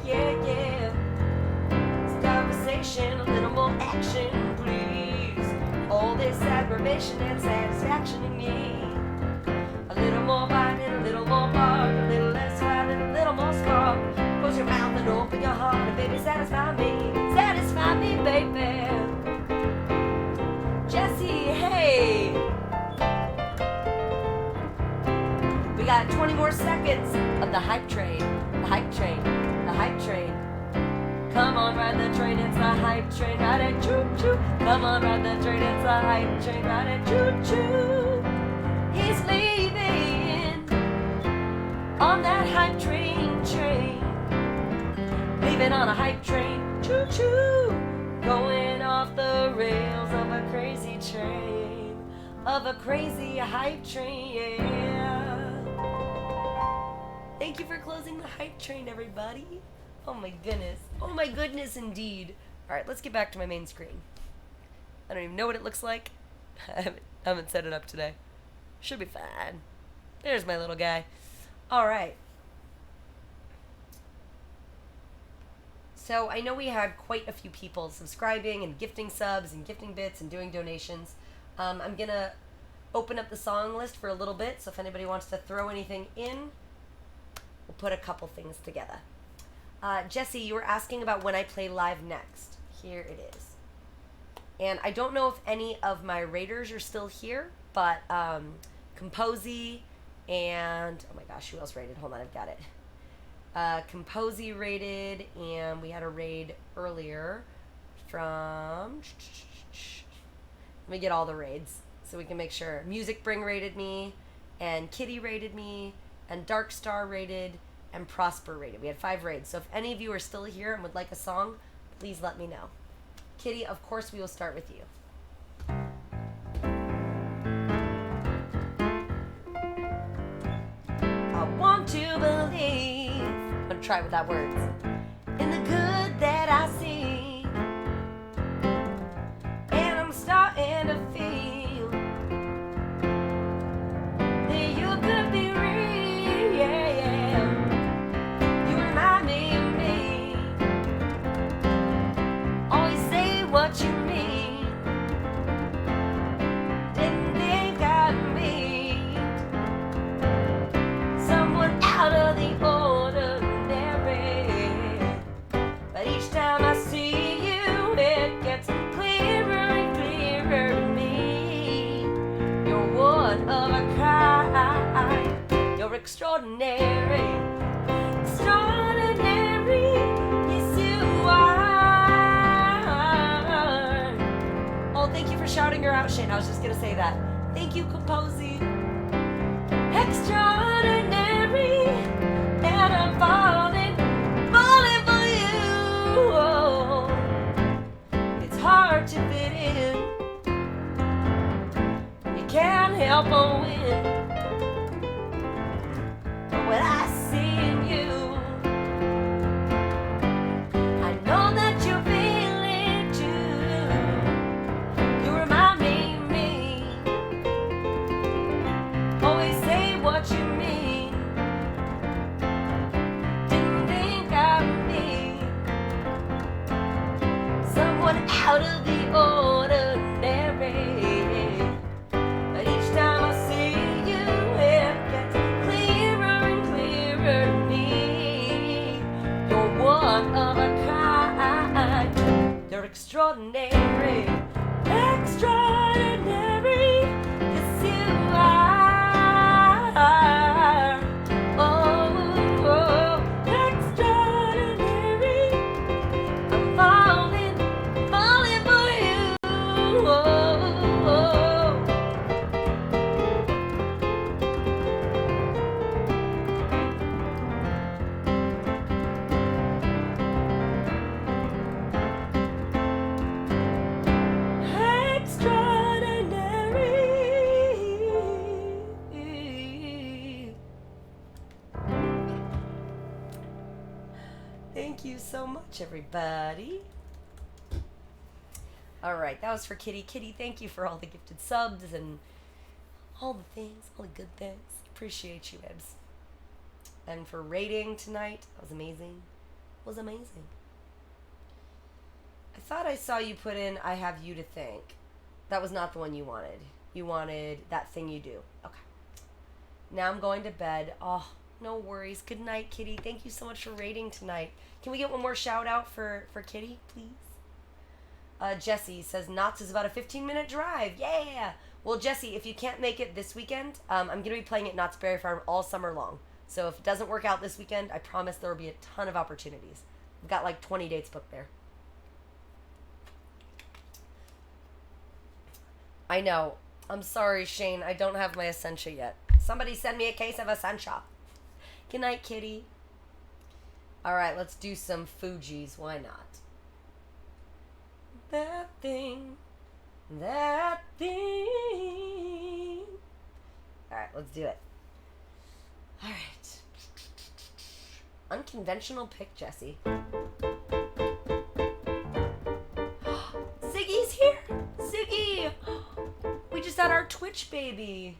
It's a conversation, a little more action, please. All this aggravation and satisfaction in me. A little more bite and a little more bark, a little less fight and a little more spark. Close your mouth and open your heart, and baby, satisfy me, baby. Jesse, hey. We got 20 more seconds of the hype train. Come on, ride the train, it's the hype train, ride it, choo-choo. Come on, ride the train, it's the hype train, ride it, choo-choo. He's leaving on that hype train. Leaving on a hype train, choo-choo. Going off the rails of a crazy train, of a crazy hype train, yeah. Thank you for closing the hype train, everybody. Oh my goodness. Oh my goodness, indeed. All right, let's get back to my main screen. I don't even know what it looks like. I haven't set it up today. Should be fine. There's my little guy. All right. So I know we had quite a few people subscribing and gifting subs and gifting bits and doing donations. I'm going to open up the song list for a little bit, so if anybody wants to throw anything in, we'll put a couple things together. Jesse, you were asking about when I play live next. Here it is. And I don't know if any of my raiders are still here, but Composy and, oh my gosh, who else raided? Hold on, I've got it. Composy raided, and we had a raid earlier from, let me get all the raids so we can make sure. Music Bring raided me, and Kitty raided me, and Darkstar raided, and Prosper raided. We had 5 raids, so if any of you are still here and would like a song, please let me know. Kitty, of course we will start with you. I want to believe, I'm gonna try without words, in the good that I see, and I'm starting to feel that you could be real, yeah. You remind me of me, always say what you mean, didn't think I'd meet someone out of the ordinary, but each time I see you it gets clearer and clearer to me. You're one of a kind, you're extraordinary, extraordinary, yes you are. Oh, thank you for shouting her out, Shane. I was just gonna say that. Thank you, Composy. Extraordinary, and I'm falling for you. Oh, it's hard to fit in, you can't help but win. But when I see in you, I know that you feel it too. You remind me of me, always say what you mean, didn't think I'd meet someone out of the ordinary, but each time I see you it gets clearer and clearer to me. You're one of a kind, you're extraordinary, extraordinary, yes you are. Oh, extraordinary, I'm falling for you. Oh. Extraordinary. Thank you so much, everybody. All right, that was for Kitty. Kitty, thank you for all the gifted subs and all the things, all the good things. Appreciate you, Ibs. And for rating tonight, that was amazing. Was amazing. I thought I saw you put in I Have You to Thank. That was not the one you wanted. You wanted That Thing You Do. Okay. Now I'm going to bed. Oh, no worries. Good night, Kitty. Thank you so much for rating tonight. Can we get one more shout out for Kitty, please? Jesse says Knott's is about a 15-minute drive. Yeah. Well, Jesse, if you can't make it this weekend, I'm going to be playing at Knott's Berry Farm all summer long. So if it doesn't work out this weekend, I promise there will be a ton of opportunities. We've got like 20 dates booked there. I know. I'm sorry, Shane. I don't have my Essentia yet. Somebody send me a case of Essentia. Good night, Kitty. All right, let's do some Fugees. Why not? That thing. That thing. All right, let's do it. All right. unconventional pick, Jesse. Ziggy's here! Ziggy! We just had our Twitch baby.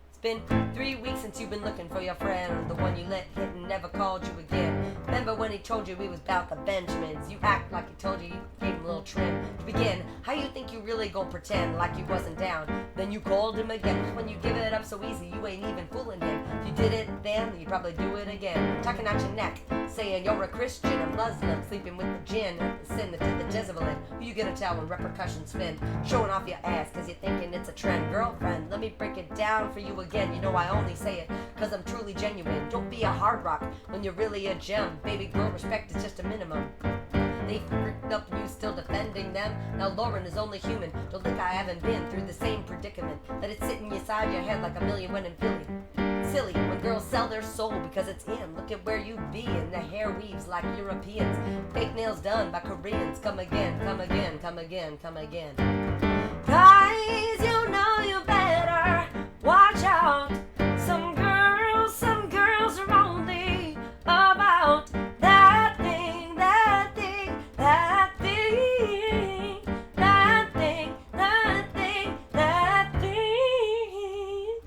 It's been 3 weeks since you've been looking for your friend, the one you let hit and never called you again. Remember when he told you we was about the Benjamins? You act like he told you gave him a little trim. To begin, how you think you really gon' pretend like you wasn't down? Then you called him again. When you give it up so easy, you ain't even fooling him. If you did it then, you probably do it again. Tucking out your neck, saying you're a Christian, a Muslim, sleeping with the jinn, the sin that did the Jezebel in. Who you gonna tell when repercussions spin? Showing off your ass cause you're thinking it's a trend. Girlfriend, let me break it down for you again. You know I only say it cause I'm truly genuine. Don't be a hard rock when you're really a gem. Baby girl, respect is just a minimum. They freaked up you still defending them. Now Lauren is only human. Don't think I haven't been through the same predicament. That it's sitting inside your head like a million when in Philly. Silly when girls sell their soul because it's in. Look at where you be and the hair weaves like Europeans. Fake nails done by Koreans. Come again, come again, come again, come again. Guys, you know you better watch out. Some girls are only about that thing, that thing, that thing, that thing, that thing, that thing.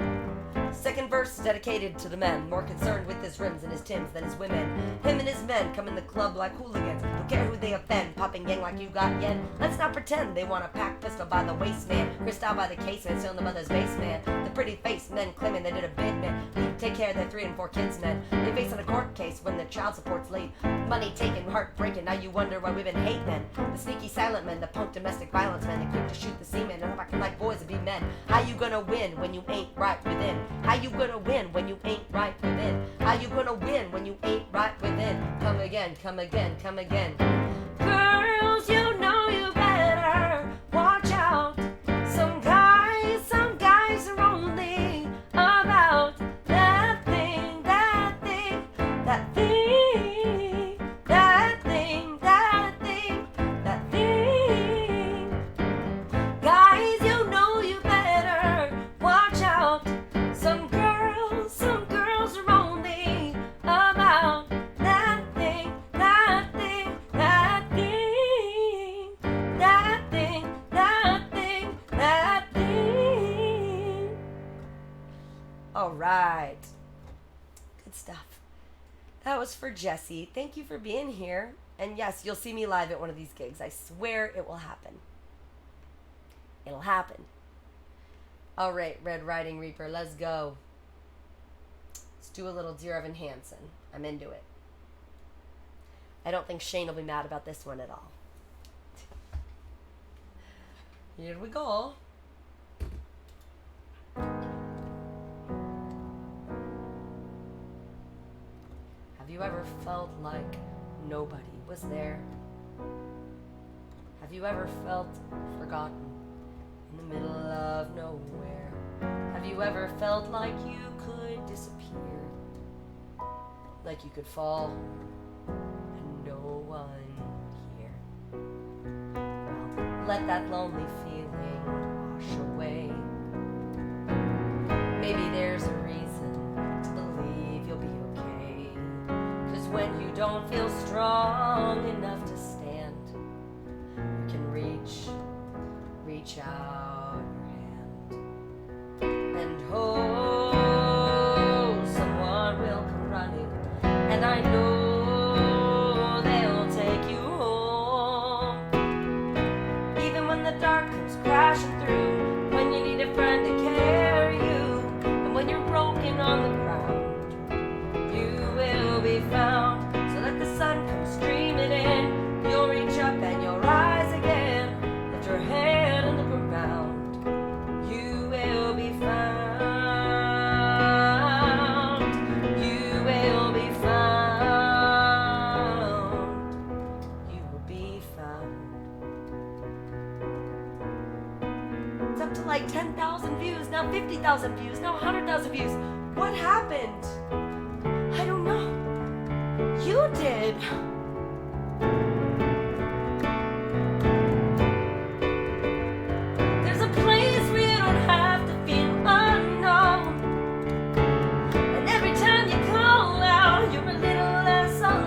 Second verse is dedicated to the men, more concerned with his rims and his Tims than his women. Him and his men come in the club like hooligans, don't care who they offend, popping gang like you got yen. Let's not pretend they want a pack pistol by the waist man, crystal by the casement, still in the mother's basement. The pretty face men claiming they did a bid man, they take care of their 3 and 4 kids men. They face in a court case when their child support's late, money taken, heart breaking. Now you wonder why we've been hate men, the sneaky silent men, the punk domestic violence men, the quick to shoot the seamen, and acting like boys and be men. How you gonna win when you ain't right within? How you gonna win when you ain't right within? How you gonna win when you ain't right within? Come again, come again, come again. Girls, you know you better watch out. Some guys are only about that thing, that thing, that thing, that thing, that thing, that thing. Guys, you know you better watch out. Some girls are only about that thing, that thing, that thing, that thing, that thing, that thing. All right. Good stuff. That was for Jesse. Thank you for being here. And yes, you'll see me live at one of these gigs. I swear it will happen. It'll happen. All right, Red Riding Reaper, let's go. Let's do a little Dear Evan Hansen. I'm into it. I don't think Shane will be mad about this one at all. Here we go. Have you ever felt like nobody was there? Have you ever felt forgotten in the middle of nowhere? Have you ever felt like you could disappear? Like you could fall and no one here? Well, let that lonely feeling wash away. Maybe there's a reason to believe you'll be okay. 'Cause when you don't feel strong enough to stand, you can reach out your hand and hold. Someone will come running, and I know they'll take you home. Even when the dark comes crashing through, when you need a friend to carry you, and when you're broken on the ground, you will be found. So let the sun come streaming in, you'll reach up and you'll rise again. Lift your head and look around, you will be found. You will be found. You will be found. It's up to like 10,000 views, now 50,000 views, now 100,000 views. What happened? I don't know. You did. There's a place where you don't have to feel unknown. And every time you call out, you're a little less alone.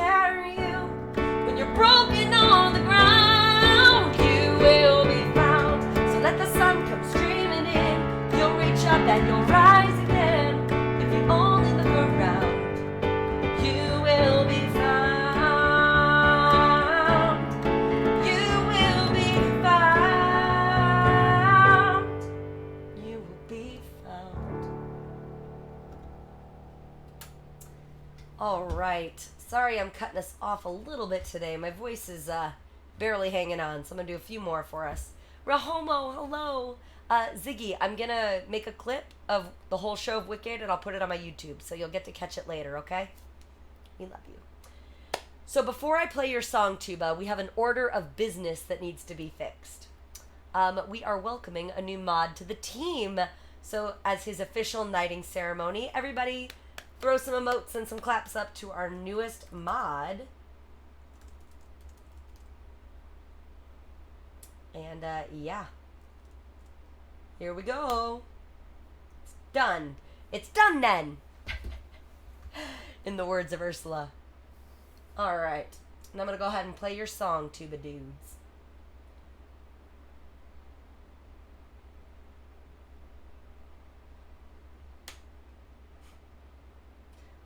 carry you. When you're broken on the ground, you will be found. So let the sun come streaming in. You'll reach up and you'll rise again. If you only look around, you will be found. You will be found. You will be found. All right. Sorry I'm cutting us off a little bit today. My voice is barely hanging on, so I'm going to do a few more for us. Rahomo, hello. Ziggy, I'm going to make a clip of the whole show of Wicked, and I'll put it on my YouTube, so you'll get to catch it later, okay? We love you. So before I play your song, Tuba, we have an order of business that needs to be fixed. We are welcoming a new mod to the team. So as his official knighting ceremony, everybody throw some emotes and some claps up to our newest mod. And yeah. Here we go. It's done. It's done then. In the words of Ursula. All right. And I'm going to go ahead and play your song, Tuba Dudes.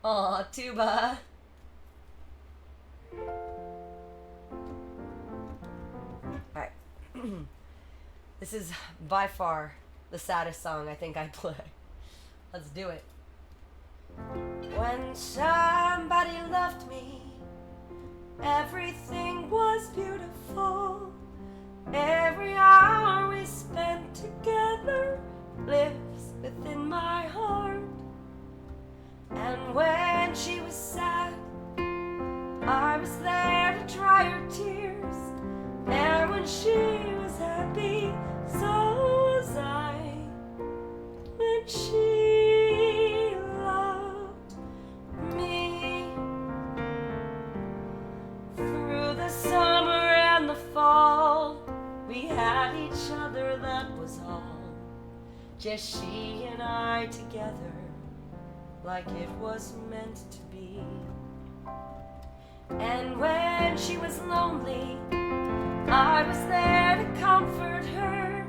Aw, Tuba. Alright. This is by far the saddest song I think I play. Let's do it. When somebody loved me, everything was beautiful. Every hour we spent together lives within my heart. And when she was sad, I was there to dry her tears. And when she was happy, so was I. When she loved me. Through the summer and the fall, we had each other, that was all. Just she and I together, like it was meant to be. And when she was lonely, I was there to comfort her.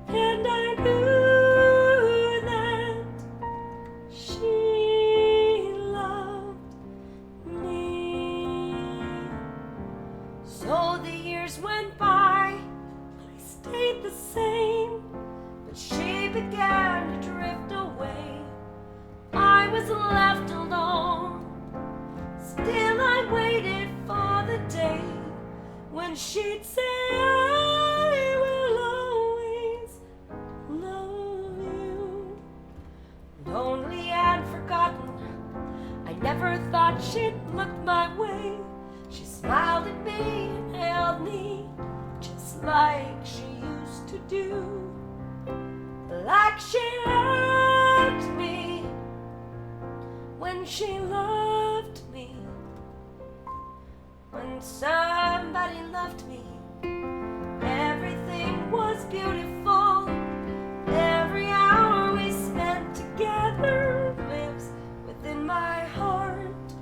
And I knew that she loved me. So the years went by, I stayed the same, but she began to drift away. I was left alone. Still I waited for the day when she'd say, I will always love you. Lonely and forgotten, I never thought she'd look my way. She smiled at me and held me just like she used to do. Like she loved me when she loved me. When somebody loved me, everything was beautiful. Every hour we spent together lives within my heart.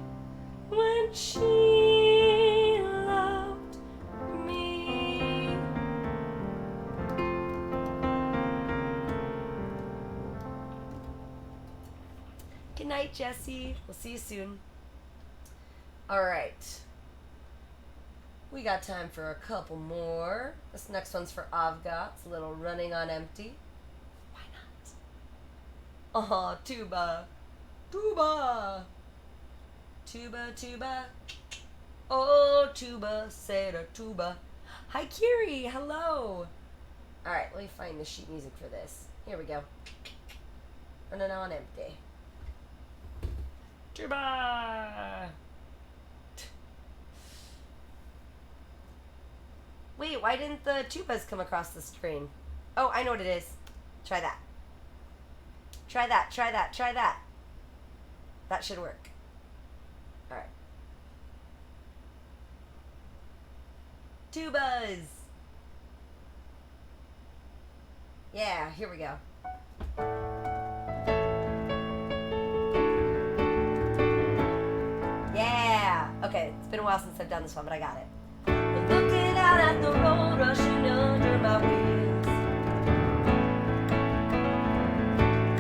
When she loved me. Good night, Jesse. We'll see you soon. All right. We got time for a couple more. This next one's for Avga. It's a little Running on Empty. Why not? Aw, Tuba. Tuba. Tuba, tuba. Oh, Tuba, say the tuba. Hi, Kiri. Hello. All right, let me find the sheet music for this. Here we go. Running on Empty. Tuba. Wait, why didn't the tubas come across the screen? Oh, I know what it is. Try that. Try that, try that, try that. That should work. Alright. Tubas! Yeah, here we go. Yeah! Okay, It's been a while since I've done this one, but I got it. Looking out at the road rushing under my wheels.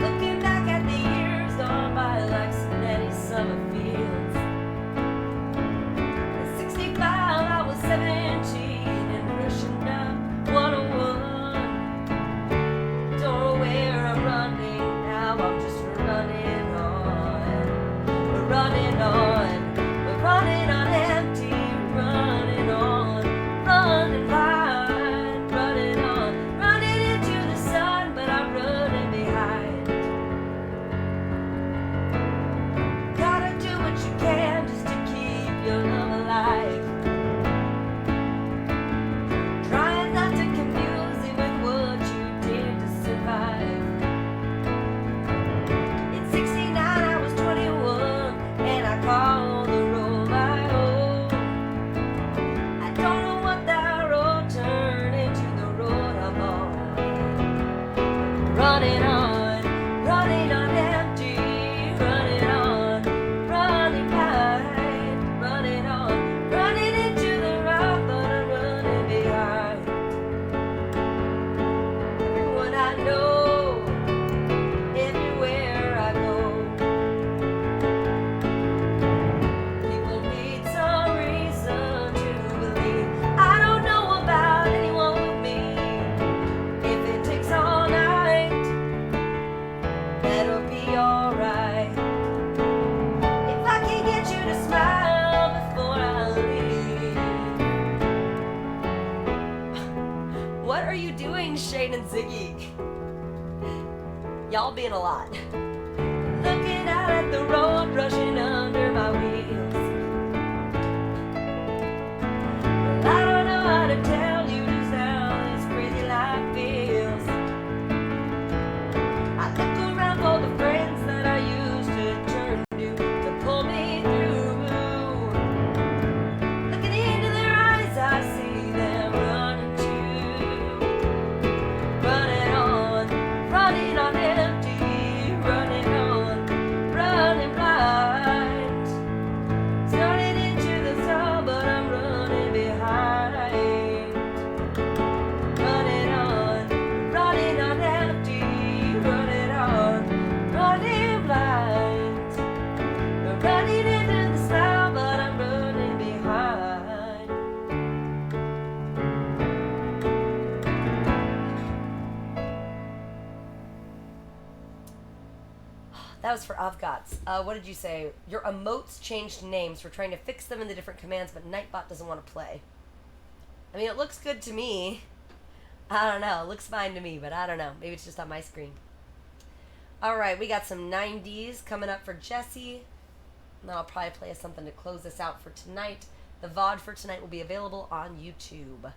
Looking back at the years gone by like steady summer fields. At 65 I was 17 and rushing up 101. Don't know where I'm running now, I'm just running on. We're running on. We're running on empty, running on, running blind, running on, running into the sun, but I'm running behind. Gotta do what you can just to keep your love alive. Trying not to confuse it with what you did to survive. In 69 I was 21 and I called the road my own. I don't know what that road turned into, the road I'm on. Running on, running on empty, running on, running blind, running on, running into the rock, but I'm running behind. Everyone I know, everywhere I go, people need some reason to believe. I don't know about anyone with me. If it takes all night, that'll be alright. If I can get you to smile before I leave. What are you doing, Shane and Ziggy? Y'all being a lot. Looking out at the road rushing under my wheels. Well, I don't know how to tell you just how this crazy life feels. I look around for the friends that I used to turn to pull me through. Looking into their eyes, I see them running too. Running on empty, running on, running blind. Started into the sun, but I'm running behind. Running on empty, running on, running blind. Running into the sun, but I'm running behind. That was for Avgots. What did you say? Your emotes changed names. We're trying to fix them in the different commands, but Nightbot doesn't want to play. I mean, it looks good to me. I don't know. It looks fine to me, but I don't know. Maybe it's just on my screen. Alright, we got some 90s coming up for Jesse. And then I'll probably play us something to close this out for tonight. The VOD for tonight will be available on YouTube. At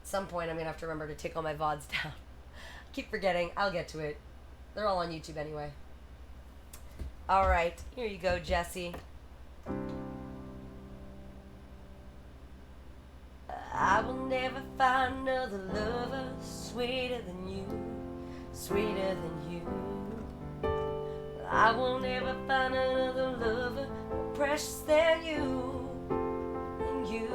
some point, I'm going to have to remember to take all my VODs down. Keep forgetting. I'll get to it. They're all on YouTube anyway. Alright, here you go, Jesse. I will never find another lover sweeter than you, sweeter than you. I will never find another lover more precious than you, than you.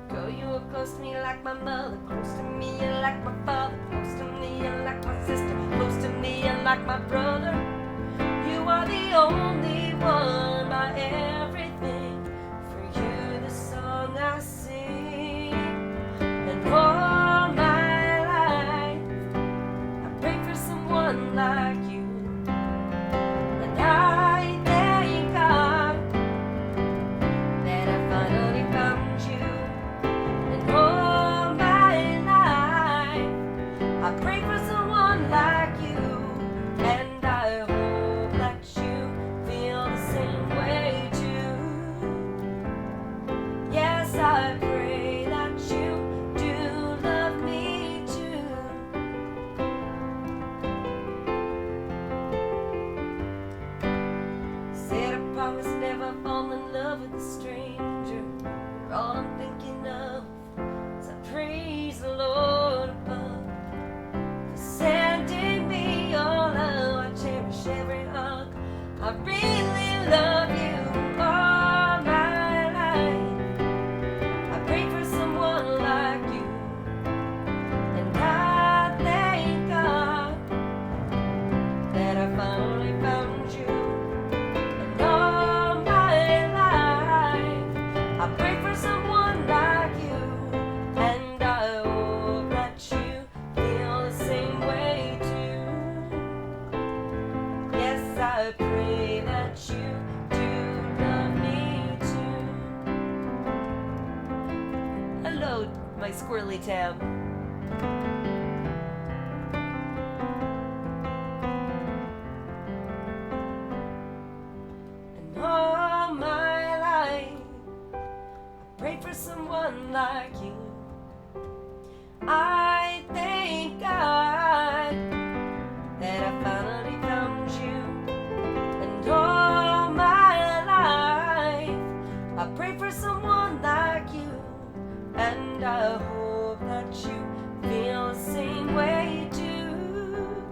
Girl, you are close to me like my mother, close to me and like my father, close to me and like my sister, close to me and like my brother. You are the only one, my everything. For you, the song I sing, and all my life I pray for someone like you. And I thank God that I finally found you. And all my life I pray for someone like you. And I hope that you feel the same way too. Yes, I pray that you do love me too. Said I promise never fall in love with a stranger. You're all I'm thinking of. So I praise the Lord above for sending me your love. I cherish every hug. I really my squirrely Tam. And all my life, I prayed for someone like you. I thank God that I finally found you. And all my life, I pray for someone like you. And I hope that you feel the same way too.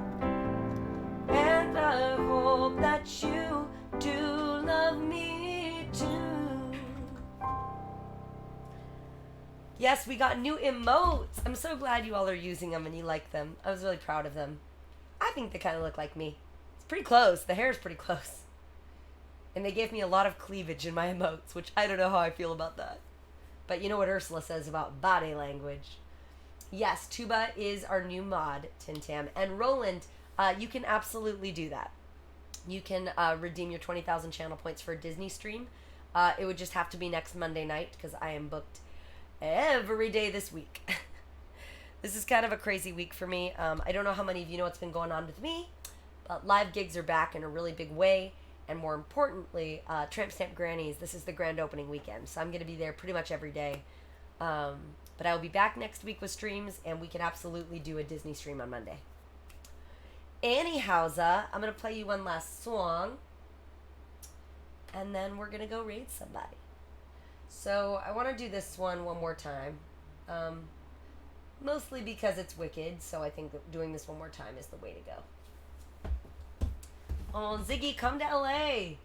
And I hope that you do love me too. Yes, we got new emotes. I'm so glad you all are using them and you like them. I was really proud of them. I think they kind of look like me. It's pretty close. The hair is pretty close. And they gave me a lot of cleavage in my emotes, which I don't know how I feel about that. But you know what Ursula says about body language. Yes, Tuba is our new mod, Tim Tam. And Roland, you can absolutely do that. You can redeem your 20,000 channel points for a Disney stream. It would just have to be next Monday night because I am booked every day this week. This is kind of a crazy week for me. I don't know how many of you know what's been going on with me, but live gigs are back in a really big way. And more importantly, Tramp Stamp Grannies, this is the grand opening weekend. So I'm going to be there pretty much every day. But I will be back next week with streams, and we can absolutely do a Disney stream on Monday. Anyhowza, I'm going to play you one last song. And then we're going to go raid somebody. So I want to do this one more time. Mostly because it's wicked, so I think that doing this one more time is the way to go. Oh, Ziggy, come to LA.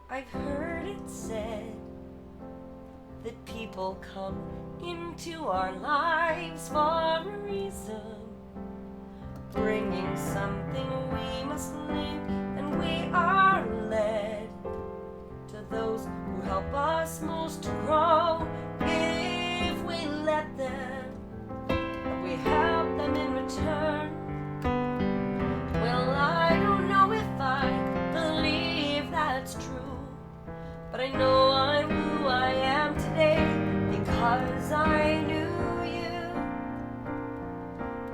I've heard it said that people come into our lives for a reason, bringing something we must leave, and we are led to those who help us most to grow. If we let them, we help them in return. Well, I don't know if I believe that's true, but I know I'm who I am today because I knew you.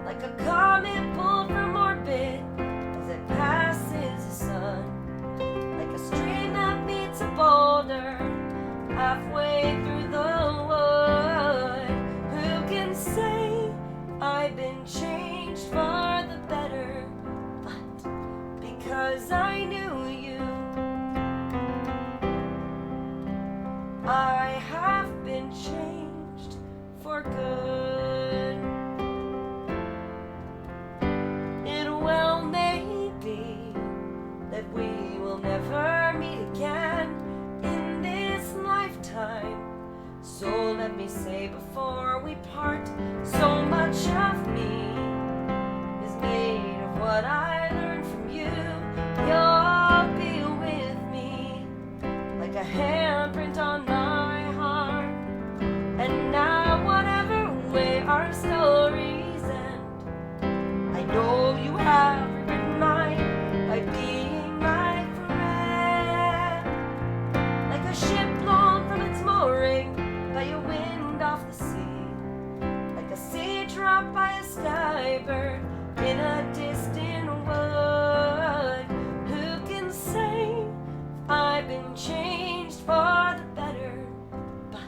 Like a comet pulled from orbit as it passes the sun, like a stream that meets a boulder halfway through the wood. Who can say I've been changed for the better? But because I knew you, I have been changed for good. It well may be that we will never meet again in this lifetime. So let me say before we part, so much of me is made of what I learned from you. You'll be with me like a handprint on my heart. And now whatever way our stories end, I know you have rewritten mine by being my friend. Like a ship blown from its mooring by a wind off the sea, like a seed dropped by a skybird in a distant wood. Who can say I've been changed for the better? But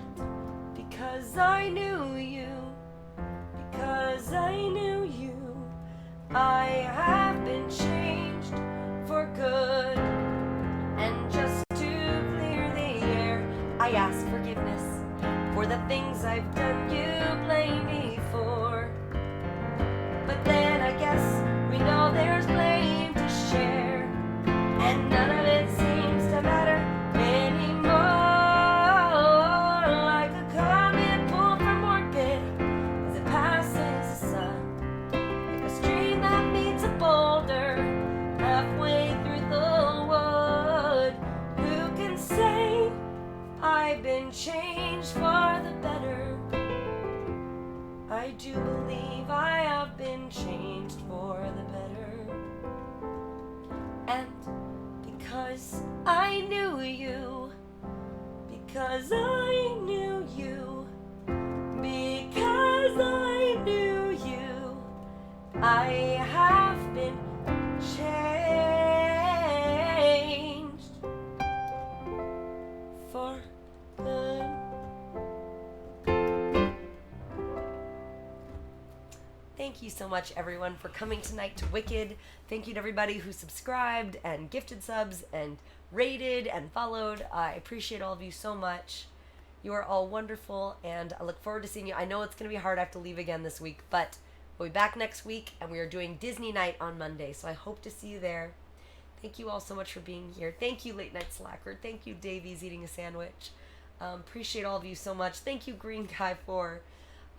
because I knew you, because I knew you, I have been changed for good. And just to clear the air, I ask forgiveness for the things I've done you blame me for. But then I guess we know there's blame to share, and none of it seems to matter anymore. Like a comet pulled from orbit as it passes the sun, like a stream that meets a boulder halfway through the wood. Who can say I've been changed for the better? I do believe I have been changed for the better. And because I because I knew you. Because I knew you. I have been changed for good. Thank you so much, everyone, for coming tonight to Wicked. Thank you to everybody who subscribed and gifted subs and rated and followed. I appreciate all of you so much. You are all wonderful, and I look forward to seeing you. I know it's going to be hard. I have to leave again this week, but we'll be back next week, and we are doing Disney Night on Monday, so I hope to see you there. Thank you all so much for being here. Thank you, Late Night Slacker. Thank you, Davies eating a sandwich. Appreciate all of you so much. Thank you, Green Guy 4.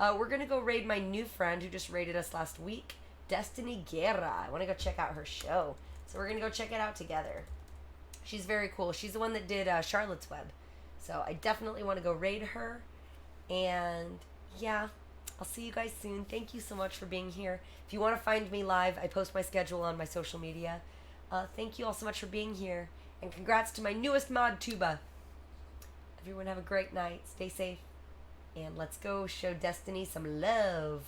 We're going to go raid my new friend who just raided us last week, Destiny Guerra. I want to go check out her show, so we're going to go check it out together. She's very cool. She's the one that did Charlotte's Web. So I definitely want to go raid her. And yeah, I'll see you guys soon. Thank you so much for being here. If you want to find me live, I post my schedule on my social media. Thank you all so much for being here. And congrats to my newest mod, Tuba. Everyone have a great night. Stay safe. And let's go show Destiny some love.